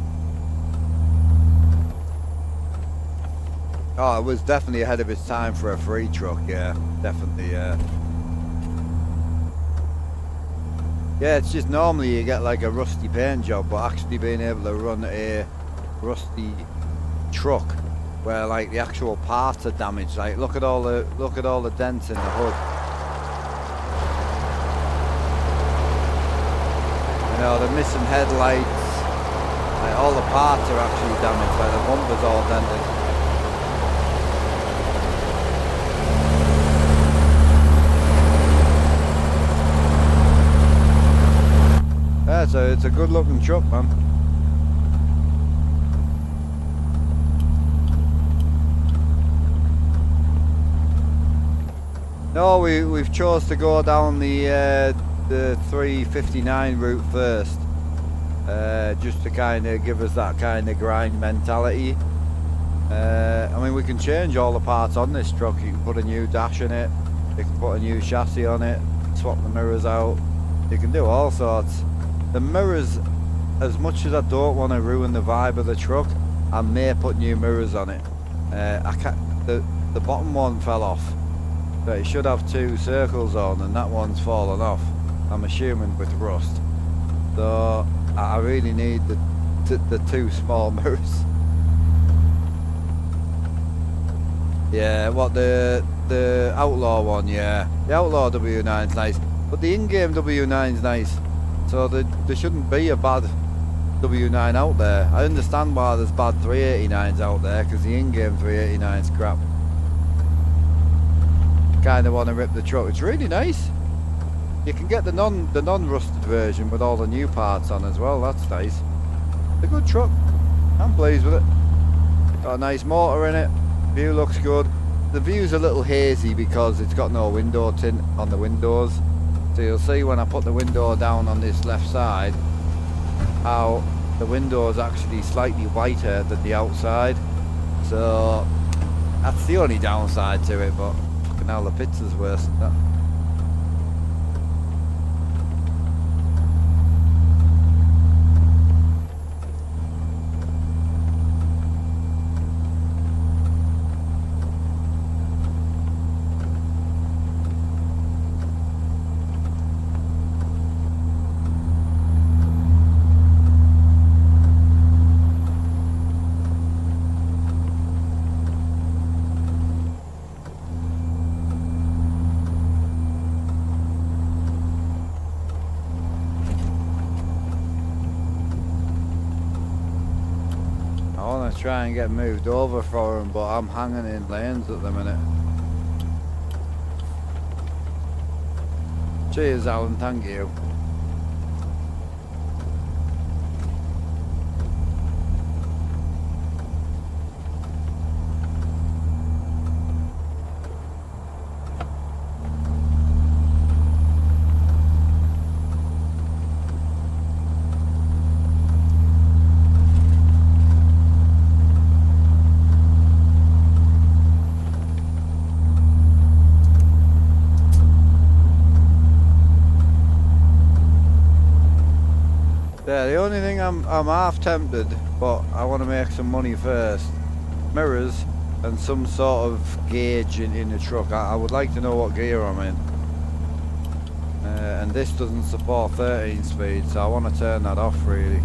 Oh, it was definitely ahead of its time for a free truck. Yeah, definitely. Yeah. Yeah, it's just normally you get like a rusty paint job, but actually being able to run a rusty truck where like the actual parts are damaged. Like look at all the dents in the hood. You know, the missing headlights. Like all the parts are actually damaged. Like the bumper's all dented. Yeah, so it's a good looking truck, man. No, we've chose to go down the 359 route first, just to kind of give us that kind of grind mentality. I mean, we can change all the parts on this truck. You can put a new dash in it, you can put a new chassis on it, swap the mirrors out, you can do all sorts. the mirrors, as much as I don't want to ruin the vibe of the truck, I may put new mirrors on it. I can't, the bottom one fell off, so it should have 2 circles on, and that one's fallen off, I'm assuming with rust. So I really need the 2 small mirrors. Yeah, what, the Outlaw one? Yeah, the Outlaw W9's nice, but the in-game W9's nice, so there shouldn't be a bad W9 out there. I understand why there's bad 389s out there, because the in-game 389's crap. Kinda want to rip the truck. It's really nice. You can get the non-rusted version with all the new parts on as well. That's nice. It's a good truck. I'm pleased with it. Got a nice motor in it. View looks good. The view's a little hazy because it's got no window tint on the windows. So you'll see when I put the window down on this left side how the window is actually slightly whiter than the outside. So that's the only downside to it, but fucking hell, the picture's worse than that. Try and get moved over for him, but I'm hanging in lanes at the minute. Cheers, Alan, thank you. Yeah, the only thing I'm half tempted, but I want to make some money first. Mirrors and some sort of gauge in the truck. I would like to know what gear I'm in. And this doesn't support 13 speed, so I want to turn that off really.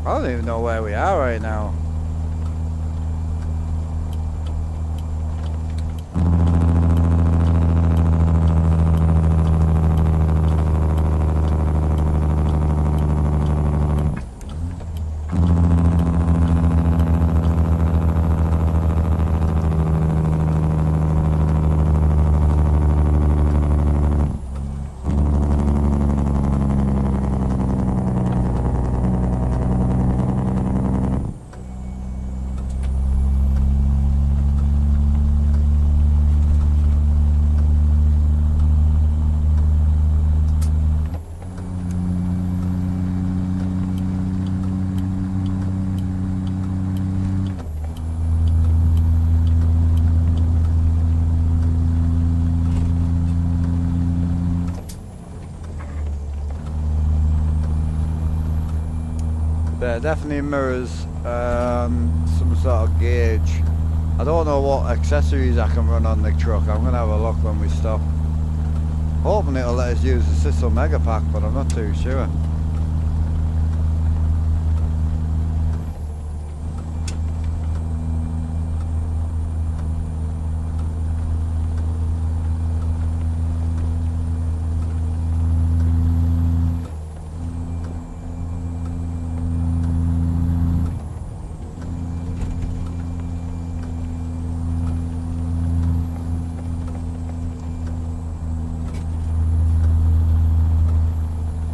I don't even know where we are right now. Yeah, definitely mirrors, some sort of gauge. I don't know what accessories I can run on the truck. I'm going to have a look when we stop. Hoping it'll let us use the Sissel Mega Pack, but I'm not too sure.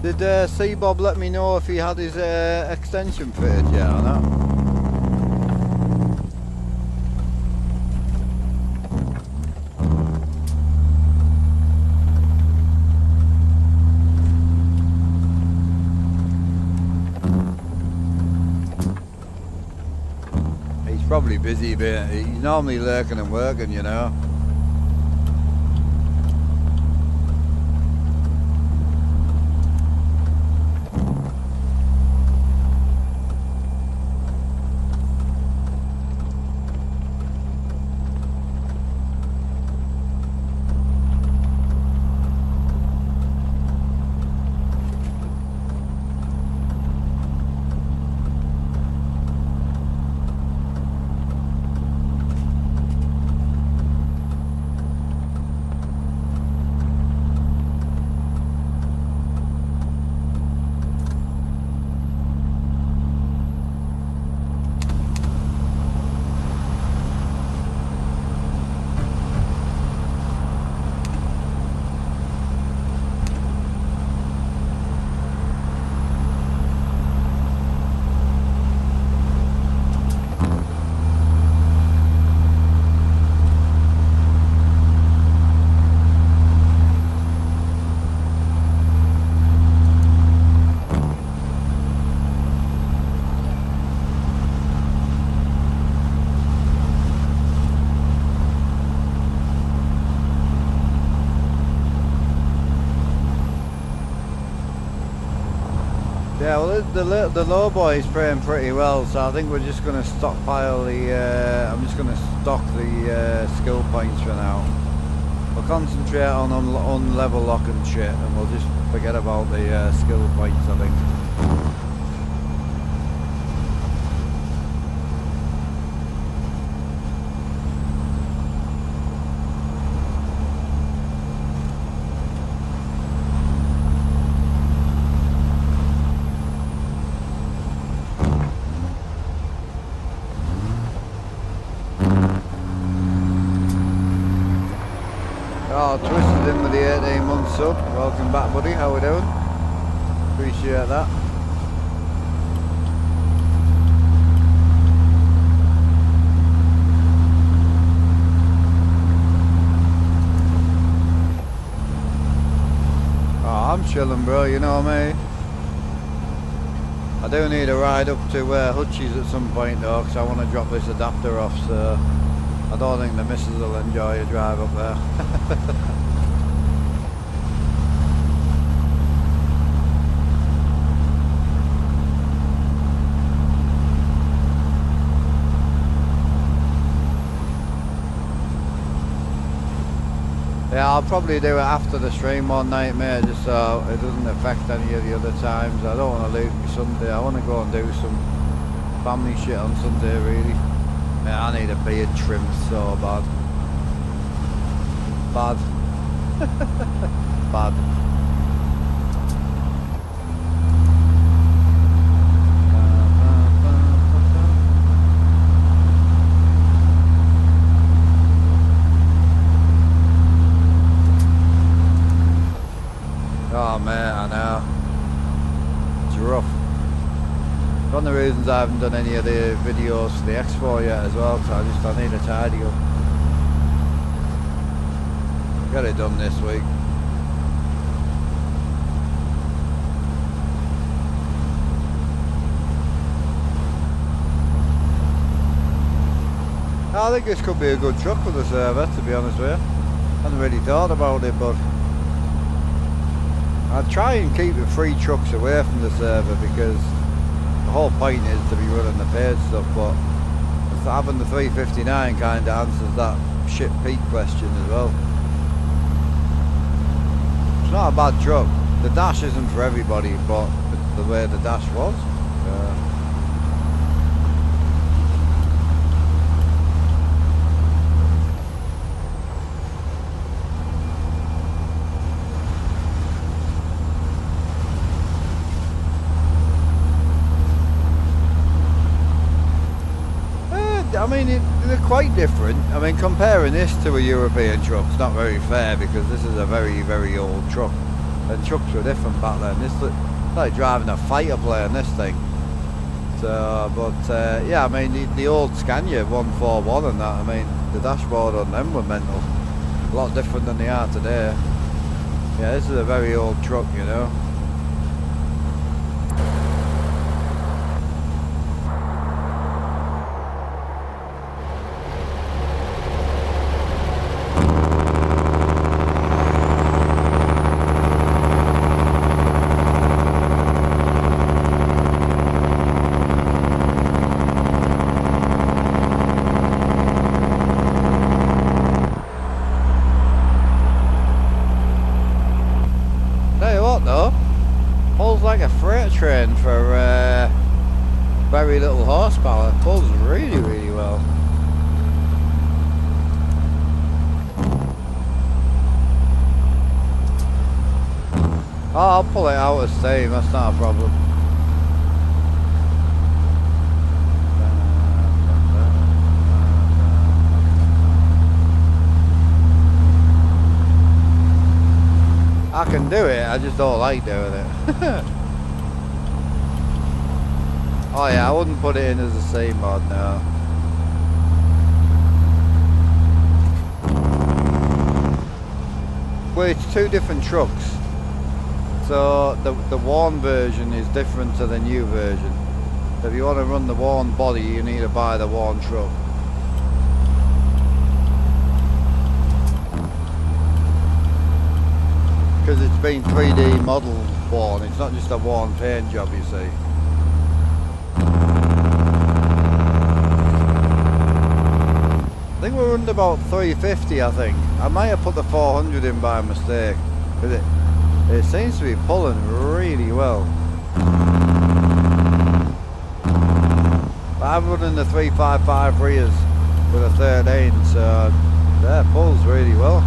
Did C-Bob let me know if he had his extension fitted yet or not? Probably busy, but he's normally lurking and working, you know. Yeah, well, the low boy is playing pretty well, so I think we're just going to stockpile the. I'm just going to stock the skill points for now. We'll concentrate on level lock and shit, and we'll just forget about the skill points, I think. Oh, Twisted in with the 18 month sub. Welcome back, buddy. How we doing? Appreciate that. Oh, I'm chilling, bro. You know me. I do need a ride up to Hutchie's at some point, though, because I want to drop this adapter off, so I don't think the missus will enjoy a drive up there. Yeah, I'll probably do it after the stream one night, mate, just so it doesn't affect any of the other times. I don't want to lose my Sunday. I want to go and do some family shit on Sunday, really. Yeah, I need a beard trim so bad. Bad. Bad. Oh man, I know. It's rough. One of the reasons I haven't done any of the videos for the X4 yet as well, because I need a tidy up. Get it done this week. I think this could be a good truck for the server, to be honest with you. I hadn't really thought about it, but I'd try and keep the free trucks away from the server, because the whole point is to be running the paid stuff, but having the 359 kind of answers that shit peak question as well. It's not a bad truck. The dash isn't for everybody, but it's the way the dash was. I mean, they're quite different. I mean, comparing this to a European truck's not very fair, because this is a very, very old truck, and trucks were different back then. This looked like driving a fighter plane, this thing. So, but yeah, I mean, the old Scania 141 and that, I mean, the dashboard on them were mental. A lot different than they are today. Yeah, this is a very old truck, you know. pulls like a freight train for very little horsepower. It pulls really, really well. Oh, I'll pull it out of steam, that's not a problem. I can do it, I just don't like doing it. Oh yeah, I wouldn't put it in as a C mod, no. Well, it's two different trucks. So the worn version is different to the new version. So if you want to run the worn body, you need to buy the worn truck. Because it's been 3D modelled worn, it's not just a worn paint job, you see. I think we're under about 350, I think. I might have put the 400 in by mistake. Because it seems to be pulling really well. But I'm running the 355 rears with a 13, so that pulls really well.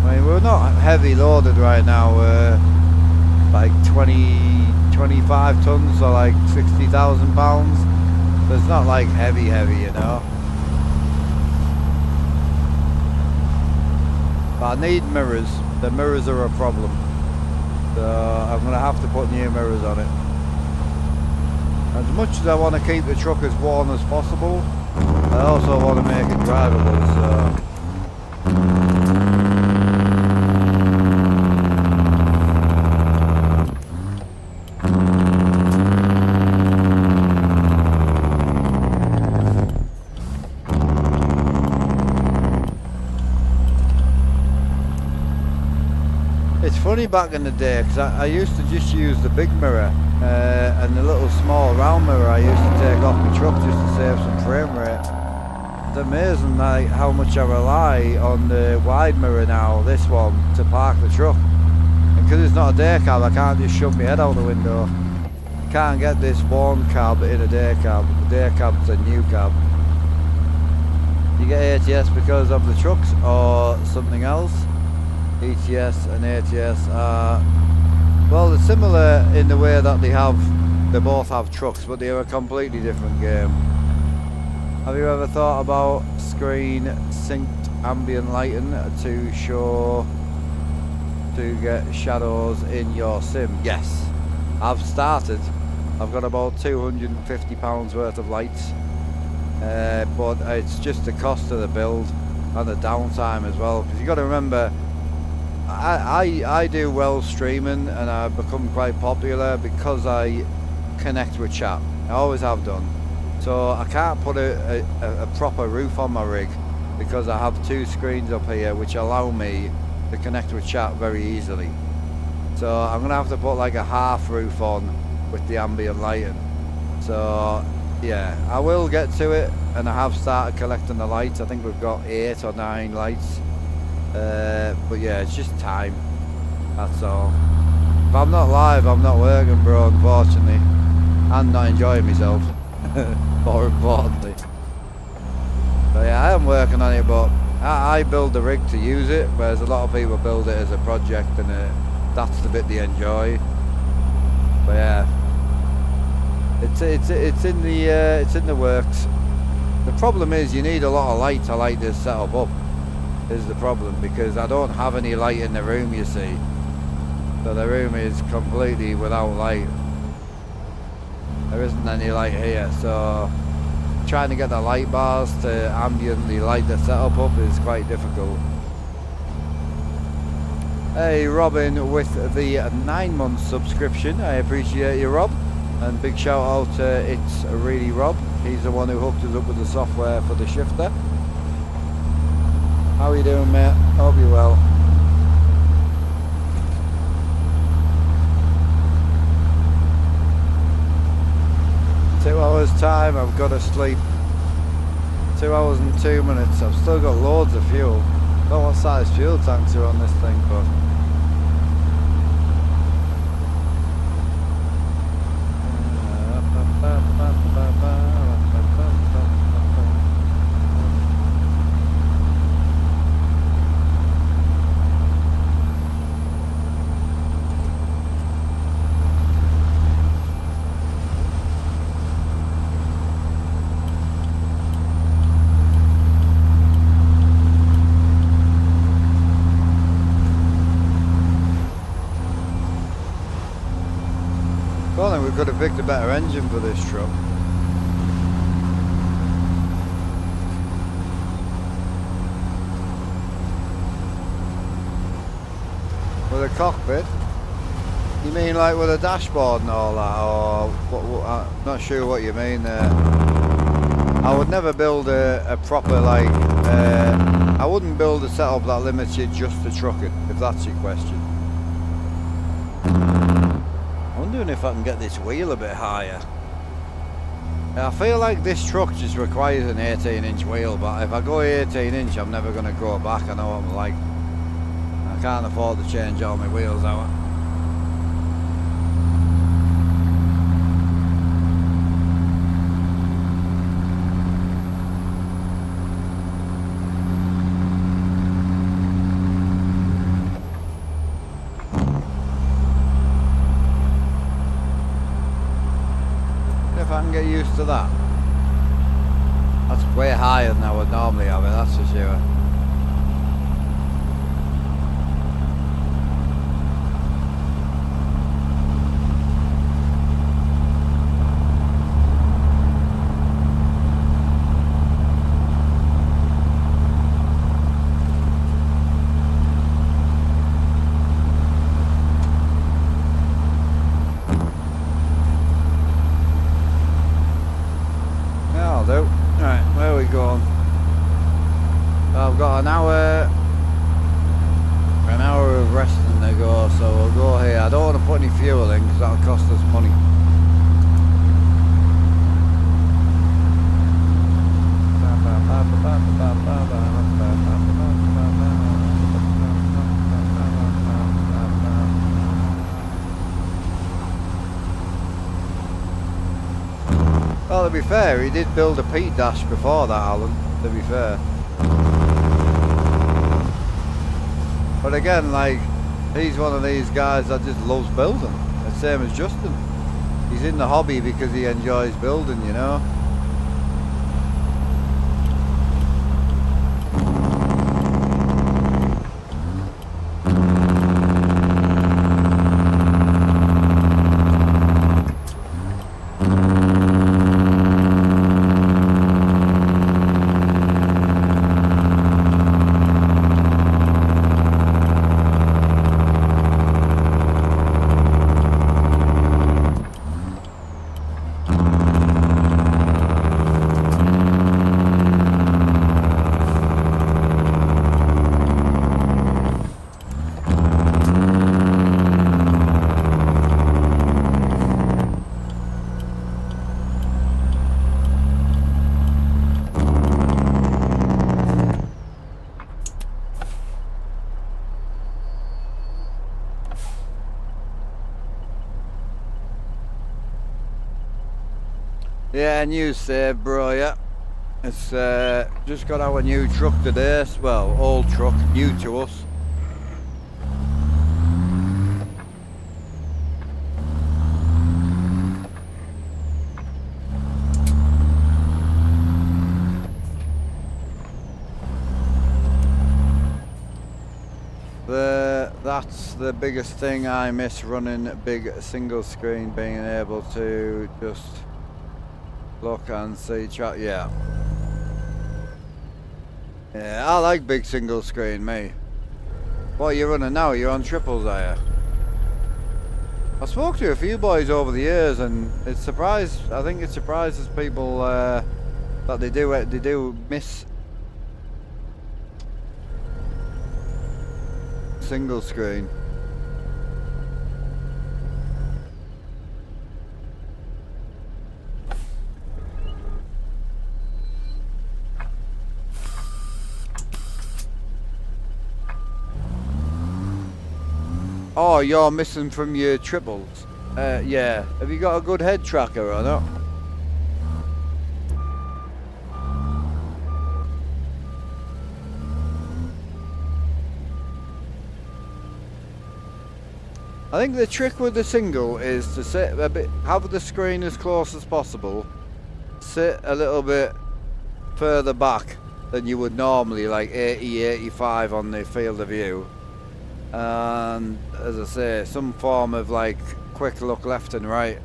I mean, we're not heavy loaded right now, like 25 tons or like 60,000 pounds. So it's not like heavy, you know. But I need mirrors. The mirrors are a problem. So I'm going to have to put new mirrors on it. As much as I want to keep the truck as worn as possible, I also want to make it drivable, so... It's funny back in the day, because I used to just use the big mirror and the little small round mirror I used to take off my truck just to save some frame rate. It's amazing like how much I rely on the wide mirror now, this one, to park the truck. And because it's not a day cab, I can't just shove my head out the window. I can't get this worn cab in a day cab. The day cab's a new cab. You get ATS because of the trucks or something else? ETS and ATS are, well, they're similar in the way that they both have trucks, but they're a completely different game. Have you ever thought about screen synced ambient lighting to get shadows in your sim? Yes, I've started. I've got about £250 worth of lights, but it's just the cost of the build and the downtime as well, because you got to remember, I do well streaming and I've become quite popular because I connect with chat. I always have done. So I can't put a proper roof on my rig because I have two screens up here which allow me to connect with chat very easily. So I'm going to have to put like a half roof on with the ambient lighting. So yeah, I will get to it, and I have started collecting the lights. I think we've got 8 or 9 lights. But yeah, it's just time, that's all. If I'm not live, I'm not working, bro, unfortunately. And not enjoying myself, more importantly. But yeah, I am working on it, but I build the rig to use it, whereas a lot of people build it as a project, and that's the bit they enjoy. But yeah, it's in the works. The problem is you need a lot of light to light this setup up. Is the problem, because I don't have any light in the room, you see. So the room is completely without light. There isn't any light here, so trying to get the light bars to ambiently light the setup up is quite difficult. Hey Robin with the 9-month subscription, I appreciate you, Rob, and big shout out to It's Really Rob. He's the one who hooked us up with the software for the shifter. How are you doing, mate? Hope you're well. Two hours time, I've got to sleep. 2 hours and 2 minutes. I've still got loads of fuel. Don't know what size fuel tanks are on this thing, but Don't think we could have picked a better engine for this truck. With a cockpit? You mean like with a dashboard and all that, or what, I'm not sure what you mean there. I would never build a proper like, I wouldn't build a setup that limits you just to trucking, if that's your question. I'm wondering if I can get this wheel a bit higher. I feel like this truck just requires an 18-inch wheel, but if I go 18-inch, I'm never going to go back. I know what I'm like. I can't afford to change all my wheels out. If I can get used to that. That's way higher than I would normally have it, that's for sure. Right, where are we going? I've got an hour of resting to go, so we'll go here. I don't want to put any fuel in because that'll cost us money. Well, to be fair, he did build a Pete dash before that, Alan, to be fair. But again, like, he's one of these guys that just loves building. The same as Justin. He's in the hobby because he enjoys building, you know. Yeah, new save, bro, yeah. It's just got our new truck today. Well, old truck, new to us. That's the biggest thing I miss, running a big single screen, being able to just look and see chat. Yeah, I like big single screen, me. What are you running now? You're on triples, are you? I spoke to a few boys over the years, and I think it surprises people that they do miss single screen. Oh, you're missing from your triples. Yeah. Have you got a good head tracker or not? I think the trick with the single is to sit a bit, have the screen as close as possible, sit a little bit further back than you would normally, like 80, 85 on the field of view. And as I say, some form of like quick look left and right.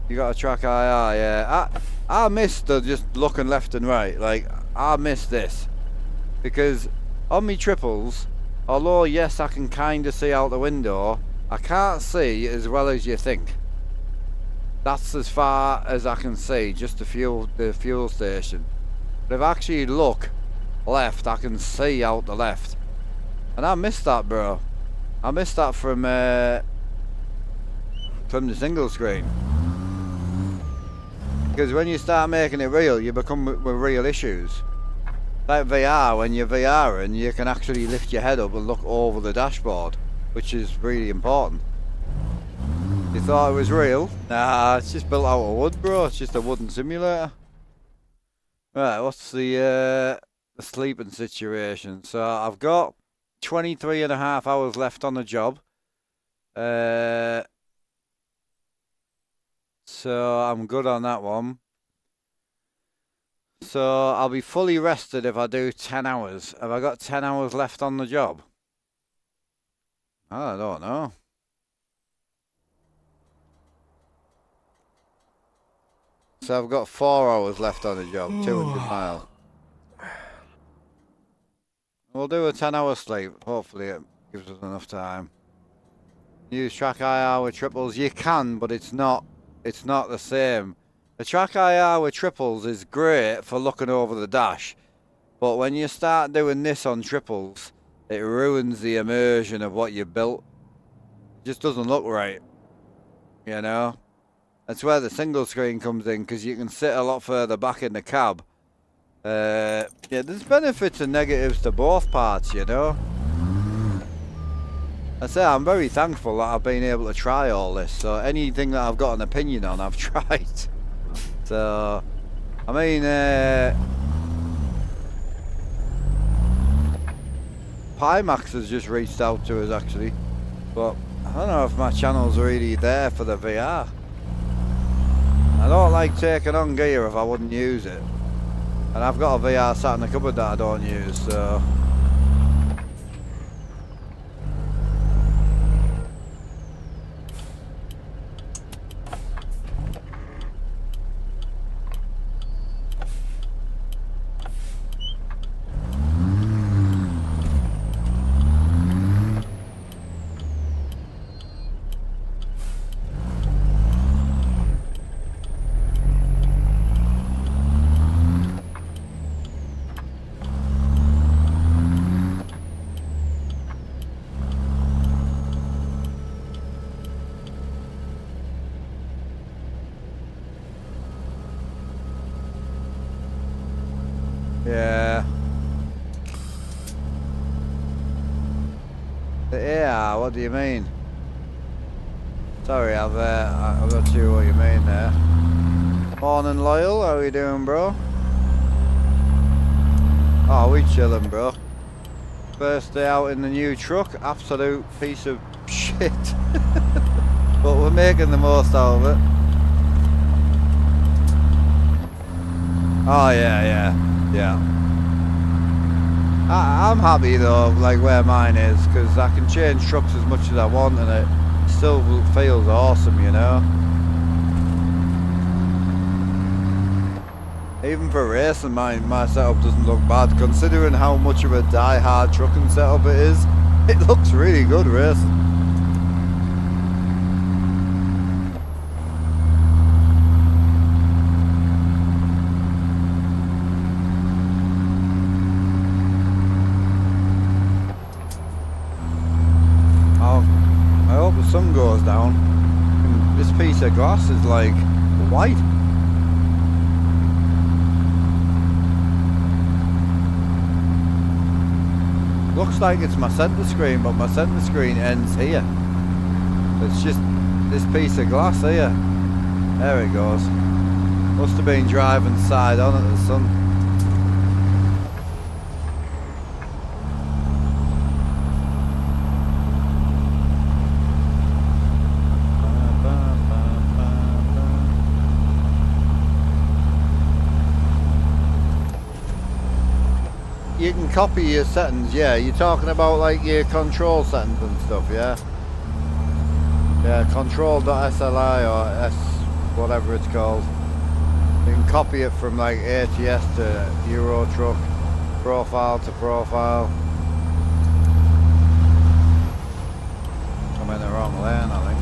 You got a track IR, yeah. I missed the just looking left and right. Like, I missed this. Because on me triples, although yes, I can kind of see out the window, I can't see as well as you think. That's as far as I can see, just the fuel station. But if I actually look left, I can see out the left. And I missed that, bro. I missed that from the single screen. Because when you start making it real, you become with real issues. Like VR, when you're VRing, you can actually lift your head up and look over the dashboard, which is really important. You thought it was real? Nah, it's just built out of wood, bro. It's just a wooden simulator. Right, what's the sleeping situation? So I've got 23.5 hours left on the job. So I'm good on that one. So I'll be fully rested if I do 10 hours. Have I got 10 hours left on the job? I don't know. So I've got 4 hours left on the job, 200 miles. We'll do a 10-hour sleep. Hopefully it gives us enough time. Use track IR with triples. You can, but it's not the same. The track IR with triples is great for looking over the dash. But when you start doing this on triples, it ruins the immersion of what you built. It just doesn't look right. You know? That's where the single screen comes in, because you can sit a lot further back in the cab. Yeah, there's benefits and negatives to both parts, you know. I say I'm very thankful that I've been able to try all this. So anything that I've got an opinion on, I've tried. So, I mean, Pimax has just reached out to us actually, but I don't know if my channel's really there for the VR. I don't like taking on gear if I wouldn't use it. And I've got a VR sat in the cupboard that I don't use, so... Yeah. Yeah, what do you mean? Sorry, I'm not sure what you mean there. Morning, Loyal. How are you doing, bro? Oh, we chilling, bro. First day out in the new truck. Absolute piece of shit. But we're making the most out of it. Oh, yeah. I'm happy though, like where mine is, because I can change trucks as much as I want and it still feels awesome, you know. Even for racing, my setup doesn't look bad, considering how much of a die-hard trucking setup it is. It looks really good racing. I hope the sun goes down and this piece of glass is like white. Looks like it's my centre screen, but my centre screen ends here. It's just this piece of glass here. There it goes. Must have been driving side on at the sun. You can copy your settings, yeah. You're talking about like your control settings and stuff, yeah? Yeah, control.sli or S whatever it's called. You can copy it from like ATS to Euro Truck, profile to profile. I'm in the wrong lane, I think.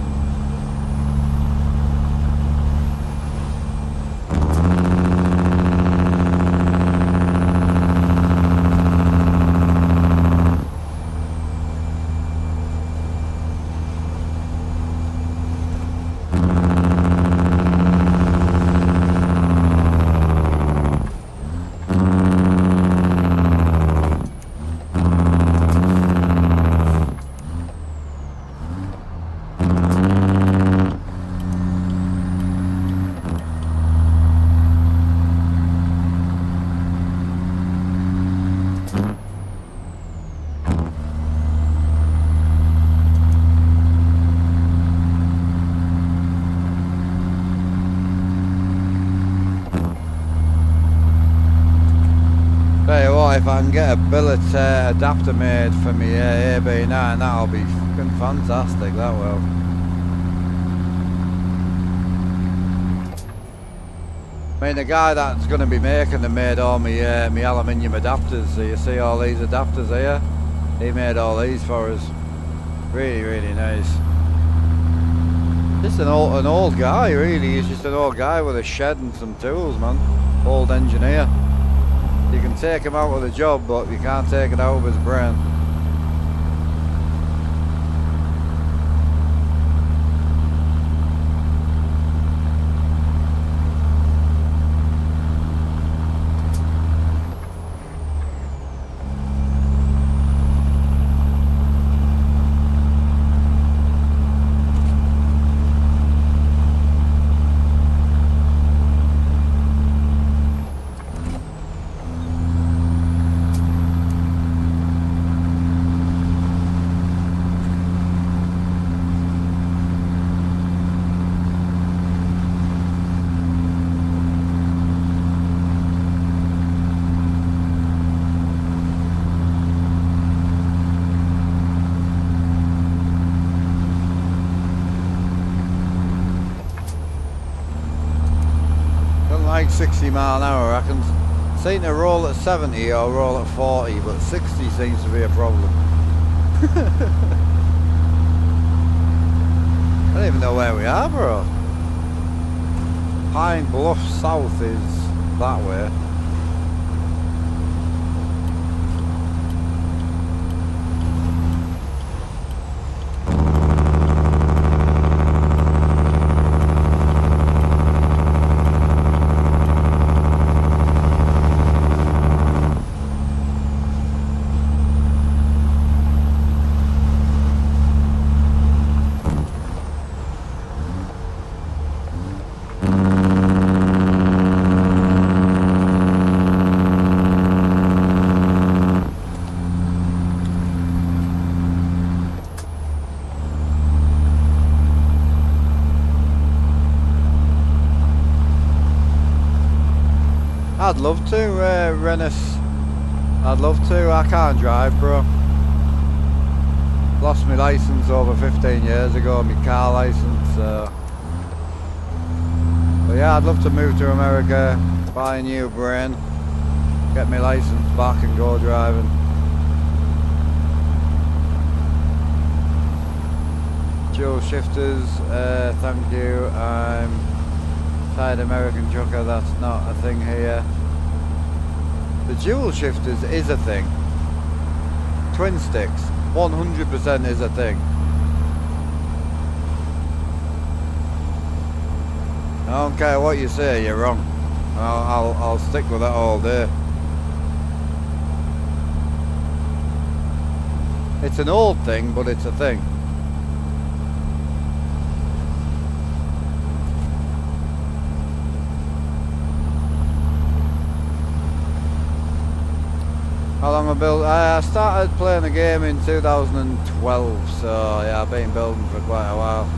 Tell you what, if I can get a billet adapter made for me AB9, that'll be fucking fantastic, that will. I mean, the guy that's going to be making them made all my aluminium adapters. So you see all these adapters here? He made all these for us. Really, really nice. Just an old guy, really. He's just an old guy with a shed and some tools, man. Old engineer. You can take him out of the job, but you can't take it out of his brain. Like 60 mile an hour, I can seem to roll at 70 or roll at 40, but 60 seems to be a problem. I don't even know where we are, bro. Pine Bluff South is that way. I'd love to, Rennis. I'd love to. I can't drive, bro. Lost my license over 15 years ago, my car license. But yeah, I'd love to move to America, buy a new brain, get my license back and go driving. Dual shifters, thank you. I'm tired American trucker, that's not a thing here. The dual shifters is a thing. Twin sticks, 100% is a thing. I don't care what you say, you're wrong. I'll stick with that all day. It's an old thing, but it's a thing. How long I built? I started playing the game in 2012, so yeah, I've been building for quite a while.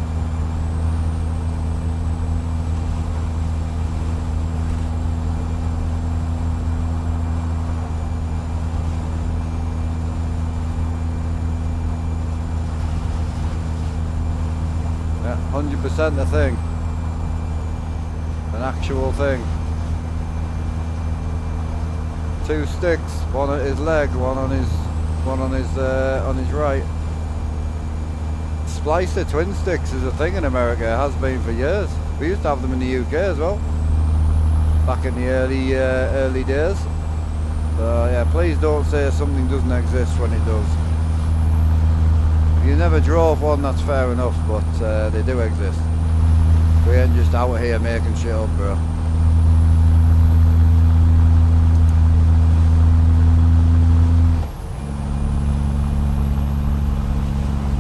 Yeah, 100% a thing. An actual thing. 2 sticks, one at his leg, one on his right. Splicer twin sticks is a thing in America. It has been for years. We used to have them in the UK as well, back in the early days. So yeah, please don't say something doesn't exist when it does. If you never drove one, that's fair enough, but they do exist. We ain't just out here making shit up, bro.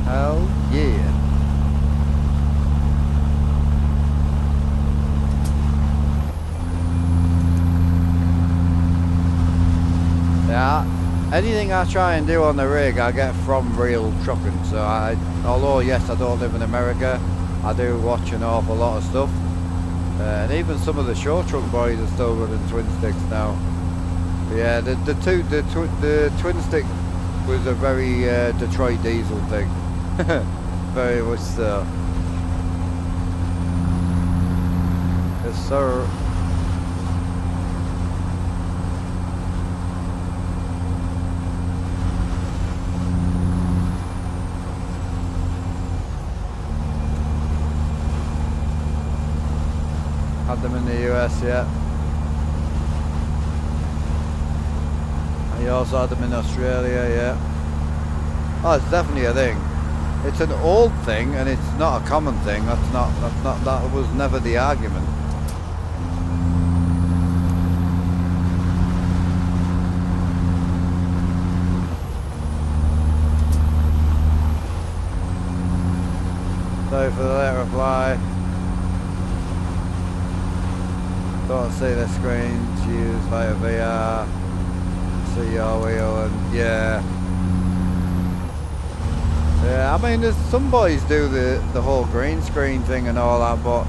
Hell yeah. Yeah, anything I try and do on the rig I get from real trucking. So although yes I don't live in America, I do watch an awful lot of stuff. And even some of the show truck boys are still running twin sticks now. But yeah, the twin stick was a very Detroit diesel thing. Very much so. Yes sir. Had them in the US, yeah. And you also had them in Australia, yeah. Oh, it's definitely a thing. It's an old thing and it's not a common thing. That was never the argument. Sorry for the late reply. Don't see the screens used via VR. See your wheel and yeah. Yeah, I mean, there's some boys do the whole green screen thing and all that, but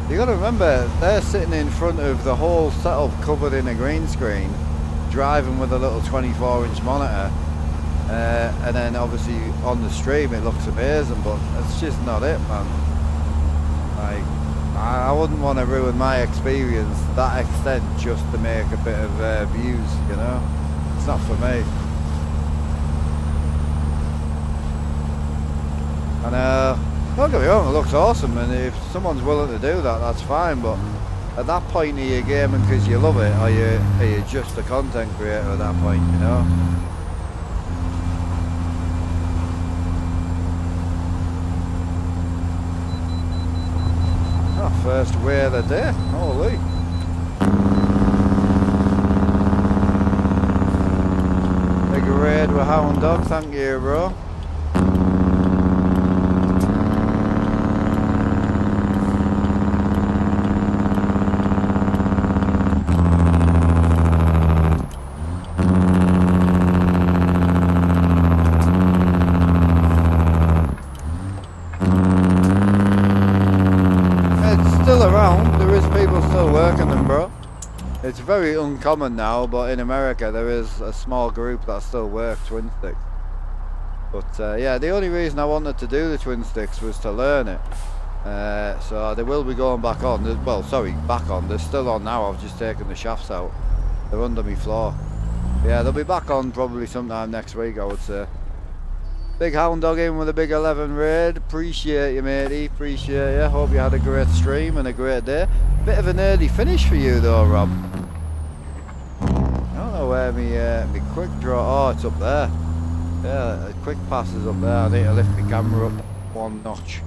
you got to remember they're sitting in front of the whole setup covered in a green screen, driving with a little 24-inch monitor, and then obviously on the stream it looks amazing, but that's just not it, man. Like, I wouldn't want to ruin my experience to that extent just to make a bit of views, you know? It's not for me. And don't get me wrong, it looks awesome, and if someone's willing to do that, that's fine, but at that point are you gaming because you love it, or are you just a content creator at that point, you know? Oh, first way of the day, holy. Big raid with Hound Dog, thank you, bro. It's very uncommon now, but in America there is a small group that still work twin sticks. But yeah, the only reason I wanted to do the twin sticks was to learn it. So they will be going back on. Well, sorry, back on. They're still on now. I've just taken the shafts out. They're under my floor. Yeah, they'll be back on probably sometime next week, I would say. Big Hound Dog in with a big 11 raid. Appreciate you, matey. Appreciate you. Hope you had a great stream and a great day. Bit of an early finish for you though, Rob. I don't know where me quick draw. Oh, it's up there. Yeah, the quick pass is up there. I need to lift my camera up one notch.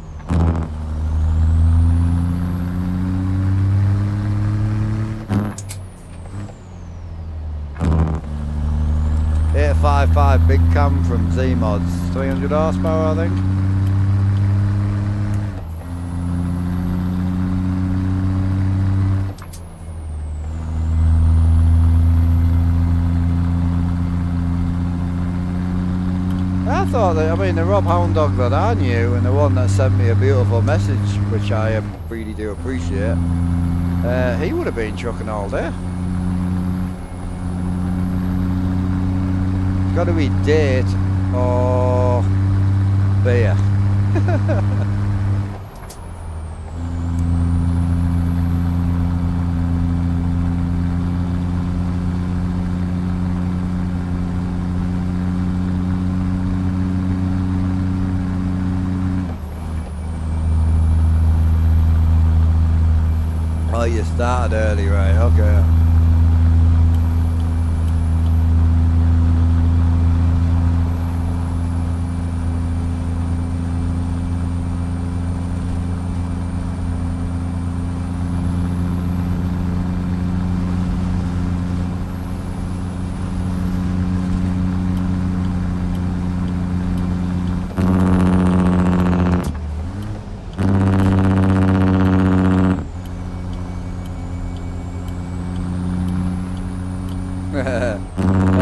.855 big cam from Z Mods, 300 horsepower, I think. I thought that, I mean, the Rob Hound Dog that I knew and the one that sent me a beautiful message, which I really do appreciate, he would have been trucking all day. It's got to be date or beer. Oh, you started early, right? Okay.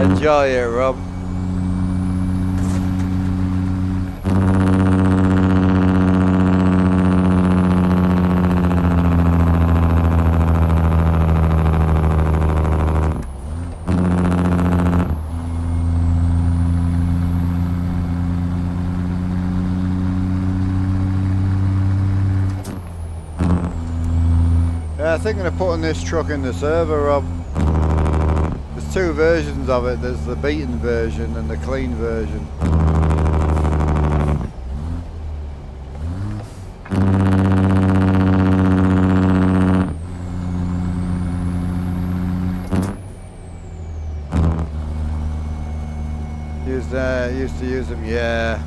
Enjoy it, Rob. Yeah, thinking of putting this truck in the server, Rob. There's two versions of it. There's the beaten version and the clean version. Used to use them, yeah.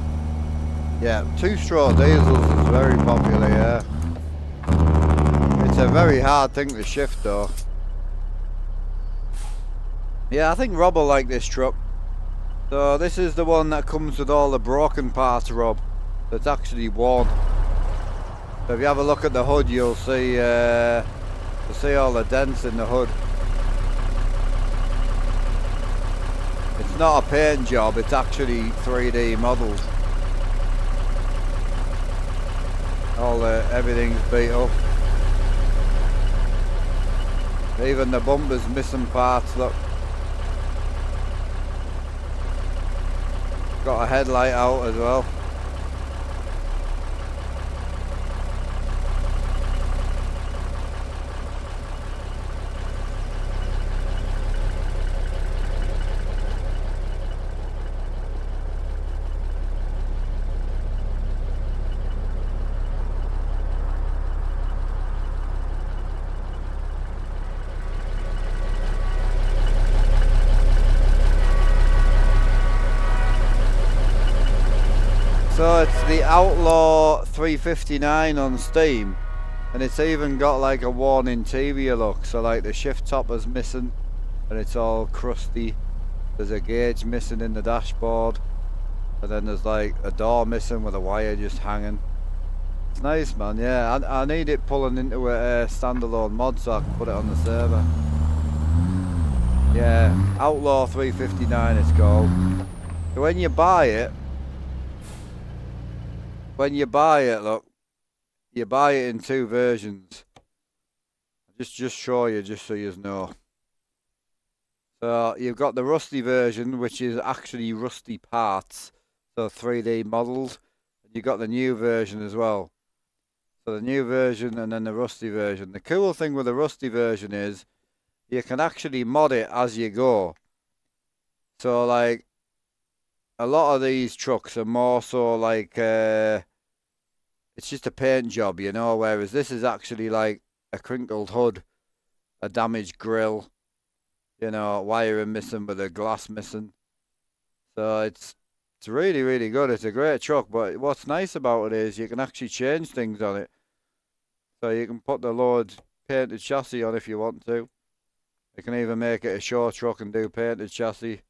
Yeah, two-stroke diesels is very popular, yeah. It's a very hard thing to shift though. Yeah, I think Rob will like this truck. So this is the one that comes with all the broken parts, Rob. That's actually worn. So if you have a look at the hood, you'll see all the dents in the hood. It's not a paint job, it's actually 3D modelled. Everything's beat up. Even the bumper's missing parts, look. Got a headlight out as well. So it's the Outlaw 359 on Steam, and it's even got like a worn interior look. So like the shift topper's missing and it's all crusty. There's a gauge missing in the dashboard, and then there's like a door missing with a wire just hanging. It's nice, man. Yeah, I need it pulling into a standalone mod so I can put it on the server. Yeah, Outlaw 359 it's called. So when you buy it, look, you buy it in two versions. Just show you, just so you know. So you've got the rusty version, which is actually rusty parts, so 3D modelled. You've got the new version as well. So the new version and then the rusty version. The cool thing with the rusty version is you can actually mod it as you go. So like a lot of these trucks are more so like it's just a paint job, you know, whereas this is actually like a crinkled hood, a damaged grille, you know, wiring missing with a glass missing. So it's really, really good. It's a great truck, but what's nice about it is you can actually change things on it. So you can put the load painted chassis on if you want to. You can even make it a show truck and do painted chassis.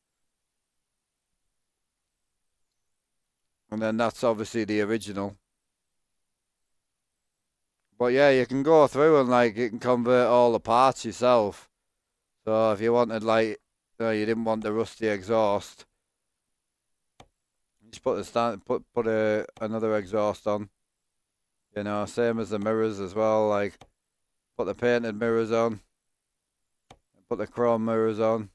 And then that's obviously the original. But yeah, you can go through and like you can convert all the parts yourself. So if you wanted like, you didn't want the rusty exhaust, just put another exhaust on. You know, same as the mirrors as well. Like put the painted mirrors on, put the chrome mirrors on.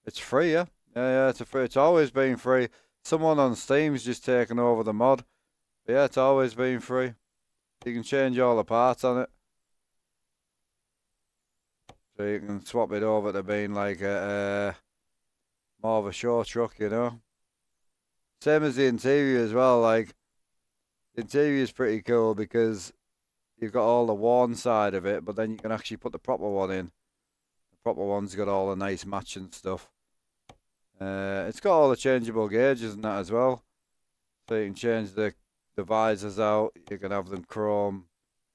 It's free, yeah. Yeah, it's always been free. Someone on Steam's just taken over the mod. But yeah, it's always been free. You can change all the parts on it. So you can swap it over to being like more of a show truck, you know. Same as the interior as well. Like the interior is pretty cool because you've got all the worn side of it, but then you can actually put the proper one in. The proper one's got all the nice matching stuff. It's got all the changeable gauges and that as well. So you can change the visors out. You can have them chrome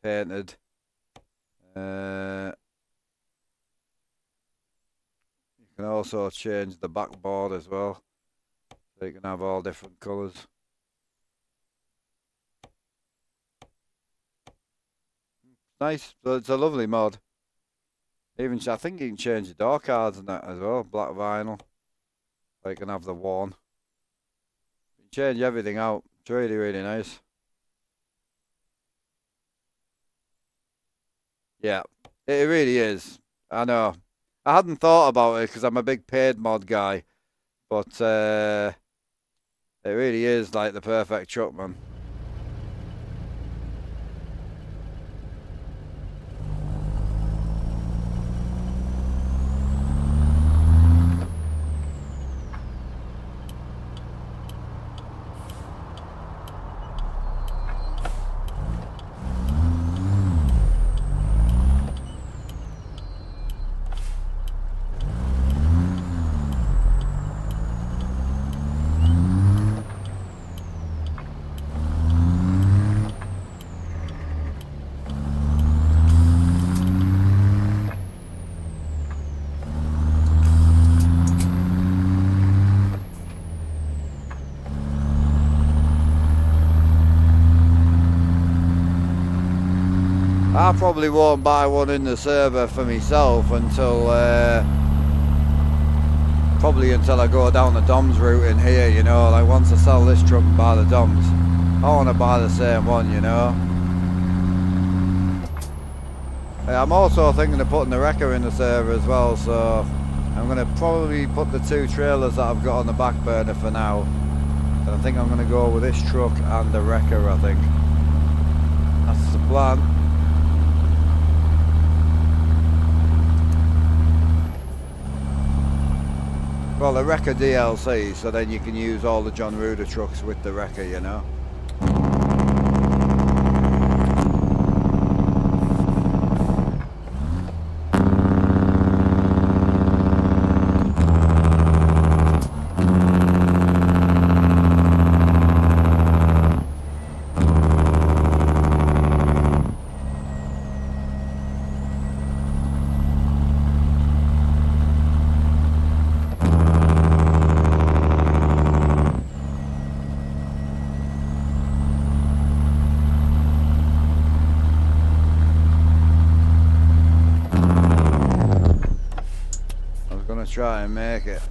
painted. You can also change the backboard as well. So you can have all different colours. Nice. So it's a lovely mod. Even I think you can change the door cards and that as well. Black vinyl. So you can have the worn. You can change everything out. It's really, really nice. Yeah, it really is. I know. I hadn't thought about it because I'm a big paid mod guy. But it really is like the perfect truck, man. I probably won't buy one in the server for myself until probably until I go down the DOMS route in here, you know, like once I sell this truck and buy the DOMS, I want to buy the same one, you know. I'm also thinking of putting the wrecker in the server as well, so I'm going to probably put the 2 trailers that I've got on the back burner for now. And I think I'm going to go with this truck and the wrecker, I think. That's the plan. Well, the wrecker DLC, so then you can use all the John Ruder trucks with the wrecker, you know. Try and make it.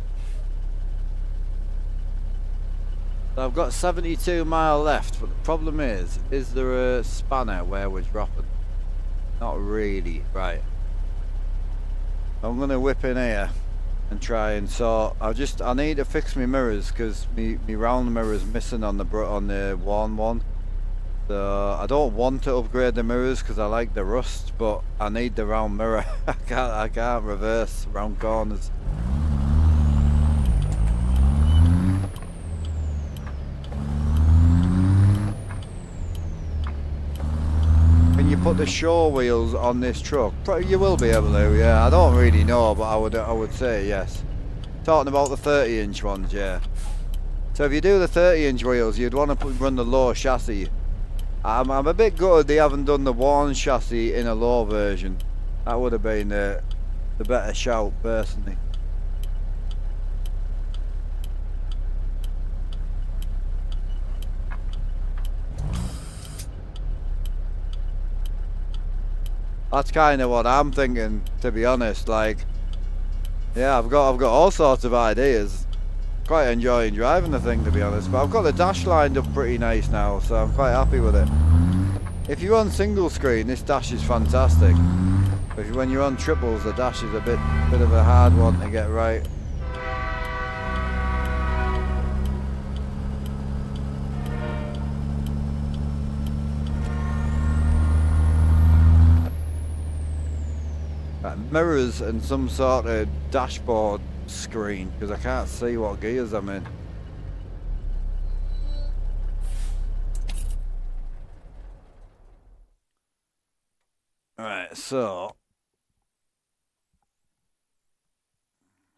So I've got 72 mile left, but the problem is there a spanner where we're dropping? Not really. Right. I'm gonna whip in here and try and sort. I need to fix my mirrors because me round mirror's missing on the worn one. So I don't want to upgrade the mirrors because I like the rust, but I need the round mirror. I can't reverse round corners. Can you put the show wheels on this truck? You will be able to, yeah. I don't really know, but I would say yes. Talking about the 30-inch ones, yeah. So if you do the 30-inch wheels, you'd want to run the low chassis. I'm a bit gutted they haven't done the worn chassis in a low version. That would have been the better shout, personally. That's kind of what I'm thinking, to be honest. Like, yeah, I've got all sorts of ideas. Quite enjoying driving the thing, to be honest, but I've got the dash lined up pretty nice now, so I'm quite happy with it. If you're on single screen, this dash is fantastic, but when you're on triples, the dash is a bit of a hard one to get right. Mirrors and some sort of dashboard screen, because I can't see what gears I'm in. Alright, so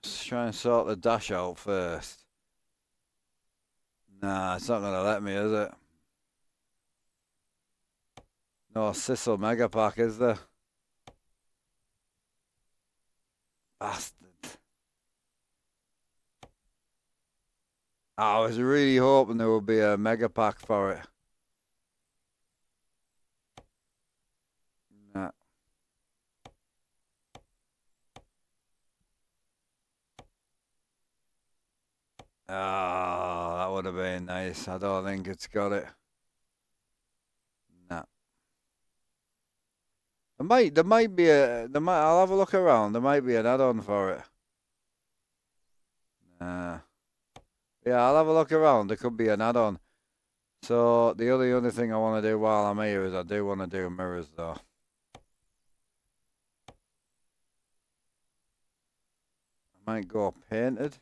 let's try and sort the dash out first. Nah, it's not gonna let me, is it? No Sissel Mega Pack, is there? Bastard. I was really hoping there would be a Mega Pack for it. Nah. Oh, that would have been nice. I don't think it's got it. Nah. There might be I'll have a look around. There might be an add-on for it. Nah. Yeah, I'll have a look around. There could be an add-on. So the other thing I want to do while I'm here is I do want to do mirrors though. I might go painted.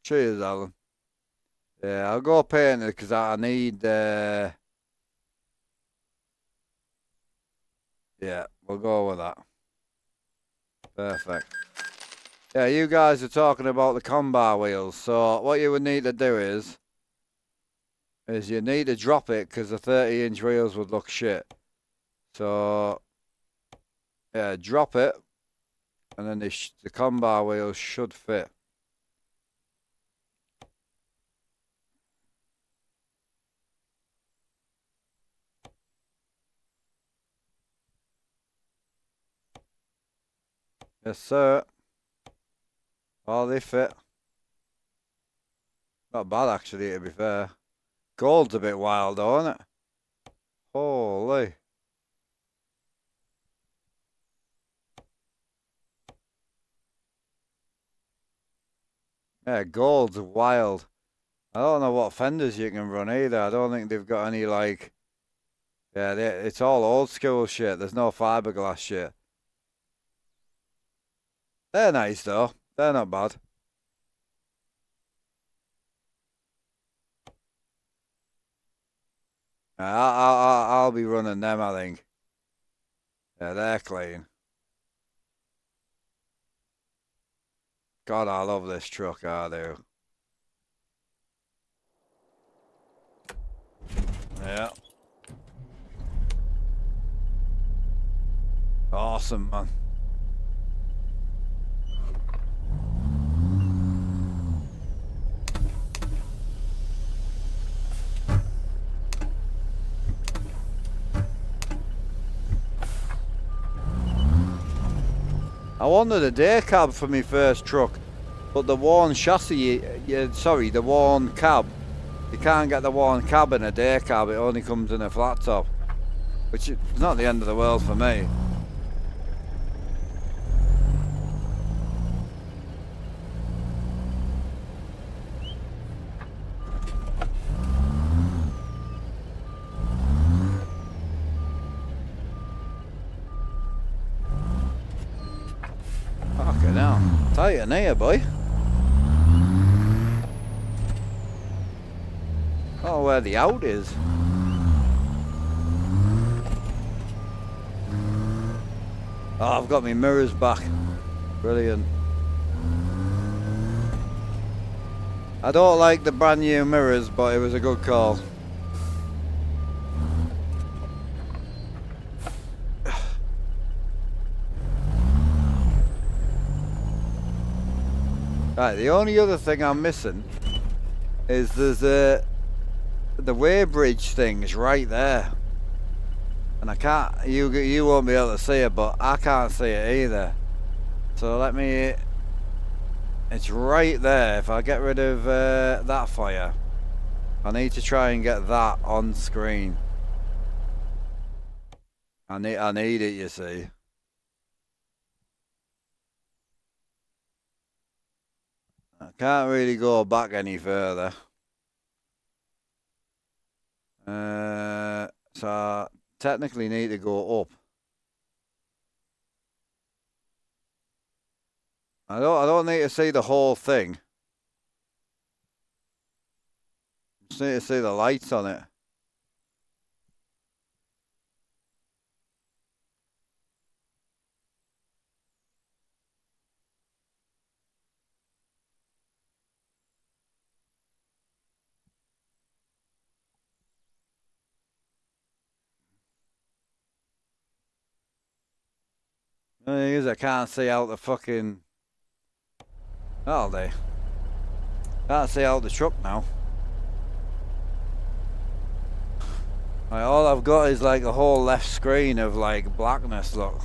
Cheers, Alan. Yeah, I'll go painted because I need. Yeah, we'll go with that. Perfect. Yeah, you guys are talking about the combar wheels. So what you would need to do is you need to drop it because the 30-inch wheels would look shit. So yeah, drop it, and then the combar wheels should fit. Yes, sir. Oh, they fit. Not bad, actually, to be fair. Gold's a bit wild, though, isn't it? Holy. Yeah, gold's wild. I don't know what fenders you can run either. I don't think they've got any, like... Yeah, it's all old school shit. There's no fiberglass shit. They're nice, though. They're not bad. I'll be running them, I think. Yeah, they're clean. God, I love this truck, I do. Yeah. Awesome, man. I wanted a day cab for my first truck, but the worn chassis, the worn cab, you can't get the worn cab in a day cab, it only comes in a flat top, which is not the end of the world for me. Fucking hell. Tighten here, boy. Oh, where the out is. Oh, I've got my mirrors back. Brilliant. I don't like the brand new mirrors, but it was a good call. Right, the only other thing I'm missing is there's the weighbridge thing's right there. And I can't, you won't be able to see it, but I can't see it either. So let me, it's right there. If I get rid of that fire, I need to try and get that on screen. I need it, you see. I can't really go back any further. So I technically need to go up. I don't need to see the whole thing. Just need to see the lights on it. The thing is, I can't see out the fucking... Oh, they... Can't see out the truck now. Like, all I've got is like a whole left screen of like blackness, look.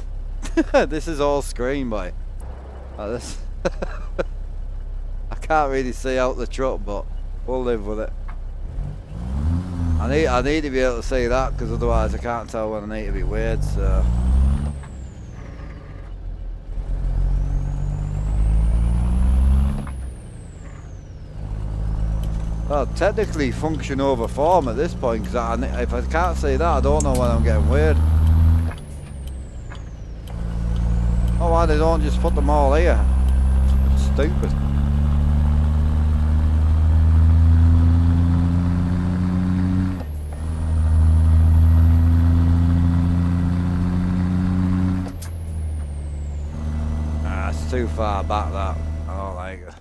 This is all screen, boy. Like this. I can't really see out the truck, but we'll live with it. I need to be able to see that, because otherwise I can't tell when I need to be weird, so... Well, technically function over form at this point, because if I can't see that, I don't know when I'm getting weird. Oh, why they don't just put them all here? It's stupid. Ah, it's too far back, that. I don't like it.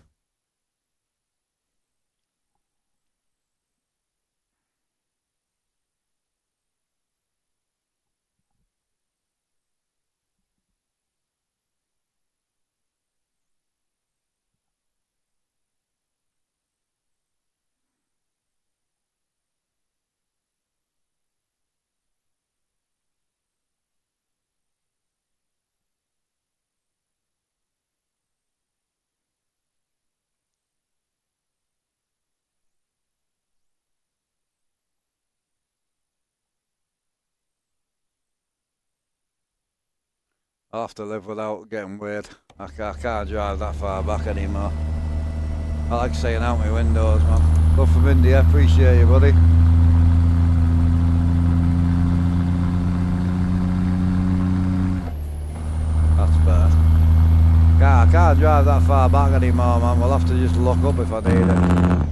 I'll have to live without getting weird. I can't drive that far back anymore. I like seeing out my windows, man. Love from India, appreciate you, buddy. That's better. I can't drive that far back anymore, man. We'll have to just look up if I need it.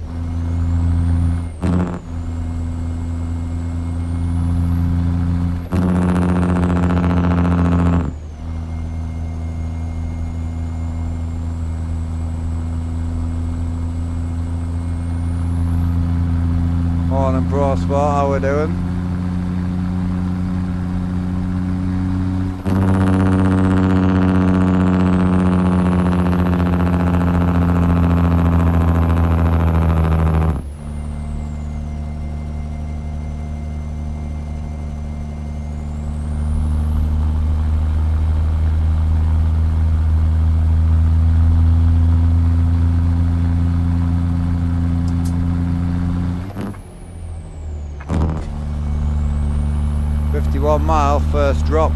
Morning, Pro Sport, how we doing? Mile first drop.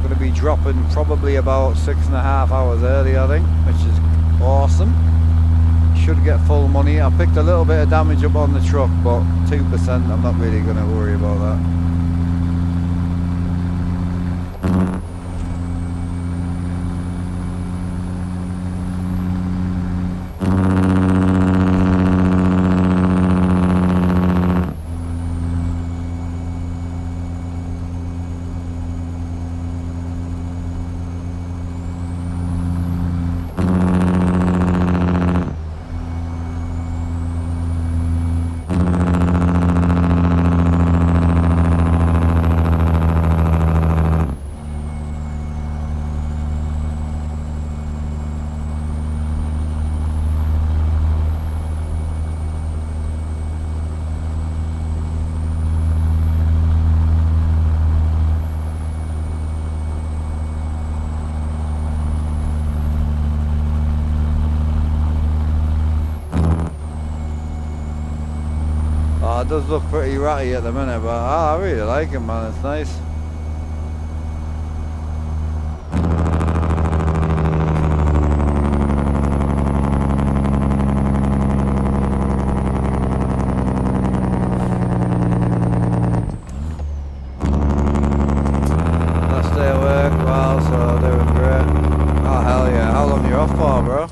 Going to be dropping probably about 6.5 hours early, I think, which is awesome. Should get full money. I picked a little bit of damage up on the truck, but 2%, I'm not really going to worry about that. It does look pretty ratty at the minute, but I really like it, man. It's nice. Last day of work, well, so doing great. Oh hell yeah! How long you off for, bro?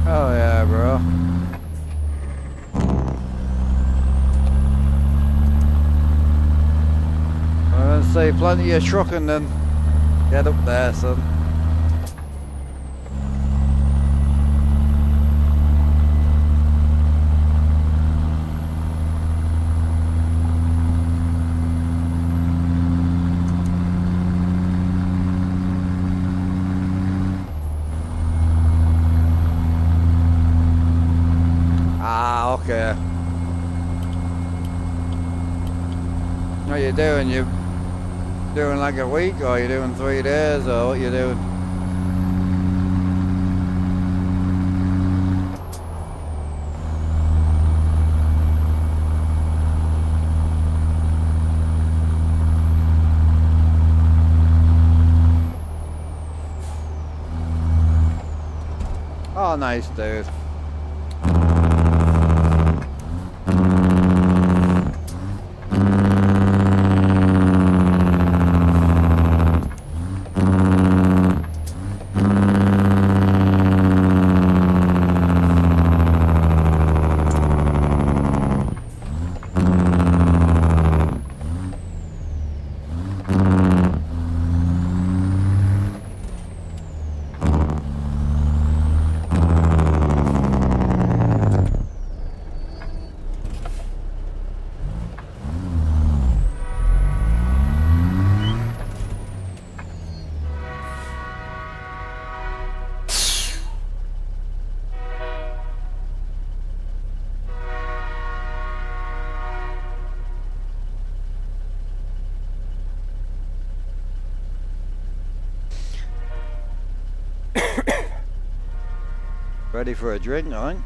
Oh yeah, bro. I see plenty of trucking then. Get up there, son. Ah, okay. What you doing? You doing like a week, or you doing 3 days, or what you doing? Oh, nice, dude. Ready for a drink, I think.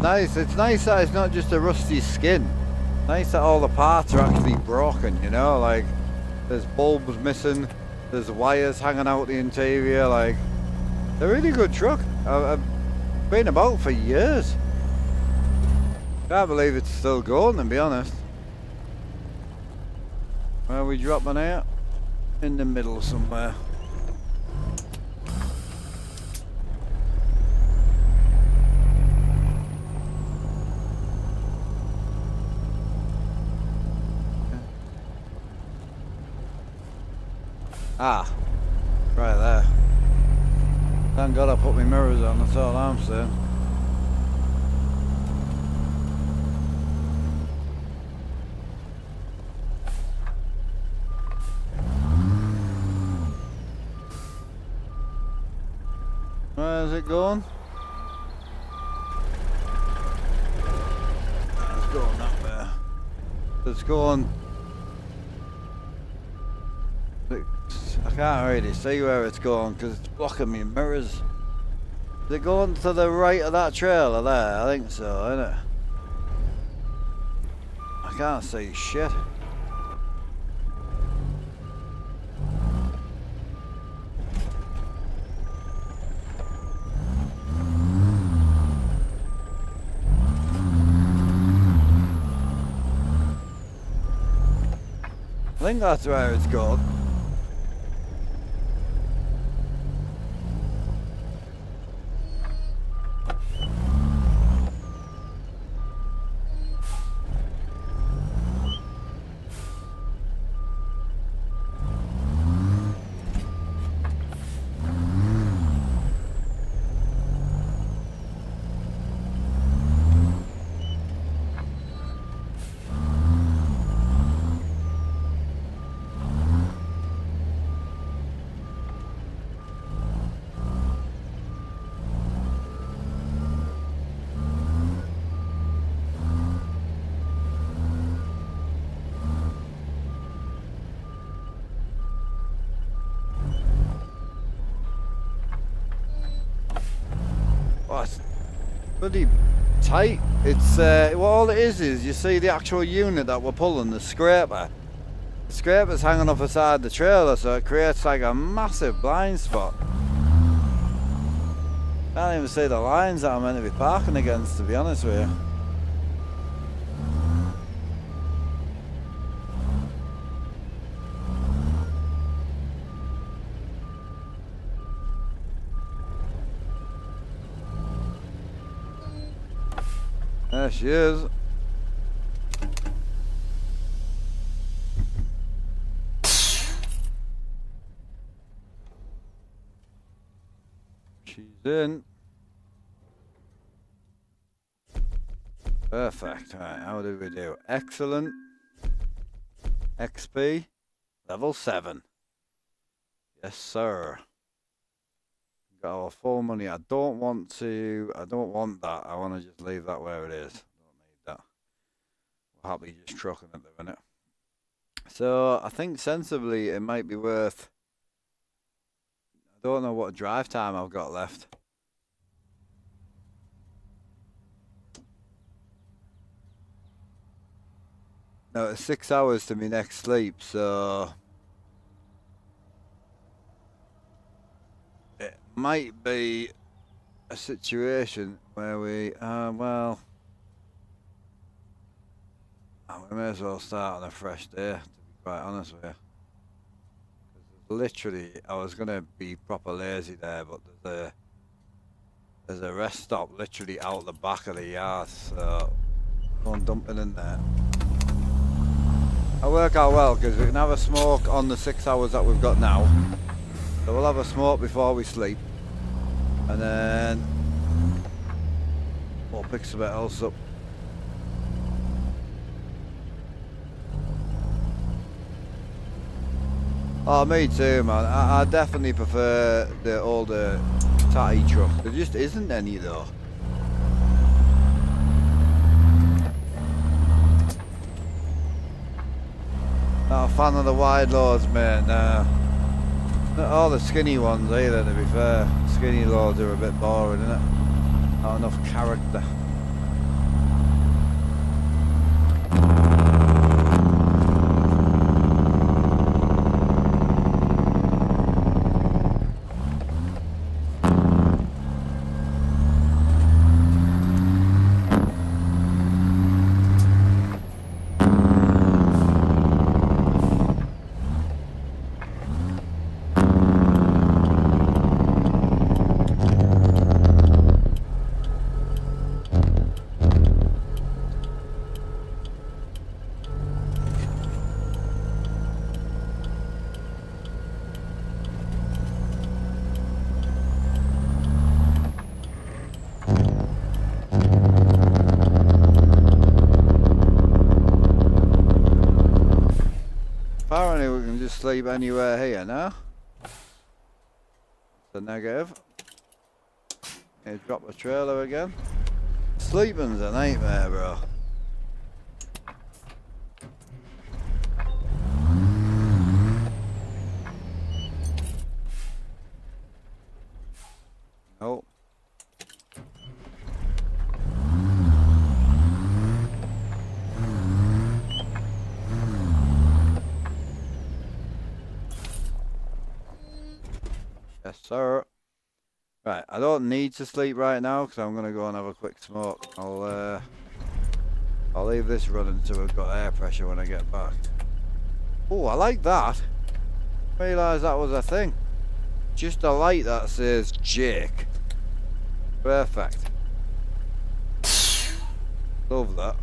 nice. It's nice that it's not just a rusty skin. Nice that all the parts are actually broken, you know, like there's bulbs missing, there's wires hanging out the interior, like they're a really good truck. I've been about for years. Can't believe it's still going, to be honest. Where are we dropping out? In the middle somewhere. Ah, right there. Thank God I put my mirrors on, that's all I'm saying. Where's it going? It's going up there. It's going... I can't really see where it's going because it's blocking me mirrors. Is it going to the right of that trailer there? I think so, isn't it? I can't see shit. I think that's where it's going. Oh, it's bloody tight. It's well, all it is you see the actual unit that we're pulling, the scraper. The scraper's hanging off the side of the trailer, so it creates like a massive blind spot. Can't even see the lines that I'm meant to be parking against, to be honest with you. There she is. She's in. Perfect. Right, how do we do? Excellent. XP. Level 7. Yes, sir. Got our full money. I don't want that. I want to just leave that where it is. Don't need that. We're happy just trucking at the minute. So I think sensibly it might be worth... I don't know what drive time I've got left. No, it's 6 hours to my next sleep, so... It might be a situation where we, well, we may as well start on a fresh day, to be quite honest with you. Literally, I was going to be proper lazy there, but there's a rest stop literally out the back of the yard, so I'm dumping in there. It'll work out well, because we can have a smoke on the 6 hours that we've got now. So we'll have a smoke before we sleep, and then we'll pick something else up. Oh, me too, man. I definitely prefer the older tatty truck. There just isn't any though. Not a fan of the wide loads, mate, no. Not all the skinny ones either, to be fair. Skinny loads are a bit boring, innit? Not enough character. sleep anywhere here, no? It's a negative. You drop the trailer again. Sleeping's a nightmare, bro. Oh. Yes, sir. Right, I don't need to sleep right now because I'm gonna go and have a quick smoke. I'll leave this running until we've got air pressure when I get back. Oh, I like that. Realise that was a thing. Just a light that says Jake. Perfect. Love that.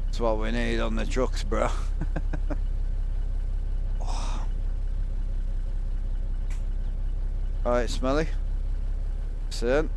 That's what we need on the trucks, bro. Alright, Smelly. Sin.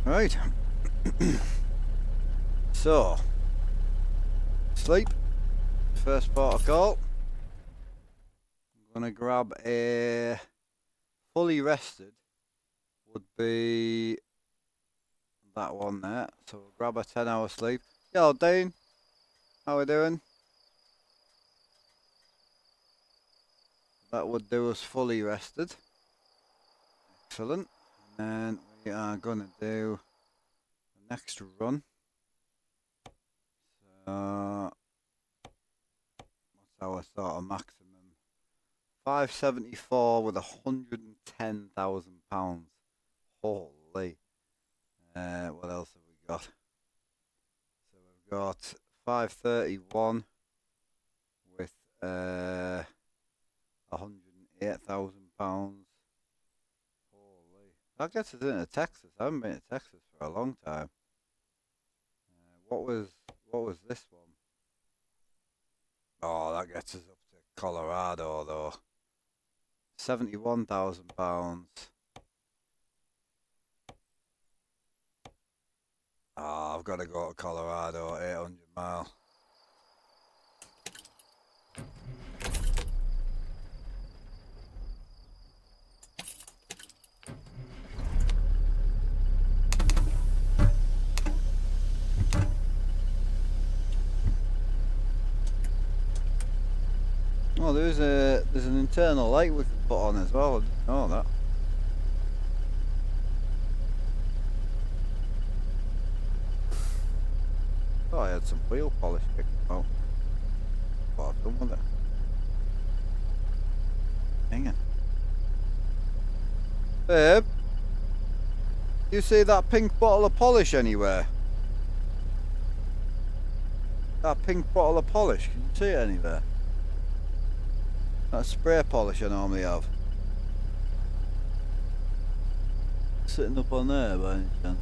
Right. So, sleep. First port of call. I'm gonna grab a fully rested. Would be that one there. So we'll grab a 10-hour sleep. Yo, Dean. How we doing? That would do us fully rested. Excellent. And then we are gonna do the next run. So what's our sort of maximum? 574 with £110,000. Holy. What else have we got? So we've got 531 with £108,000. Holy. That gets us into Texas. I haven't been to Texas for a long time. What was this one? Oh, that gets us up to Colorado though. £71,000. Oh, I've got to go to Colorado, 800 mile. Oh, there's an internal light we can put on as well. I didn't know that. Oh, I had some wheel polish kicking out. What I've done with it. Hang on. Babe, you see that pink bottle of polish anywhere? That pink bottle of polish, can you see it anywhere? That spray polish I normally have. Sitting up on there by any chance?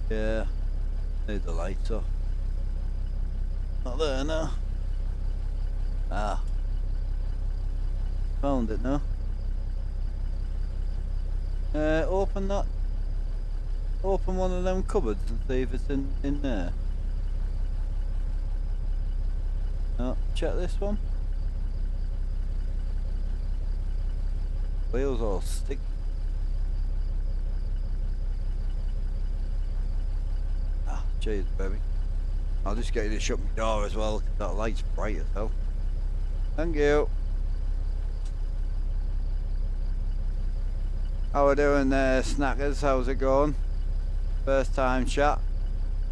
Yeah, need the lights off. Not there now. Ah. Found it now. Open that. Open one of them cupboards and see if it's in there. No, check this one. Wheels all sticky. Ah, cheers, baby. I'll just get you to shut my door as well, 'cause that light's bright as hell. Thank you. How we doing there, snackers? How's it going? First time chat.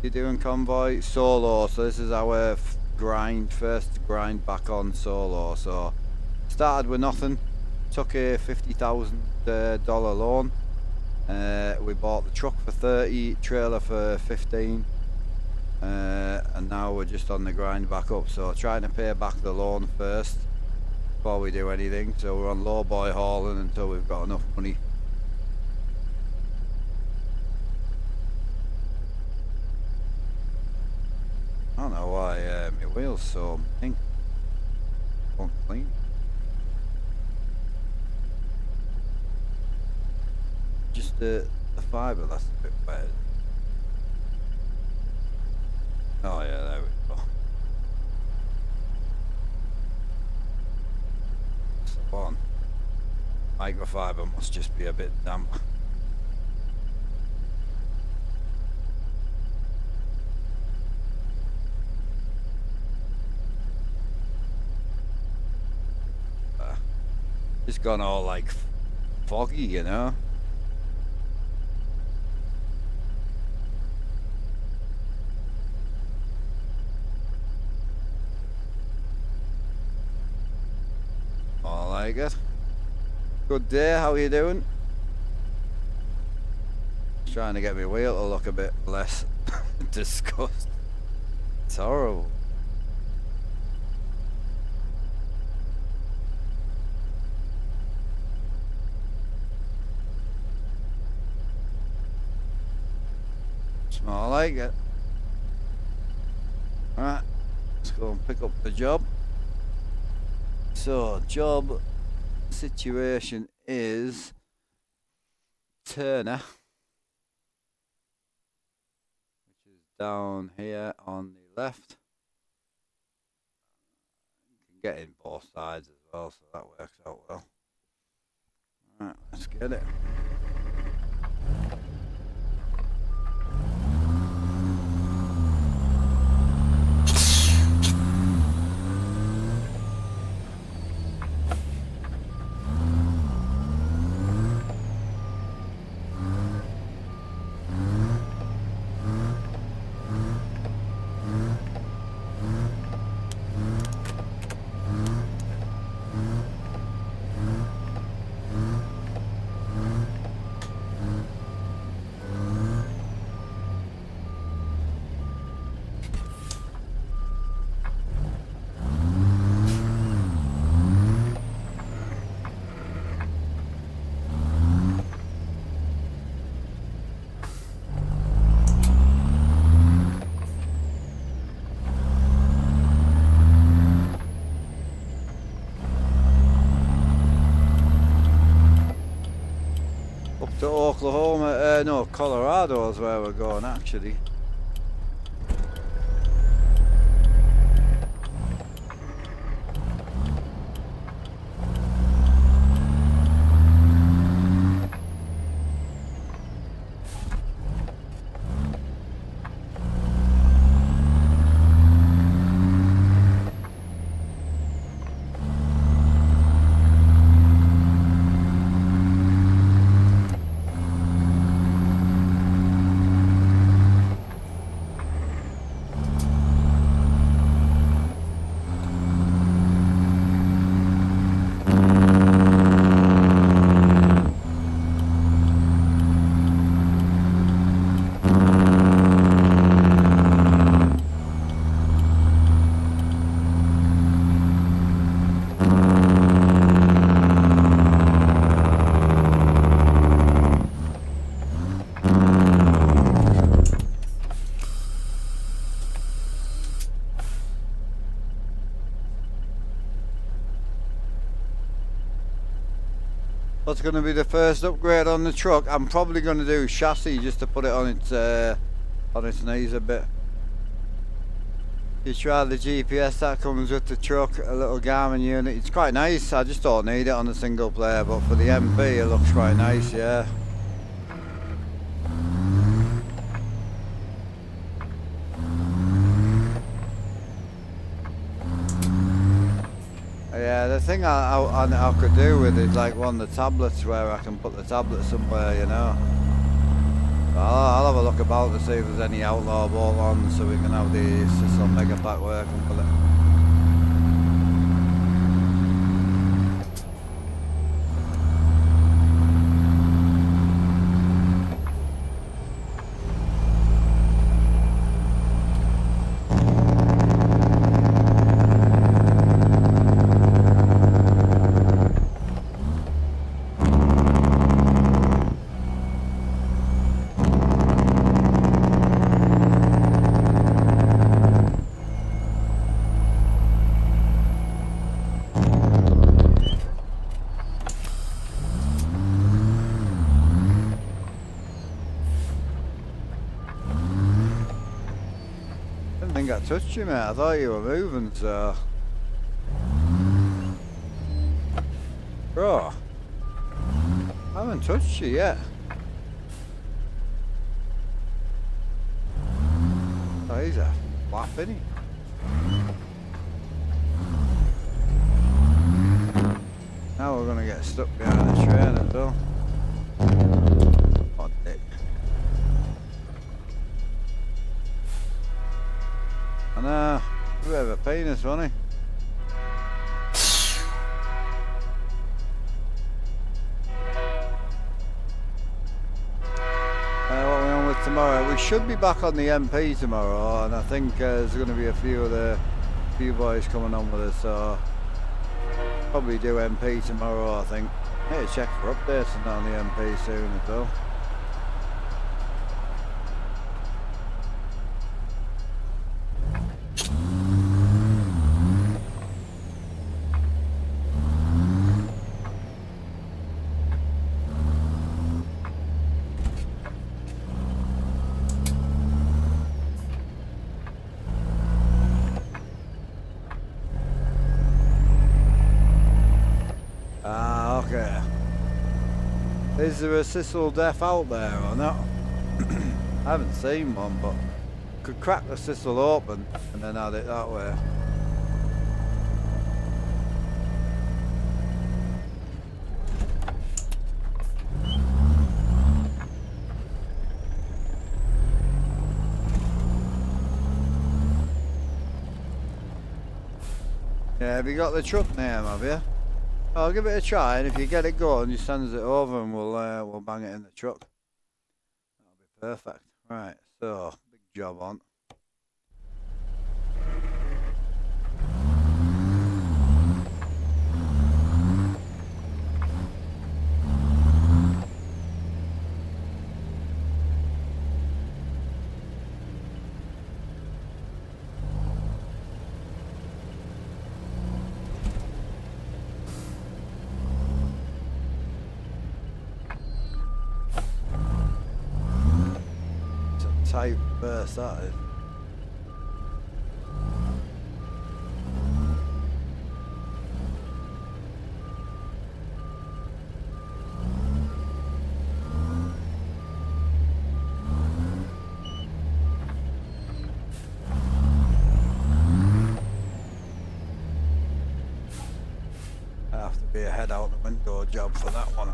You doing convoy? Solo, so this is our first grind back on solo. So started with nothing, took a $50,000 loan. We bought the truck for 30, trailer for 15, and now we're just on the grind back up. So trying to pay back the loan first before we do anything. So we're on low boy hauling until we've got enough money. I don't know why my wheel's so pink. Won't clean. Just the fibre that's a bit wet. Oh yeah, there we go. That's the one. Microfibre must just be a bit damp. Just gone all like foggy, you know. I like it. Good day, how are you doing? Just trying to get my wheel to look a bit less disgust. It's horrible. I like it. Alright, let's go and pick up the job. So, job situation is Turner, which is down here on the left. You can get in both sides as well, so that works out well. Alright, let's get it. To Oklahoma, no, Colorado is where we're going actually. What's going to be the first upgrade on the truck? I'm probably going to do chassis just to put it on its knees a bit. You try the GPS that comes with the truck, a little Garmin unit. It's quite nice. I just don't need it on the single player, but for the MP it looks quite nice, yeah. Yeah, the thing I could do with it is like one of the tablets where I can put the tablet somewhere, you know. I'll have a look about to see if there's any outlaw bolt-ons so we can have the system mega pack working for it. I touched you, mate. I thought you were moving, so. Bro, I haven't touched you yet. Oh, he's a flap, isn't he? Now we're gonna get stuck behind the train as well. Oh, dick. I know, a bit of a penis, wasn't he? What are we on with tomorrow? We should be back on the MP tomorrow, and I think there's going to be a few boys coming on with us, so probably do MP tomorrow, I think. Need to check for updates and that on the MP soon as well. Is there a Sissel Def out there or not? I haven't seen one, but could crack the Sissel open and then add it that way. Yeah, have you got the truck name, have you? I'll give it a try, and if you get it going, you send us it over and we'll bang it in the truck. That'll be perfect. Right, so big job on. Tight burst that is. I have to be a head out the window job for that one.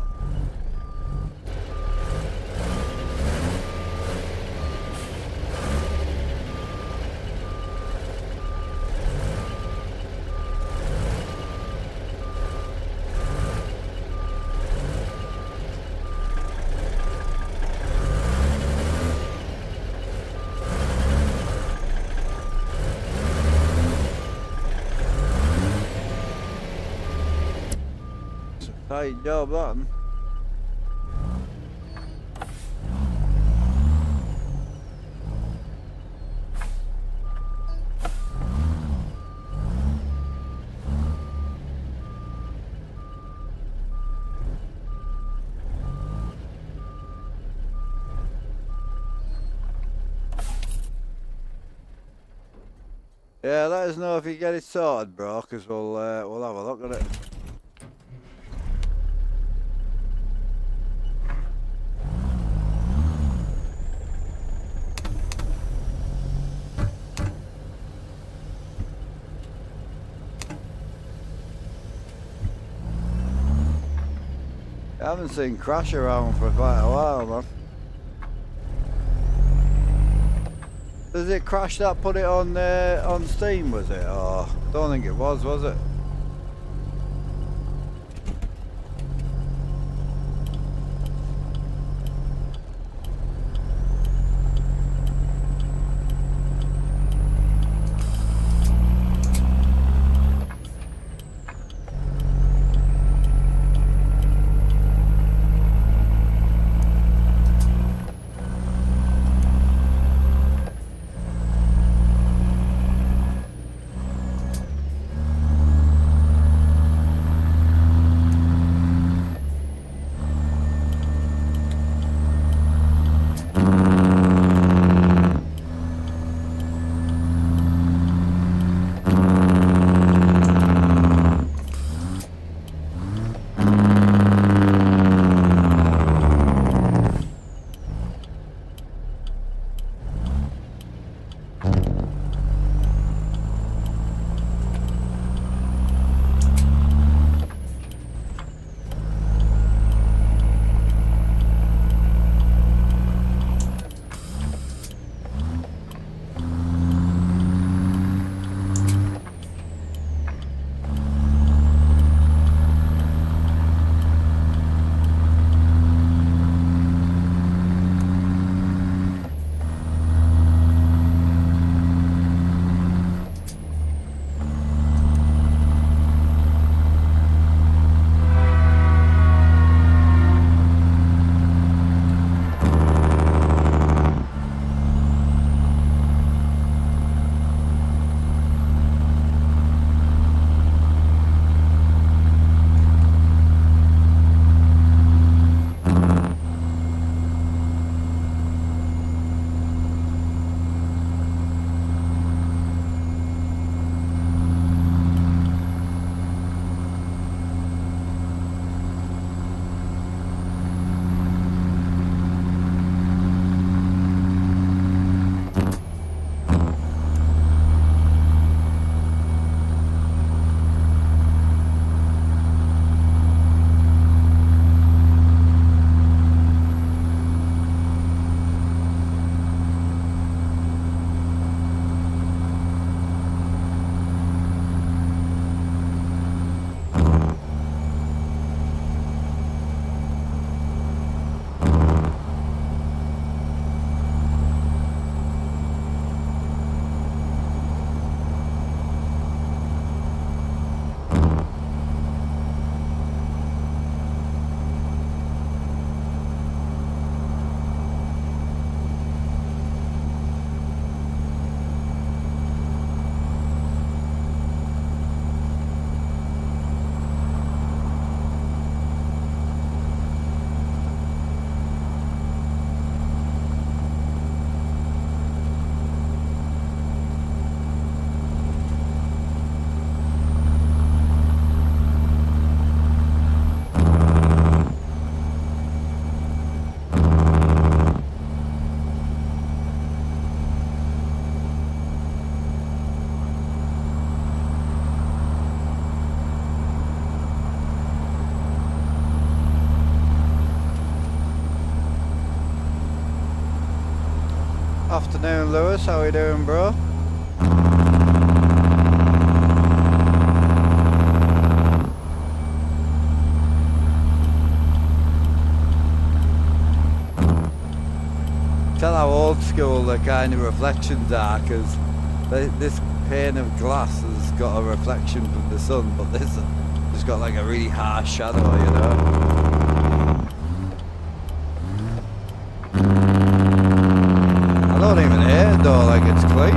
Tight job that one. Yeah, let us know if you get it sorted, bro, because we'll have a look at it. I haven't seen Crash around for quite a while, man. Does it Crash that put it on Steam, was it? Or I don't think it was it? Afternoon, Lewis. How you doing, bro? Tell how old school the kind of reflections are, because this pane of glass has got a reflection from the sun, but this has got like a really harsh shadow, you know. I don't even hate it though, like it's clean.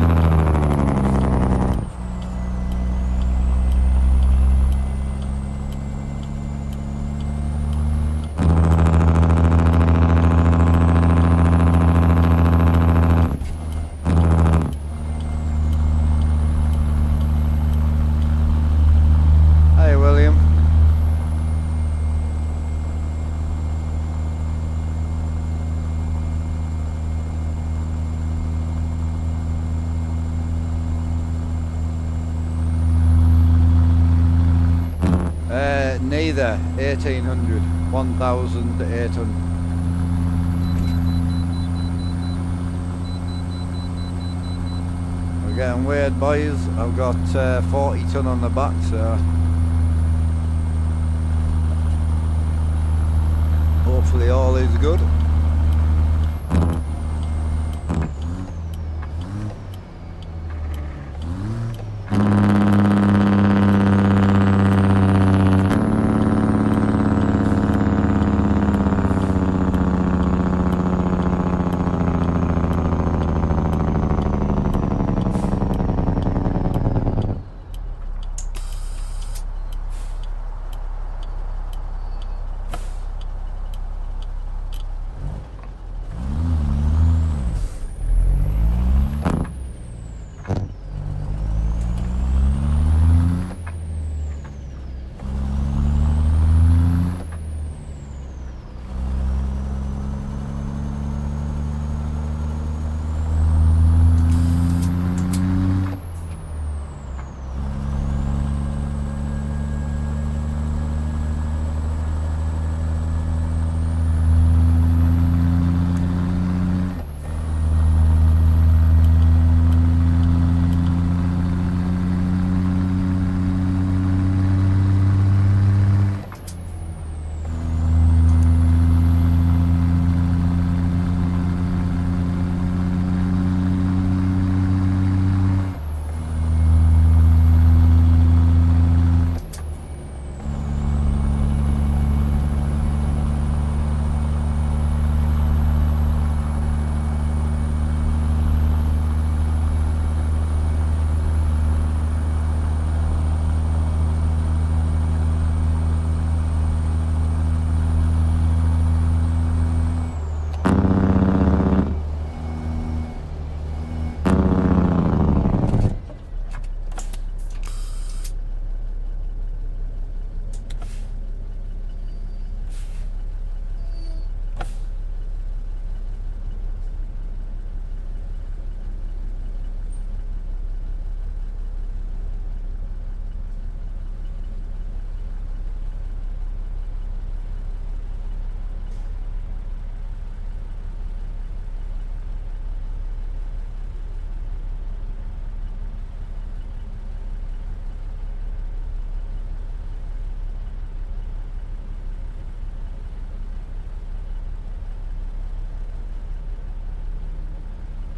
Hey William. 1800, 1800. We're getting weird, boys. I've got 40 ton on the back, so hopefully all is good.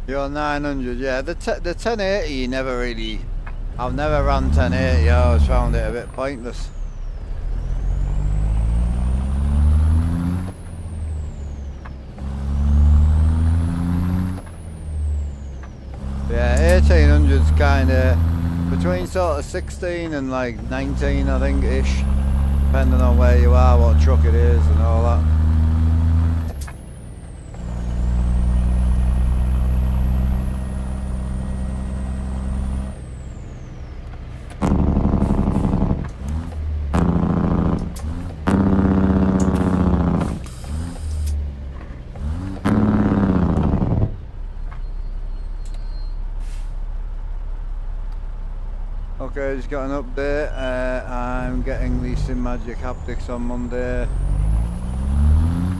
You're 900, yeah. The 1080 never really... I've never run 1080, I always found it a bit pointless. Yeah, 1800's kind of between sort of 16 and like 19, I think, ish. Depending on where you are, what truck it is and all that. Okay, just got an update. I'm getting the SimMagic haptics on Monday.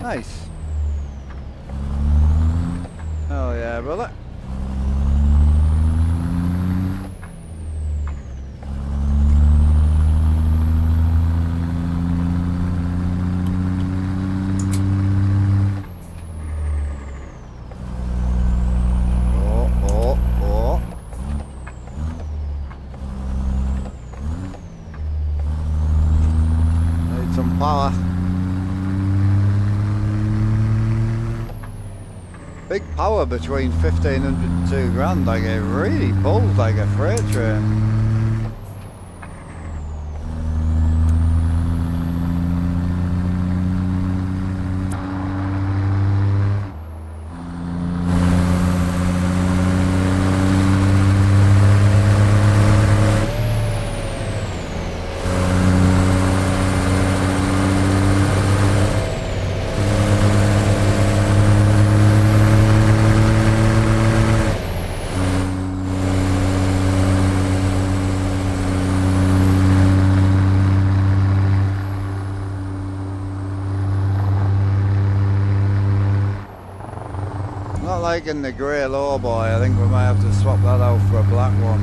Nice. Oh yeah, brother. power. Big power between 1500 and 2 grand, like it really pulls like a freight train. Not liking the grey lowboy. I think we might have to swap that out for a black one.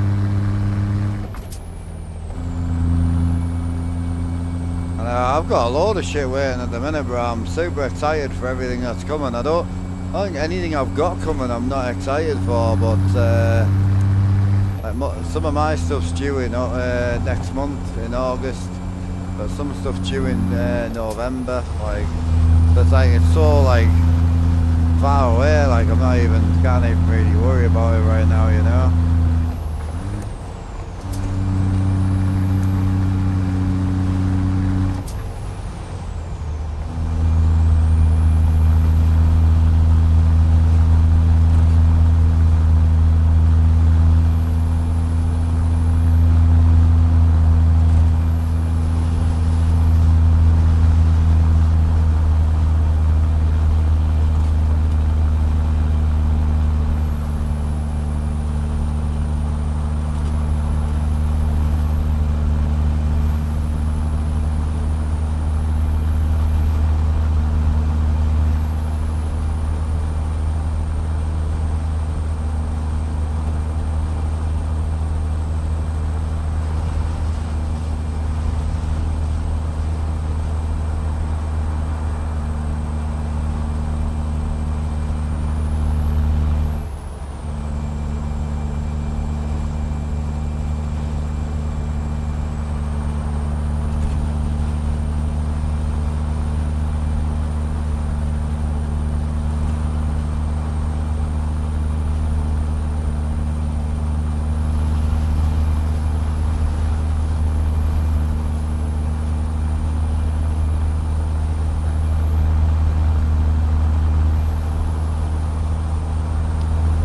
And I've got a load of shit waiting at the minute, bro. I'm super excited for everything that's coming. I don't think anything I've got coming I'm not excited for, but like some of my stuff's due in next month in August. But some stuff due in November. Like, it's so like far away, like can't even really worry about it right now, you know.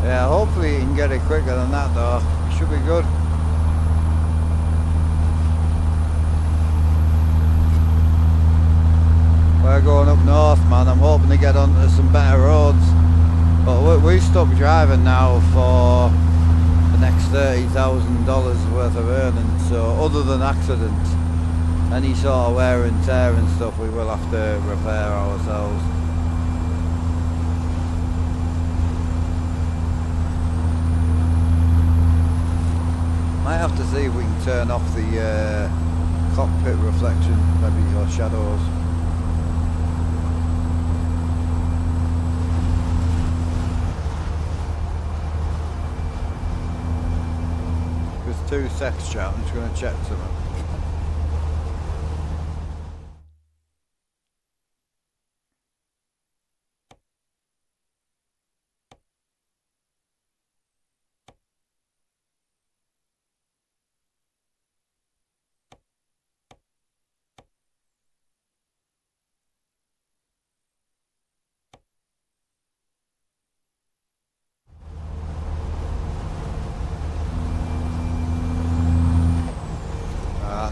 Yeah, hopefully you can get it quicker than that though. It should be good. We're going up north, man. I'm hoping to get onto some better roads. But we stopped driving now for the next $30,000 worth of earnings. So other than accidents, any sort of wear and tear and stuff, we will have to repair ourselves. Might have to see if we can turn off the cockpit reflection, maybe, or shadows. There's 2 secs, chat. I'm just going to check something.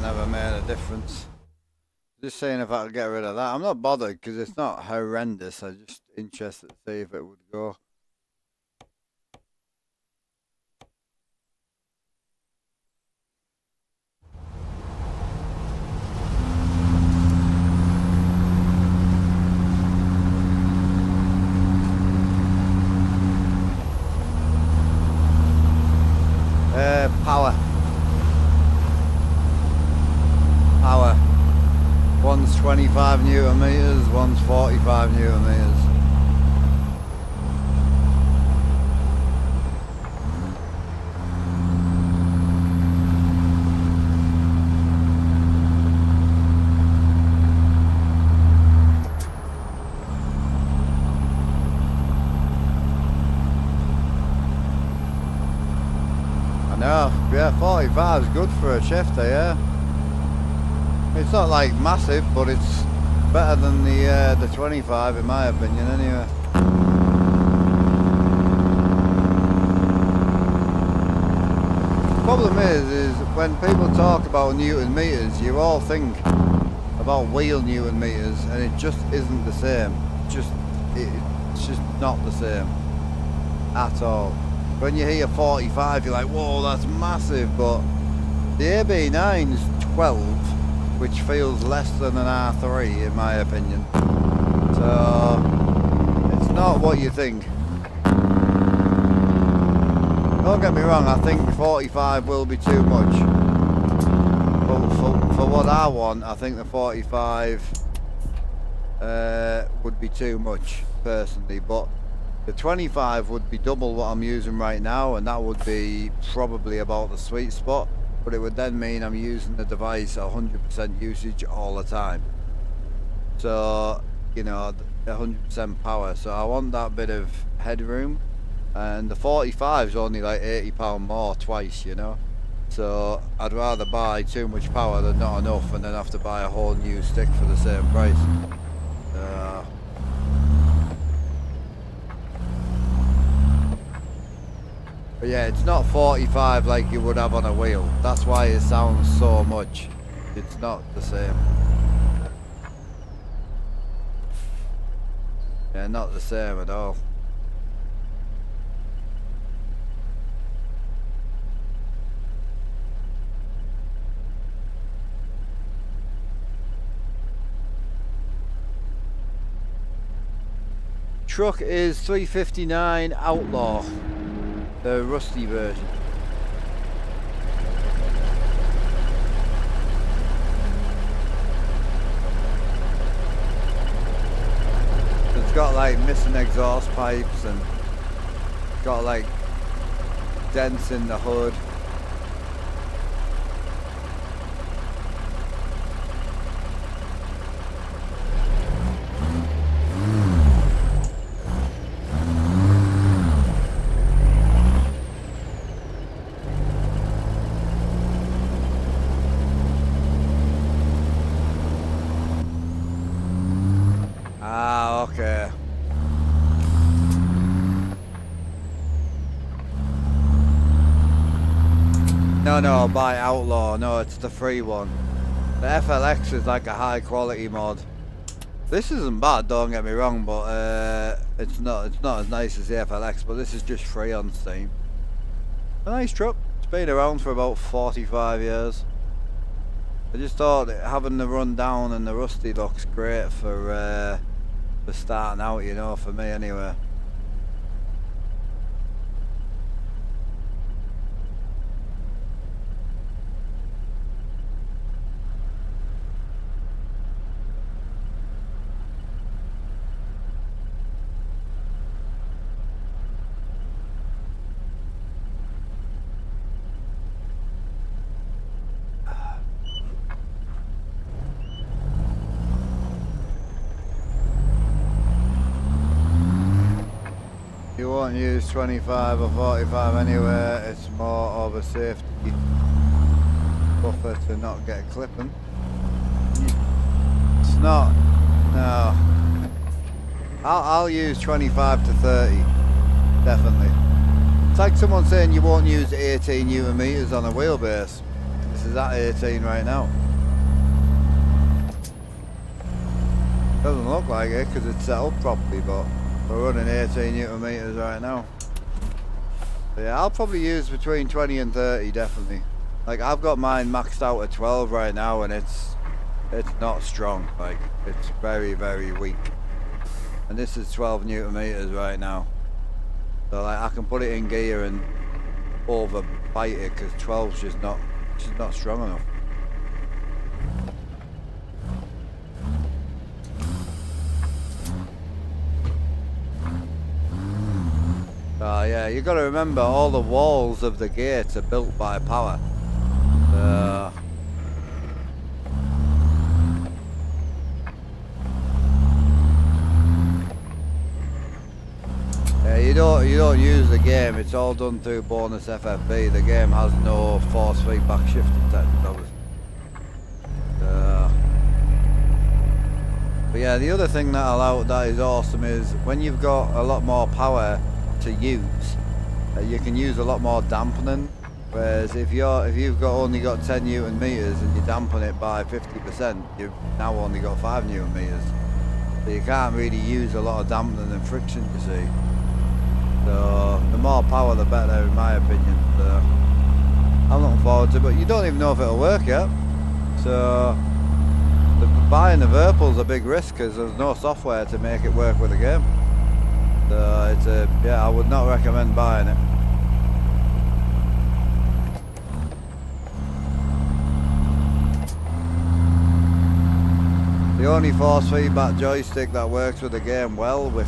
Never made a difference. Just saying if I could get rid of that. I'm not bothered because it's not horrendous. I'm just interested to see if it would go. Power. One's 25 newton meters, one's 45 newton meters. Yeah, 45 is good for a shifter, yeah. It's not like massive, but it's better than the 25 in my opinion anyway. The problem is when people talk about Newton meters, you all think about wheel Newton meters, and it just isn't the same. It's just not the same at all. When you hear 45, you're like, whoa, that's massive, but the AB9's 12, which feels less than an R3 in my opinion. So it's not what you think. Don't get me wrong, I think 45 will be too much. But for what I want, I think the 45 would be too much, personally. But the 25 would be double what I'm using right now, and that would be probably about the sweet spot. But it would then mean I'm using the device at 100% usage all the time. So, you know, 100% power. So I want that bit of headroom. And the 45 is only like £80 more twice, you know. So I'd rather buy too much power than not enough, and then have to buy a whole new stick for the same price. But yeah, it's not 45 like you would have on a wheel. That's why it sounds so much. It's not the same. Yeah, not the same at all. Truck is 359 Outlaw, the rusty version. It's got like missing exhaust pipes and got like dents in the hood. Okay. No, buy Outlaw. No, it's the free one. The FLX is like a high quality mod. This isn't bad, don't get me wrong, but it's not as nice as the FLX, but this is just free on Steam. A nice truck. It's been around for about 45 years. I just thought that having the run down and the rusty looks great for starting out, you know, for me anyway. You won't use 25 or 45 anywhere, it's more of a safety buffer to not get clipping. It's not, no. I'll use 25 to 30, definitely. It's like someone saying you won't use 18 Newton meters on a wheelbase. This is at 18 right now. Doesn't look like it because it's set up properly, but we're running 18 Newton meters right now. So yeah, I'll probably use between 20 and 30, definitely. Like, I've got mine maxed out at 12 right now, and it's not strong. Like, it's very, very weak. And this is 12 Newton meters right now. So like, I can put it in gear and overbite it because 12's just not strong enough. Yeah, you got to remember all the walls of the gate are built by power. Yeah, you don't use the game. It's all done through bonus FFB. The game has no force feedback shifting technology. But yeah, the other thing that is awesome is when you've got a lot more power to use, you can use a lot more dampening. Whereas if you've only got 10 Newton meters and you dampen it by 50%, you've now only got 5 Newton meters. So you can't really use a lot of dampening and friction, you see. So the more power the better, in my opinion. So I'm looking forward to it, but you don't even know if it'll work yet. So buying the Virpil's a big risk because there's no software to make it work with the game. So I would not recommend buying it. The only force feedback joystick that works with the game well with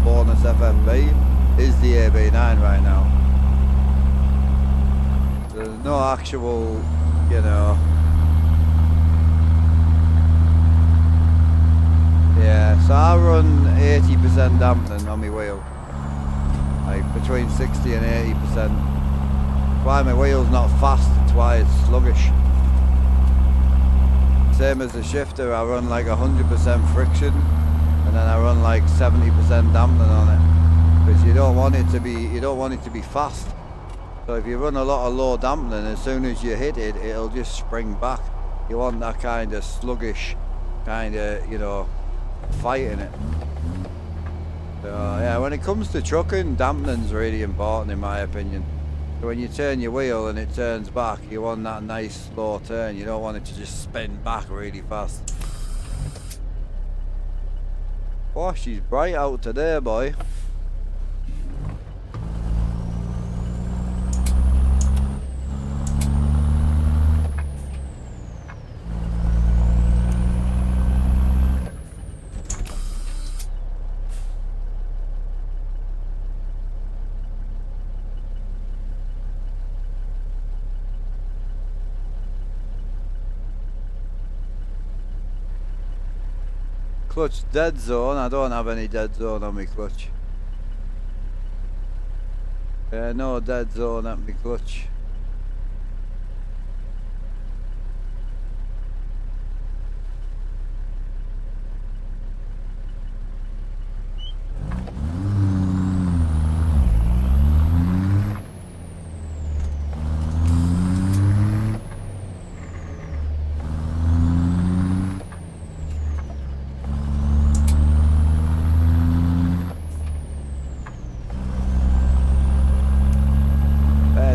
bonus FFB is the AB9 right now. There's no actual, you know. Yeah, so I run 80% dampening on my wheel, like between 60 and 80%. Why my wheel's not fast, it's why it's sluggish. Same as the shifter, I run like 100% friction, and then I run like 70% dampening on it, because you don't want it to be fast. So if you run a lot of low dampening, as soon as you hit it, it'll just spring back. You want that kind of sluggish, kind of, you know, fight in it. So yeah, when it comes to trucking, dampening's really important in my opinion. So when you turn your wheel and it turns back, you want that nice slow turn. You don't want it to just spin back really fast. Oh, she's bright out today, boy. Clutch dead zone. I don't have any dead zone on my clutch. Yeah, no dead zone at my clutch.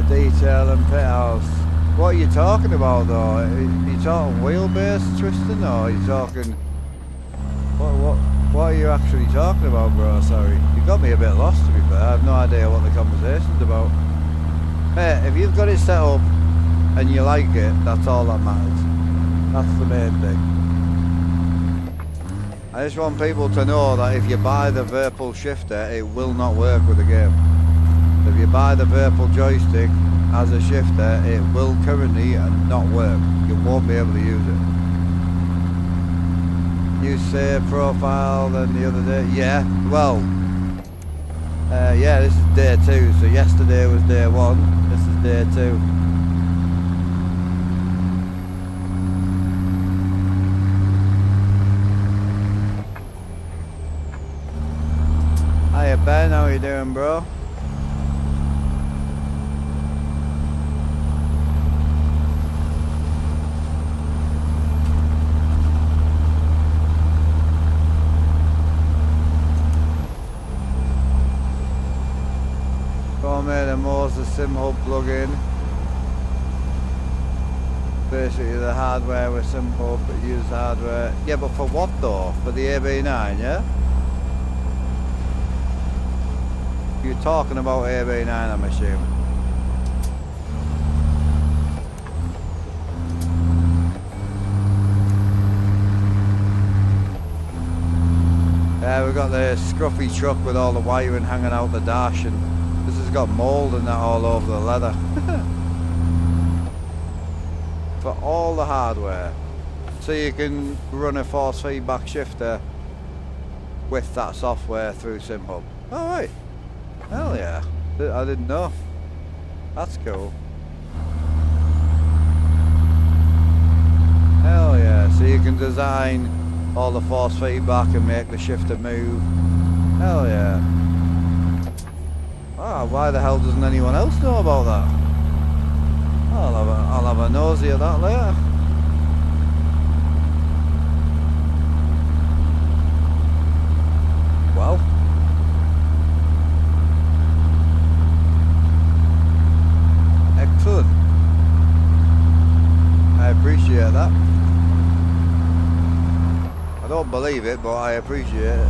Detail and pit house. What are you talking about though? Are you talking wheelbase twisting, or are you talking what are you actually talking about, bro? Sorry, you got me a bit lost to be fair. I have no idea what the conversation's about. Mate, if you've got it set up and you like it, that's all that matters. That's the main thing. I just want people to know that if you buy the Virpil shifter, it will not work with the game. If you buy the Virpil joystick as a shifter, it will currently not work. You won't be able to use it. You save profile than the other day? Yeah, well, yeah, this is day 2. So yesterday was day 1, this is day 2. Hiya Ben, how you doing, bro? Made a Moses sim hub plug-in. Basically the hardware with sim hub, but use hardware. Yeah, but for what though? For the AB9, yeah? You're talking about AB9, I'm assuming. Yeah, we've got the scruffy truck with all the wiring hanging out the dash, and this has got mould and that all over the leather. For all the hardware. So you can run a force feedback shifter with that software through SimHub. All right. Hell yeah. I didn't know. That's cool. Hell yeah. So you can design all the force feedback and make the shifter move. Hell yeah. Ah, why the hell doesn't anyone else know about that? I'll have a nosy at that later. Well. Excellent. I appreciate that. I don't believe it, but I appreciate it.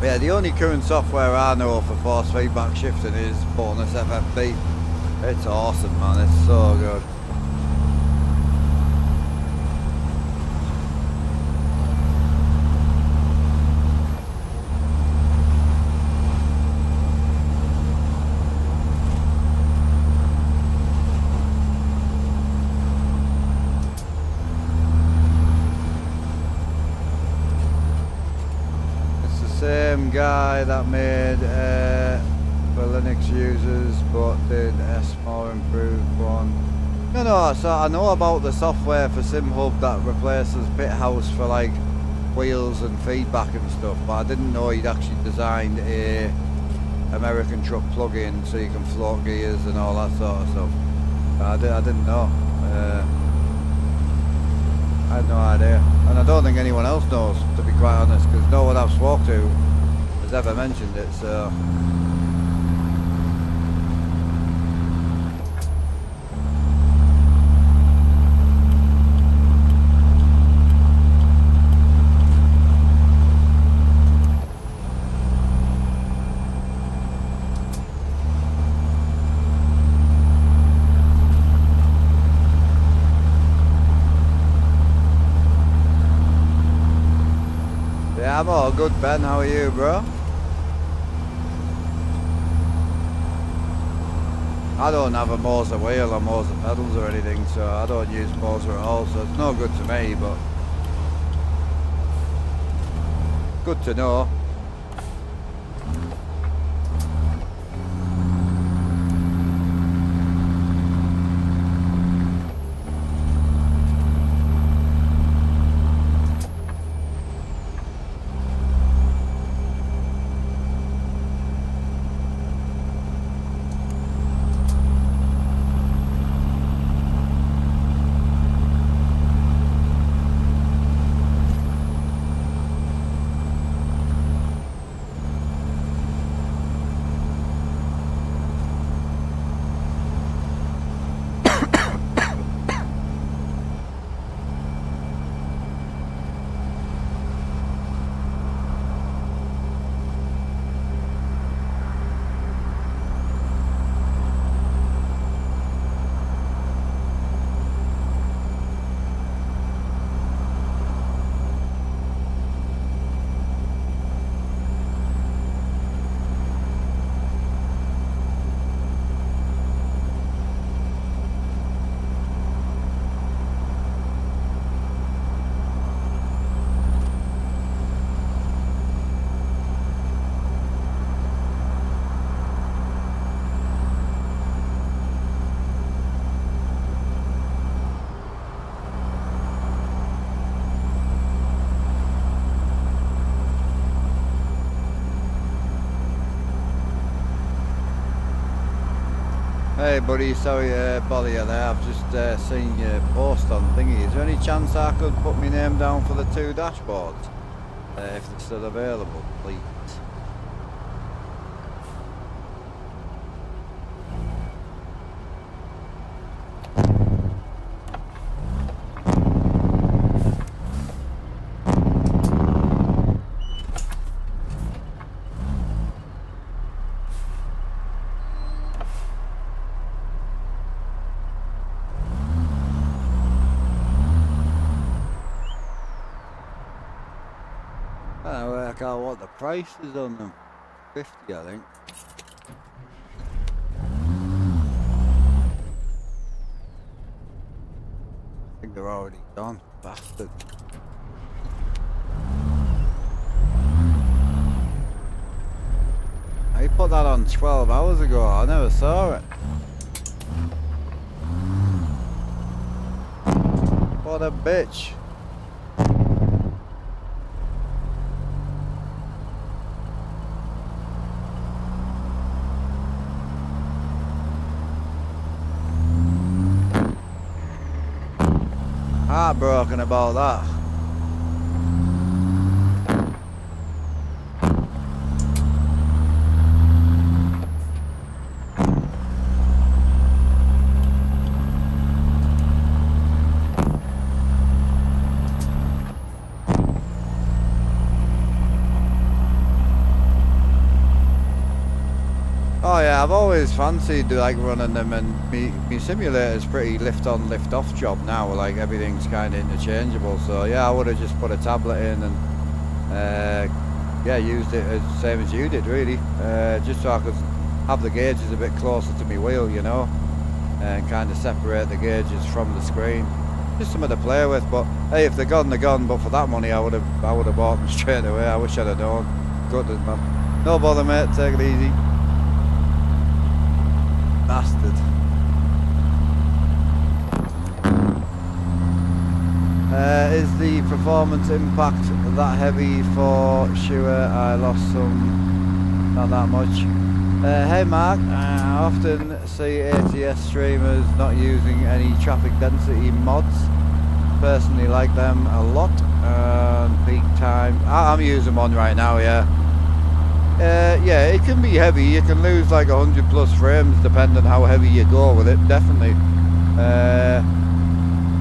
Yeah, the only current software I know for force feedback shifting is Bonus FFP. It's awesome, man. It's so good. Same guy that made for Linux users, but did a more improved one. No, so I know about the software for SimHub that replaces BitHouse for like wheels and feedback and stuff, but I didn't know he'd actually designed a American truck plug-in so you can float gears and all that sort of stuff. I didn't know. I had no idea, and I don't think anyone else knows, to be quite honest, because no one I've spoken to has ever mentioned it, so... Yeah, I'm all good, Ben. How are you, bro? I don't have a Moser wheel or Moser pedals or anything, so I don't use Moser at all, so it's no good to me, but good to know. Hey buddy, sorry to bother you there. I've just seen your post on thingy. Is there any chance I could put my name down for the 2 dashboards? If they're still available, please. Work out what the price is on them. 50, I think. I think they're already gone. Bastard. I put that on 12 hours ago. I never saw it. What a bitch. Heartbroken about that. Oh yeah, I've always fancied like running them, and me simulator's pretty lift on lift off job now, like everything's kind of interchangeable. So yeah, I would have just put a tablet in and yeah, used it as same as you did really, just so I could have the gauges a bit closer to my wheel, you know, and kind of separate the gauges from the screen. Just something to play with. But hey, if they're gone, they're gone. But for that money, I would have bought them straight away. I wish I'd have known. Gutted, man. No bother, mate. Take it easy. Bastard. Is the performance impact that heavy for Sure? I lost some, not that much. Hey Mark, I often see ATS streamers not using any traffic density mods. Personally like them a lot. Peak time, I'm using one right now, yeah. Yeah, it can be heavy. You can lose like 100 plus frames depending how heavy you go with it, definitely.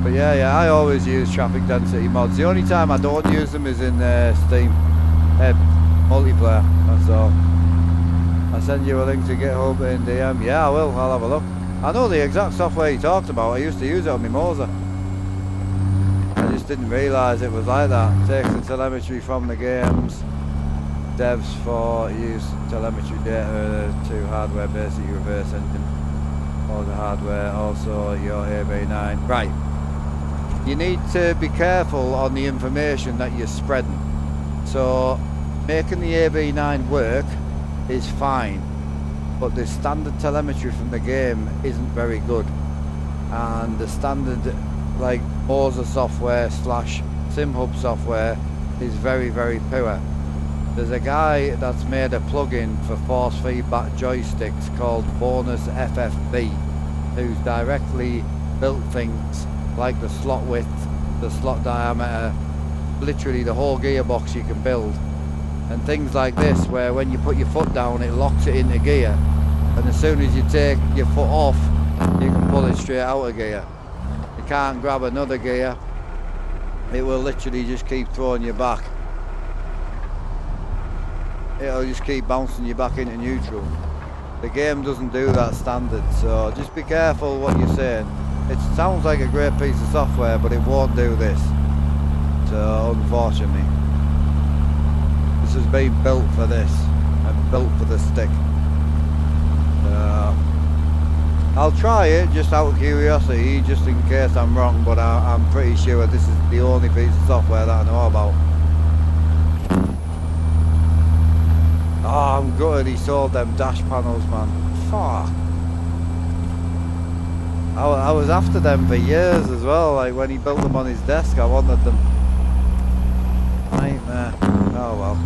But yeah, I always use traffic density mods. The only time I don't use them is in Steam multiplayer, that's all. I'll send you a link to GitHub in DM. Yeah, I will. I'll have a look. I know the exact software you talked about. I used to use it on my Moser. I just didn't realise it was like that. Takes the telemetry from the games. Devs for use telemetry data to hardware, basic reverse engine, all the hardware, also your AB9. Right. You need to be careful on the information that you're spreading. So making the AB9 work is fine, but the standard telemetry from the game isn't very good, and the standard like Moser software / SimHub software is very, very poor. There's a guy that's made a plugin for force feedback joysticks called Bonus FFB, who's directly built things like the slot width, the slot diameter, literally the whole gearbox you can build, and things like this where when you put your foot down it locks it into gear, and as soon as you take your foot off you can pull it straight out of gear. You can't grab another gear, it will literally just keep throwing you back. It'll just keep bouncing you back into neutral. The game doesn't do that standard, so just be careful what you're saying. It sounds like a great piece of software, but it won't do this. So unfortunately, this has been built for this and built for the stick. I'll try it just out of curiosity, just in case I'm wrong, but I'm pretty sure this is the only piece of software that I know about. Oh, I'm gutted he sold them dash panels, man. Fuck. I was after them for years as well, like when he built them on his desk, I wanted them. Nightmare. Oh well.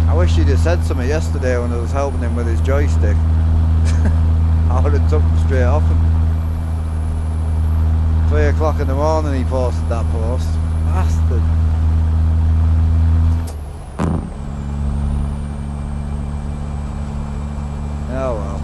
I wish he'd have said something yesterday when I was helping him with his joystick. I would have took him straight off him. 3 o'clock in the morning he posted that post. Bastard. Oh well.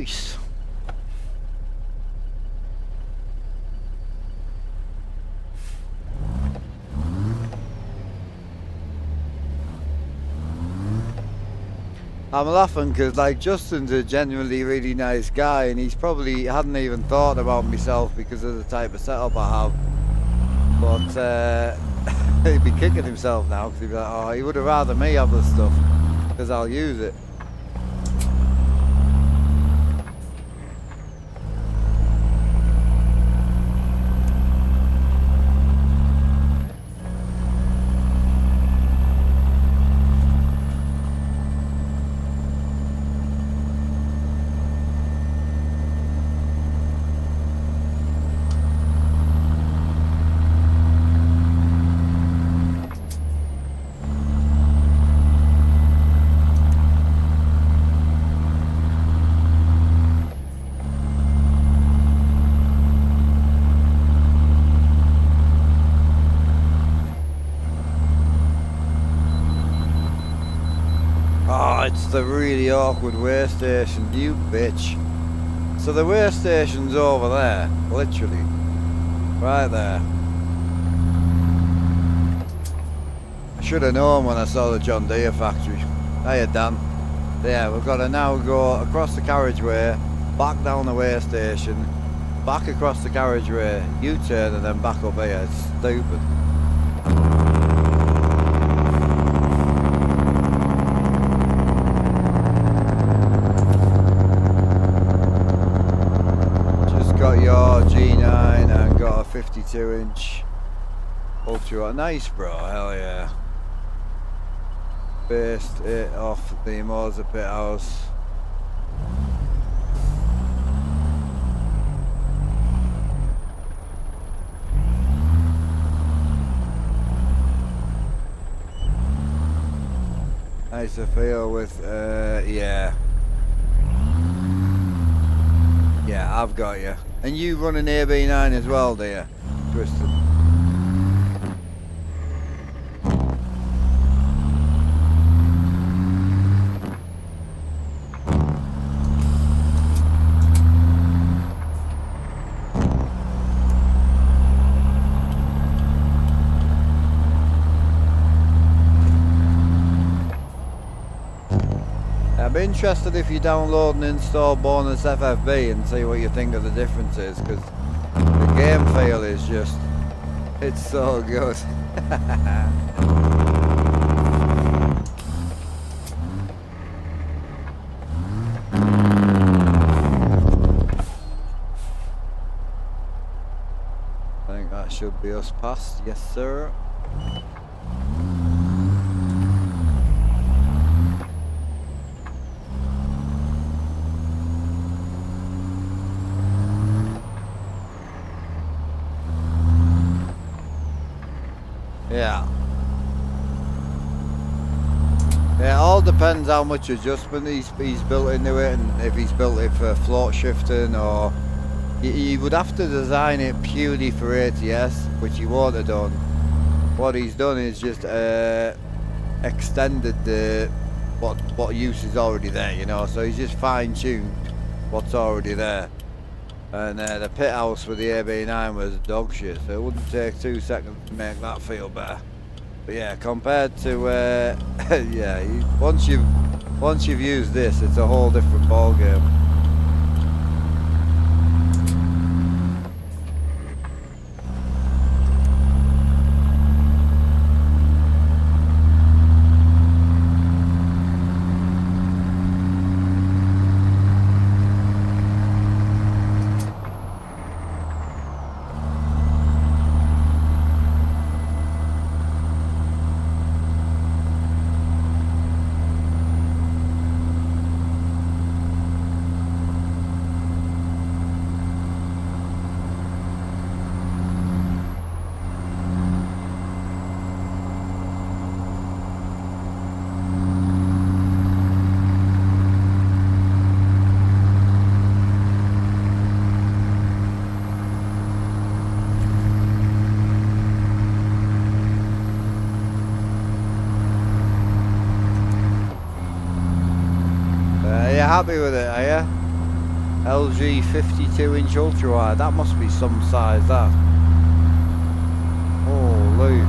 Nice. I'm laughing because like Justin's a genuinely really nice guy and he's probably hadn't even thought about myself because of the type of setup I have. But he'd be kicking himself now because he'd be like, oh, he would have rather me have the stuff because I'll use it. Oh, it's the really awkward weigh station, you bitch. So the weigh station's over there, literally. Right there. I should have known when I saw the John Deere factory. Hiya, Dan. Yeah, we've got to now go across the carriageway, back down the weigh station, back across the carriageway, U-turn and then back up here. It's stupid. Got your G9 and got a 52-inch ultra. Nice, bro. Hell yeah. Based it off the Moser Pit House. Nice to feel with, yeah. Yeah, I've got you. And you run an AB9 as well, do you? Twisted. I'm interested if you download and install Bonus FFB and see what you think of the differences, because the game feel is just, it's so good. I think that should be us past, yes sir. Yeah. Yeah, it all depends how much adjustment he's built into it, and if he's built it for float shifting, or he would have to design it purely for ATS, which he won't have done. What he's done is just extended the what use is already there, you know. So he's just fine-tuned what's already there. And the pit house with the AB9 was dog shit, so it wouldn't take 2 seconds to make that feel better. But yeah, compared to yeah, once you've used this, it's a whole different ball game. Happy with it, are you? LG 52-inch ultra wide. That must be some size, that. Holy.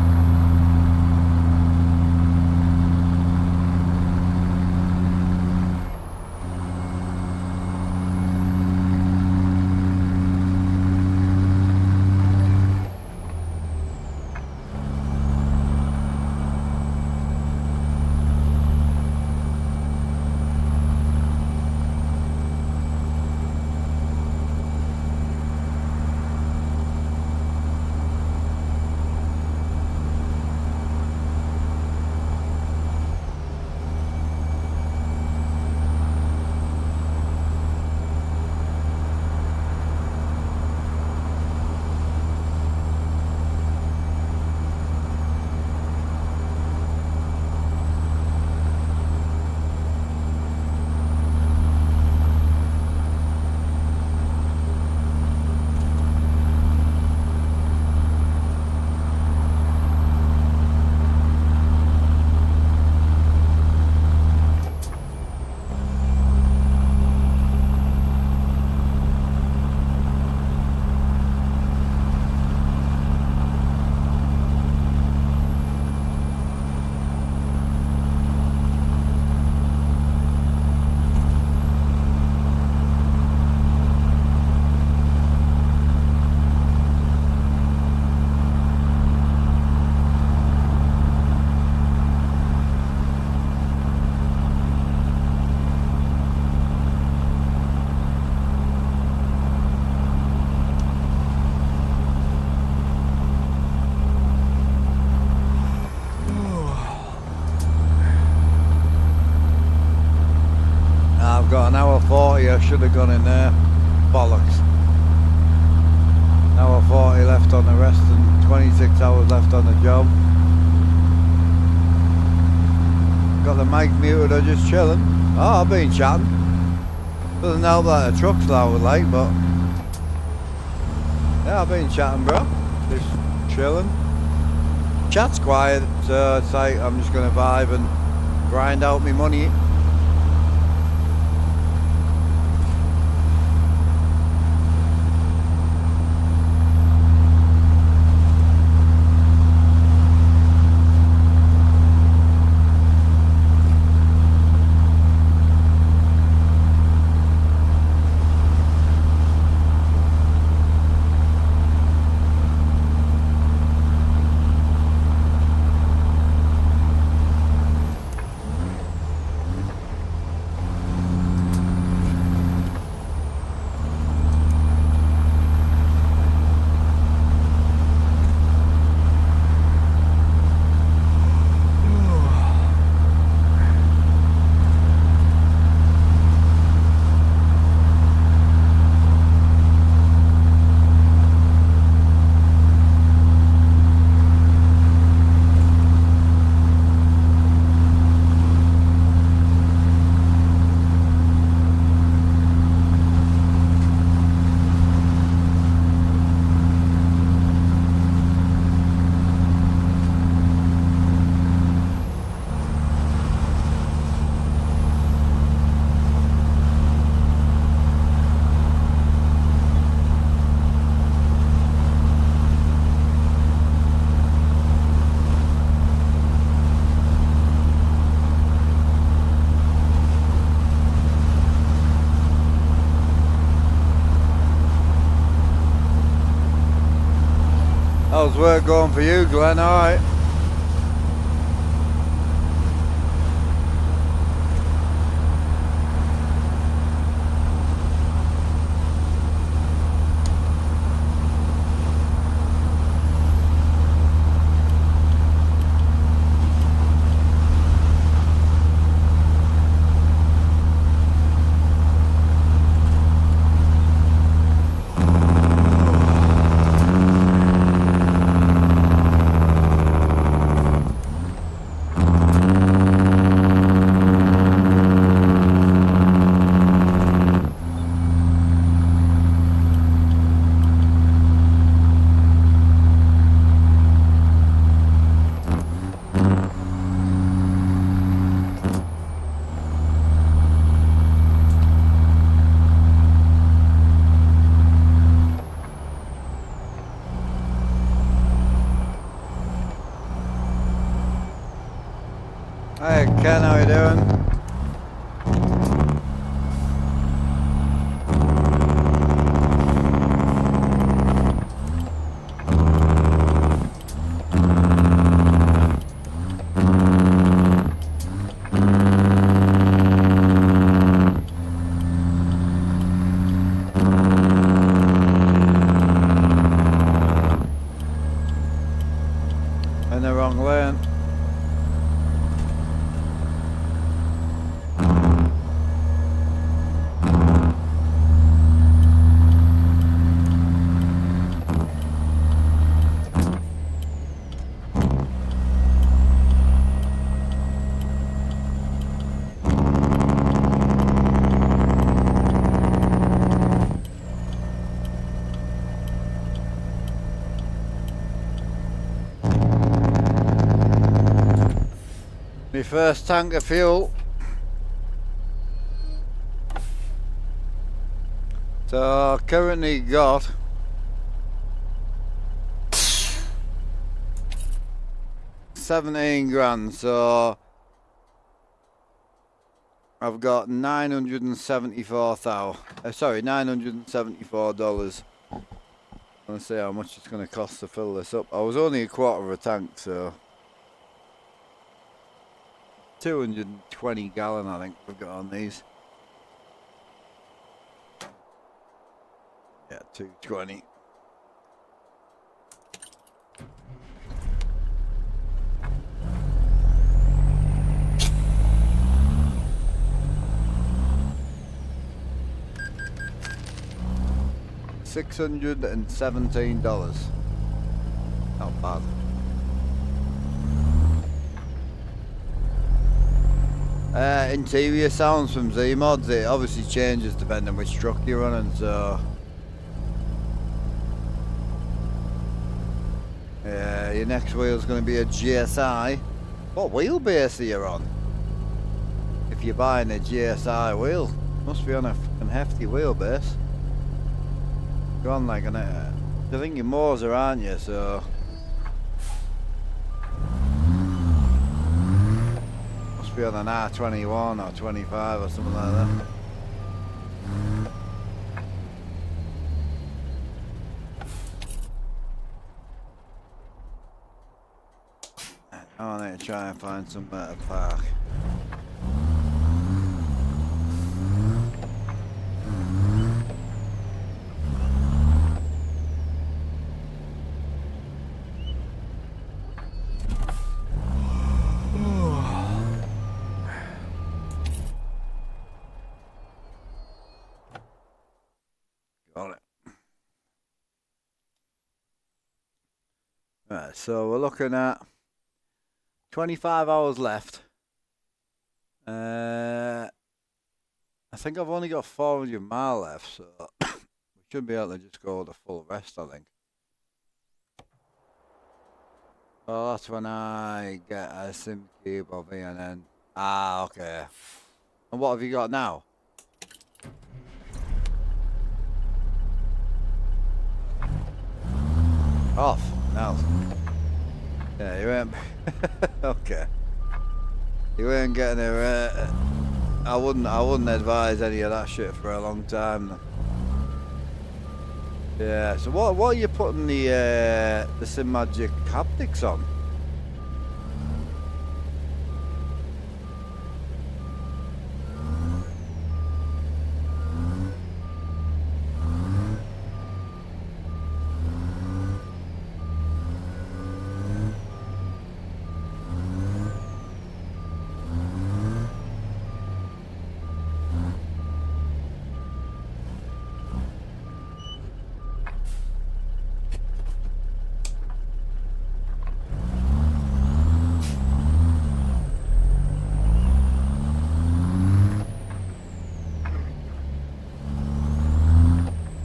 I've got an hour 40, I should have gone in there. Bollocks. An hour 40 left on the rest and 26 hours left on the job. Got the mic muted, I'm just chilling. Oh, I've been chatting. Doesn't help that the truck's loud like, but yeah, I've been chatting, bro. Just chilling. Chat's quiet, so it's like I'm just gonna vibe and grind out my money. How's work going for you, Glenn? Alright. Hey Ken, how you doing? In the wrong lane. My first tank of fuel. So currently got 17 grand, so I've got $974. Let's see how much it's going to cost to fill this up. I was only a quarter of a tank, so 220 gallon I think we've got on these. Yeah, 220. $617. Not bad. Interior sounds from Z-Mods. It obviously changes depending which truck you're running, so yeah, your next wheel's going to be a GSI. What wheelbase are you on? If you're buying a GSI wheel, must be on a fucking hefty wheelbase. You're on like an I think you're Moser, aren't you? So must be on an R21 or 25 or something like that. I need to try and find somewhere to park. Got it. Right, so we're looking at 25 hours left. I think I've only got 400 miles left, so we should be able to just go the full rest, I think. Well, that's when I get a SIM cube of and then... Ah, okay. And what have you got now? Off. No. Yeah, you ain't... okay. You ain't getting a... I wouldn't advise any of that shit for a long time. Yeah, so what are you putting the SimMagic haptics on?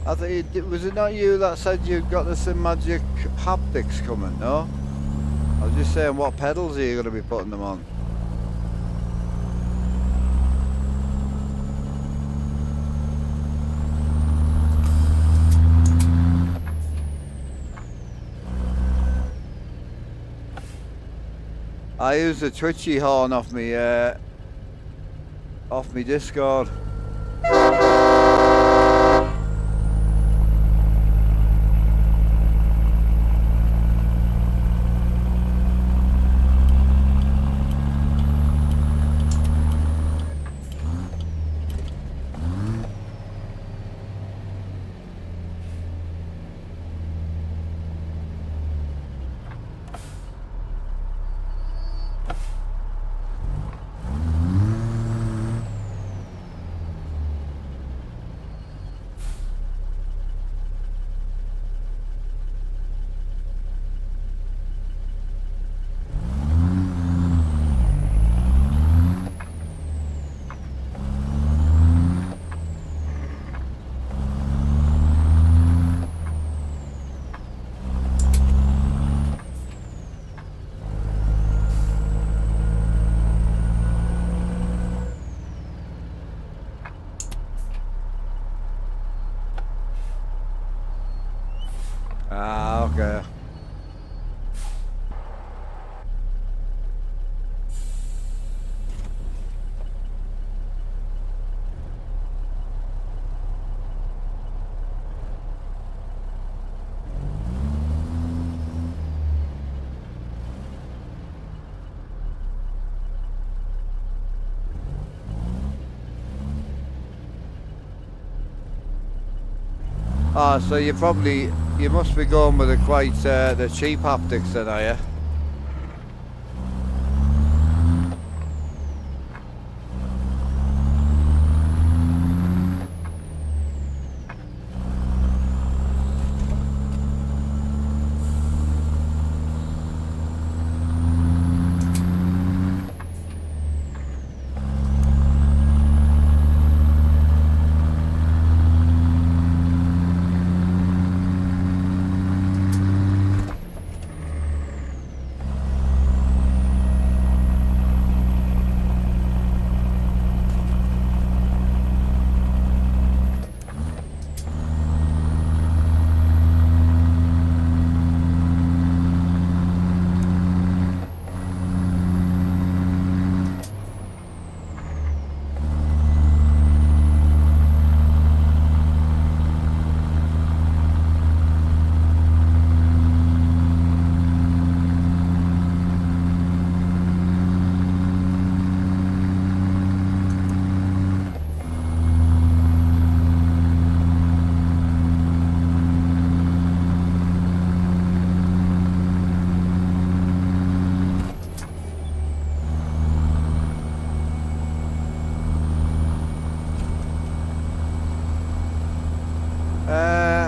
I think was it not you that said you got the SimMagic haptics coming? No, I was just saying, what pedals are you going to be putting them on? I used the twitchy horn off me Discord. Ah, okay. Ah, so you must be going with the cheap haptics then, are you?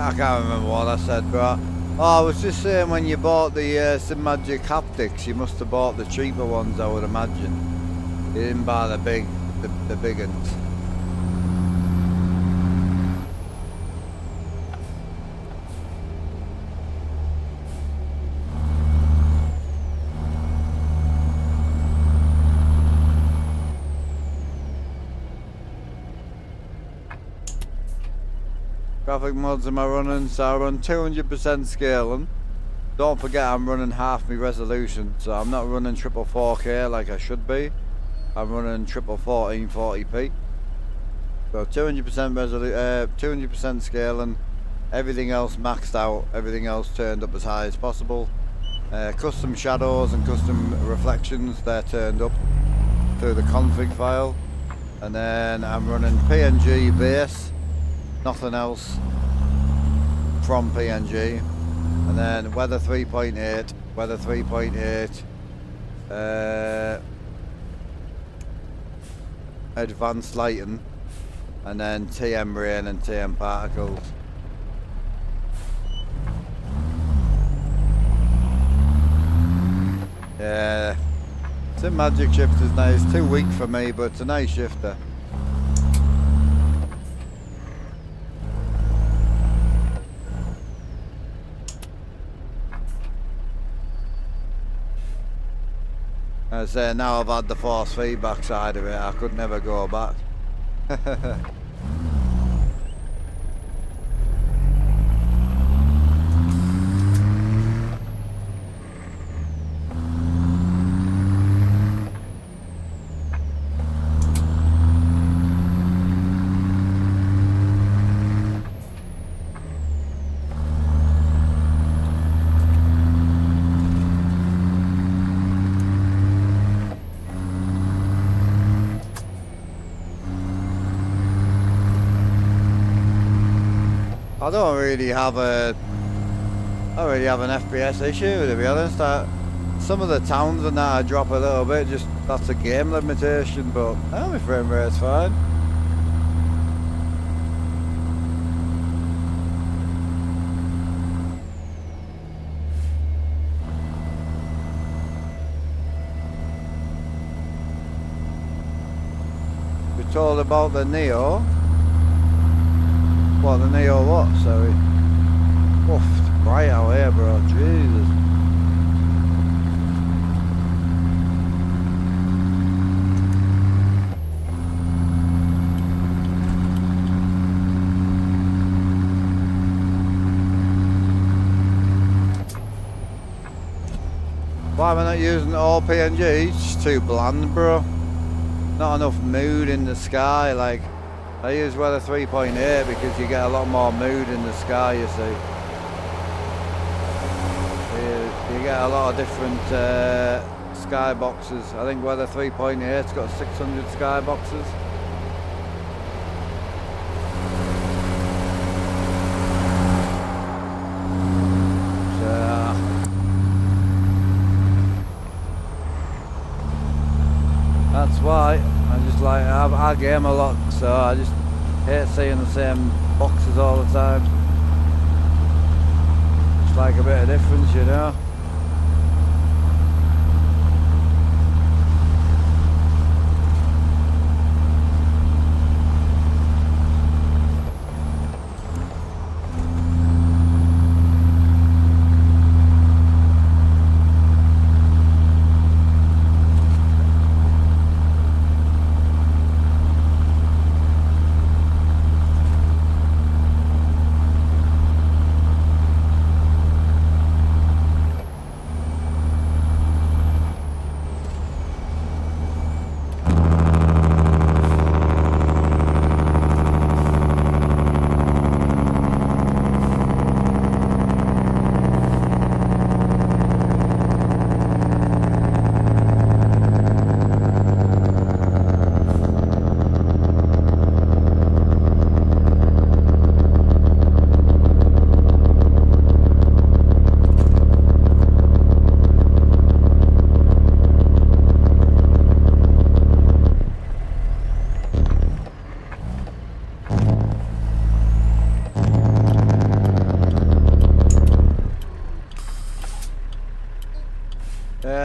I can't remember what I said, but I was just saying when you bought the Magic haptics, you must have bought the cheaper ones, I would imagine. You didn't buy the big ones. Graphic mods am I running? So I run 200% scaling. Don't forget I'm running half my resolution, so I'm not running triple 4K like I should be. I'm running triple 1440p. So 200% scaling, everything else maxed out, everything else turned up as high as possible. Custom shadows and custom reflections, they're turned up through the config file. And then I'm running PNG base, nothing else from PNG. And then weather 3.8, weather 3.8, advanced lighting, and then TM rain and TM particles. Yeah, Sim Magic shift is nice. Too weak for me, but it's a nice shifter. I say now I've had the force feedback side of it, I could never go back. I don't really have an FPS issue, to be honest. Some of the towns and that I drop a little bit, just that's a game limitation, but my frame rate's fine. We're told about the Neo. What, the Neo what? Sorry. Oof, it's bright out here, bro. Jesus. Why am I not using all PNG? It's just too bland, bro. Not enough mood in the sky. Like, I use weather 3.8 because you get a lot more mood in the sky, you see. You get a lot of different sky boxes. I think weather 3.8's got 600 sky boxes. That's why I just like I game a lot, so I just hate seeing the same boxes all the time. Just like a bit of difference, you know.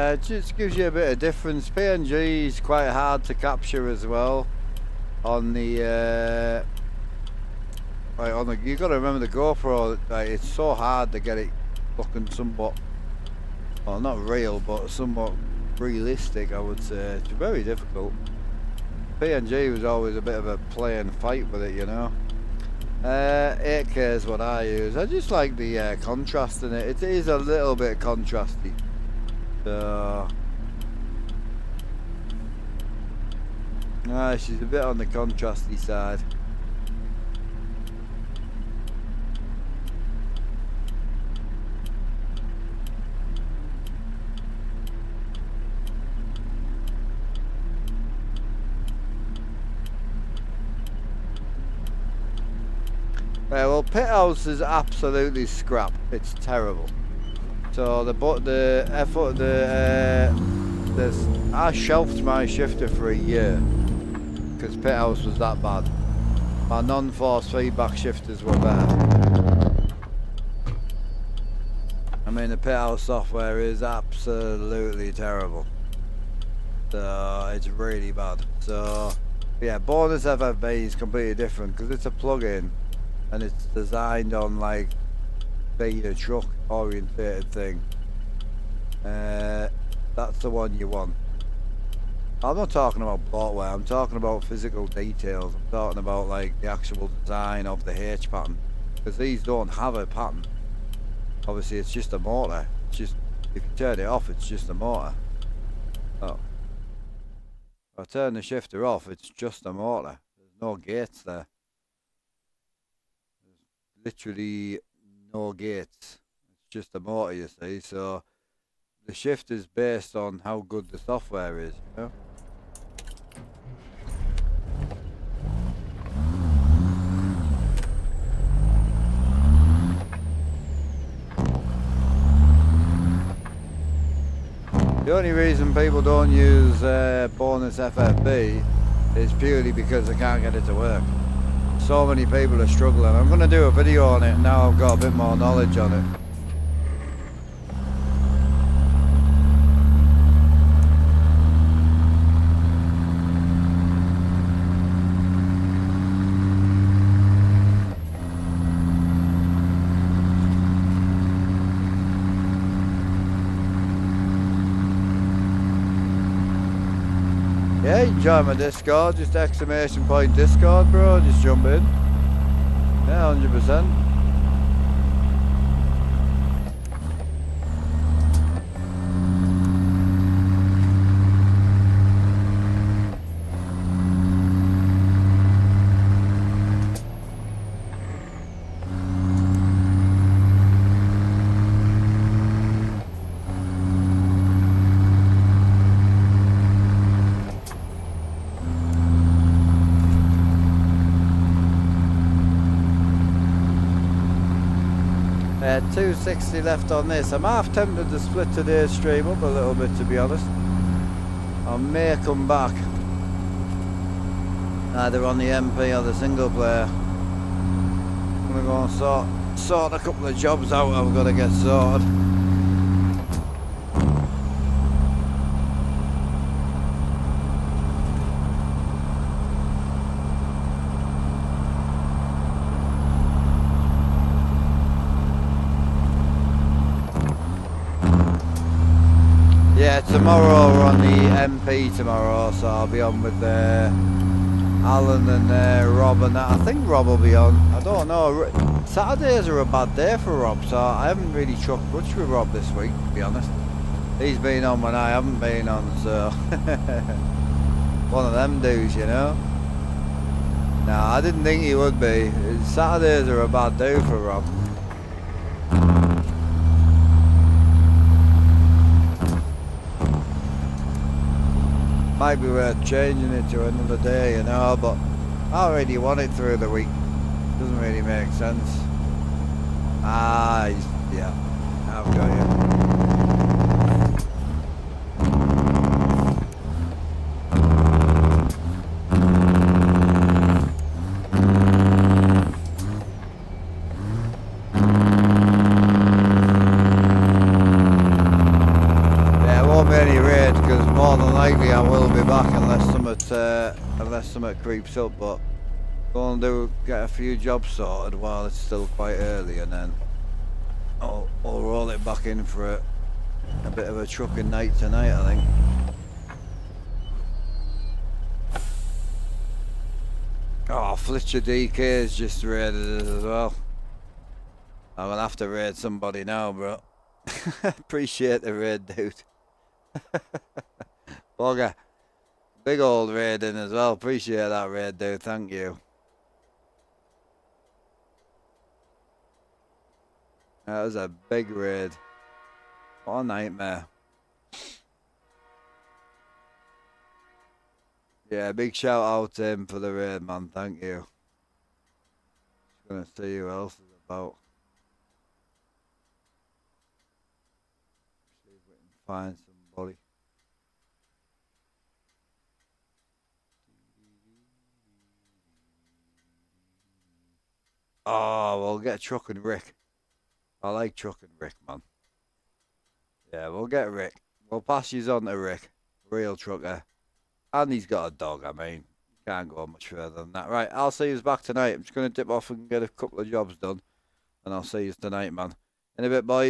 It just gives you a bit of difference. PNG is quite hard to capture as well. On the you got to remember the GoPro. Like, it's so hard to get it looking somewhat, well, not real, but somewhat realistic. I would say it's very difficult. PNG was always a bit of a play and fight with it, you know. 8K is what I use. I just like the contrast in it. It is a little bit contrasty. She's a bit on the contrasty side. Right, well, pit house is absolutely scrap. It's terrible. So I shelved my shifter for a year because pit house was that bad. My non-force feedback shifters were better. I mean, the pit house software is absolutely terrible. So it's really bad. So yeah, bonus FFB is completely different because it's a plug-in and it's designed on like being a truck orientated thing. That's the one you want. I'm not talking about bloatware, I'm talking about physical details. I'm talking about like the actual design of the H pattern, because these don't have a pattern. Obviously it's just a motor. It's just, if you turn it off, it's just a motor. Oh, if I turn the shifter off, it's just a motor. There's no gates there. There's literally no gates. It's just a motor, you see. So the shift is based on how good the software is, you know. The only reason people don't use bonus FFB is purely because they can't get it to work. So many people are struggling. I'm going to do a video on it now I've got a bit more knowledge on it. Yeah, you can join my Discord, just exclamation point Discord, bro, just jump in. Yeah, 100%. Yeah, 260 left on this. I'm half tempted to split today's stream up a little bit, to be honest. I may come back either on the MP or the single player. I'm gonna go and sort a couple of jobs out I've got to get sorted. Yeah, tomorrow we're on the MP tomorrow, so I'll be on with Alan and Rob and that. I think Rob will be on. I don't know. Saturdays are a bad day for Rob, so I haven't really chucked much with Rob this week, to be honest. He's been on when I haven't been on, so one of them dudes, you know. No, I didn't think he would be. Saturdays are a bad day for Rob. Might be worth changing it to another day, you know, but I already want it through the week. Doesn't really make sense. Yeah, I've got you. I will be back unless something creeps up, but go and get a few jobs sorted while it's still quite early, and then I'll roll it back in for a bit of a trucking night tonight, I think. Oh, Fletcher DK's just raided us as well. I'm gonna have to raid somebody now, bro. Appreciate the raid, dude. Bugger. Big old raiding as well. Appreciate that raid, dude. Thank you. That was a big raid. What a nightmare. Yeah, big shout out to him for the raid, man. Thank you. Just gonna see who else is about. See if we can find somebody. Oh, we'll get Truck and Rick. I like Truck and Rick, man. Yeah, we'll get Rick. We'll pass you on to Rick. Real trucker. And he's got a dog, I mean. Can't go much further than that. Right, I'll see you back tonight. I'm just going to dip off and get a couple of jobs done. And I'll see you tonight, man. In a bit, boys.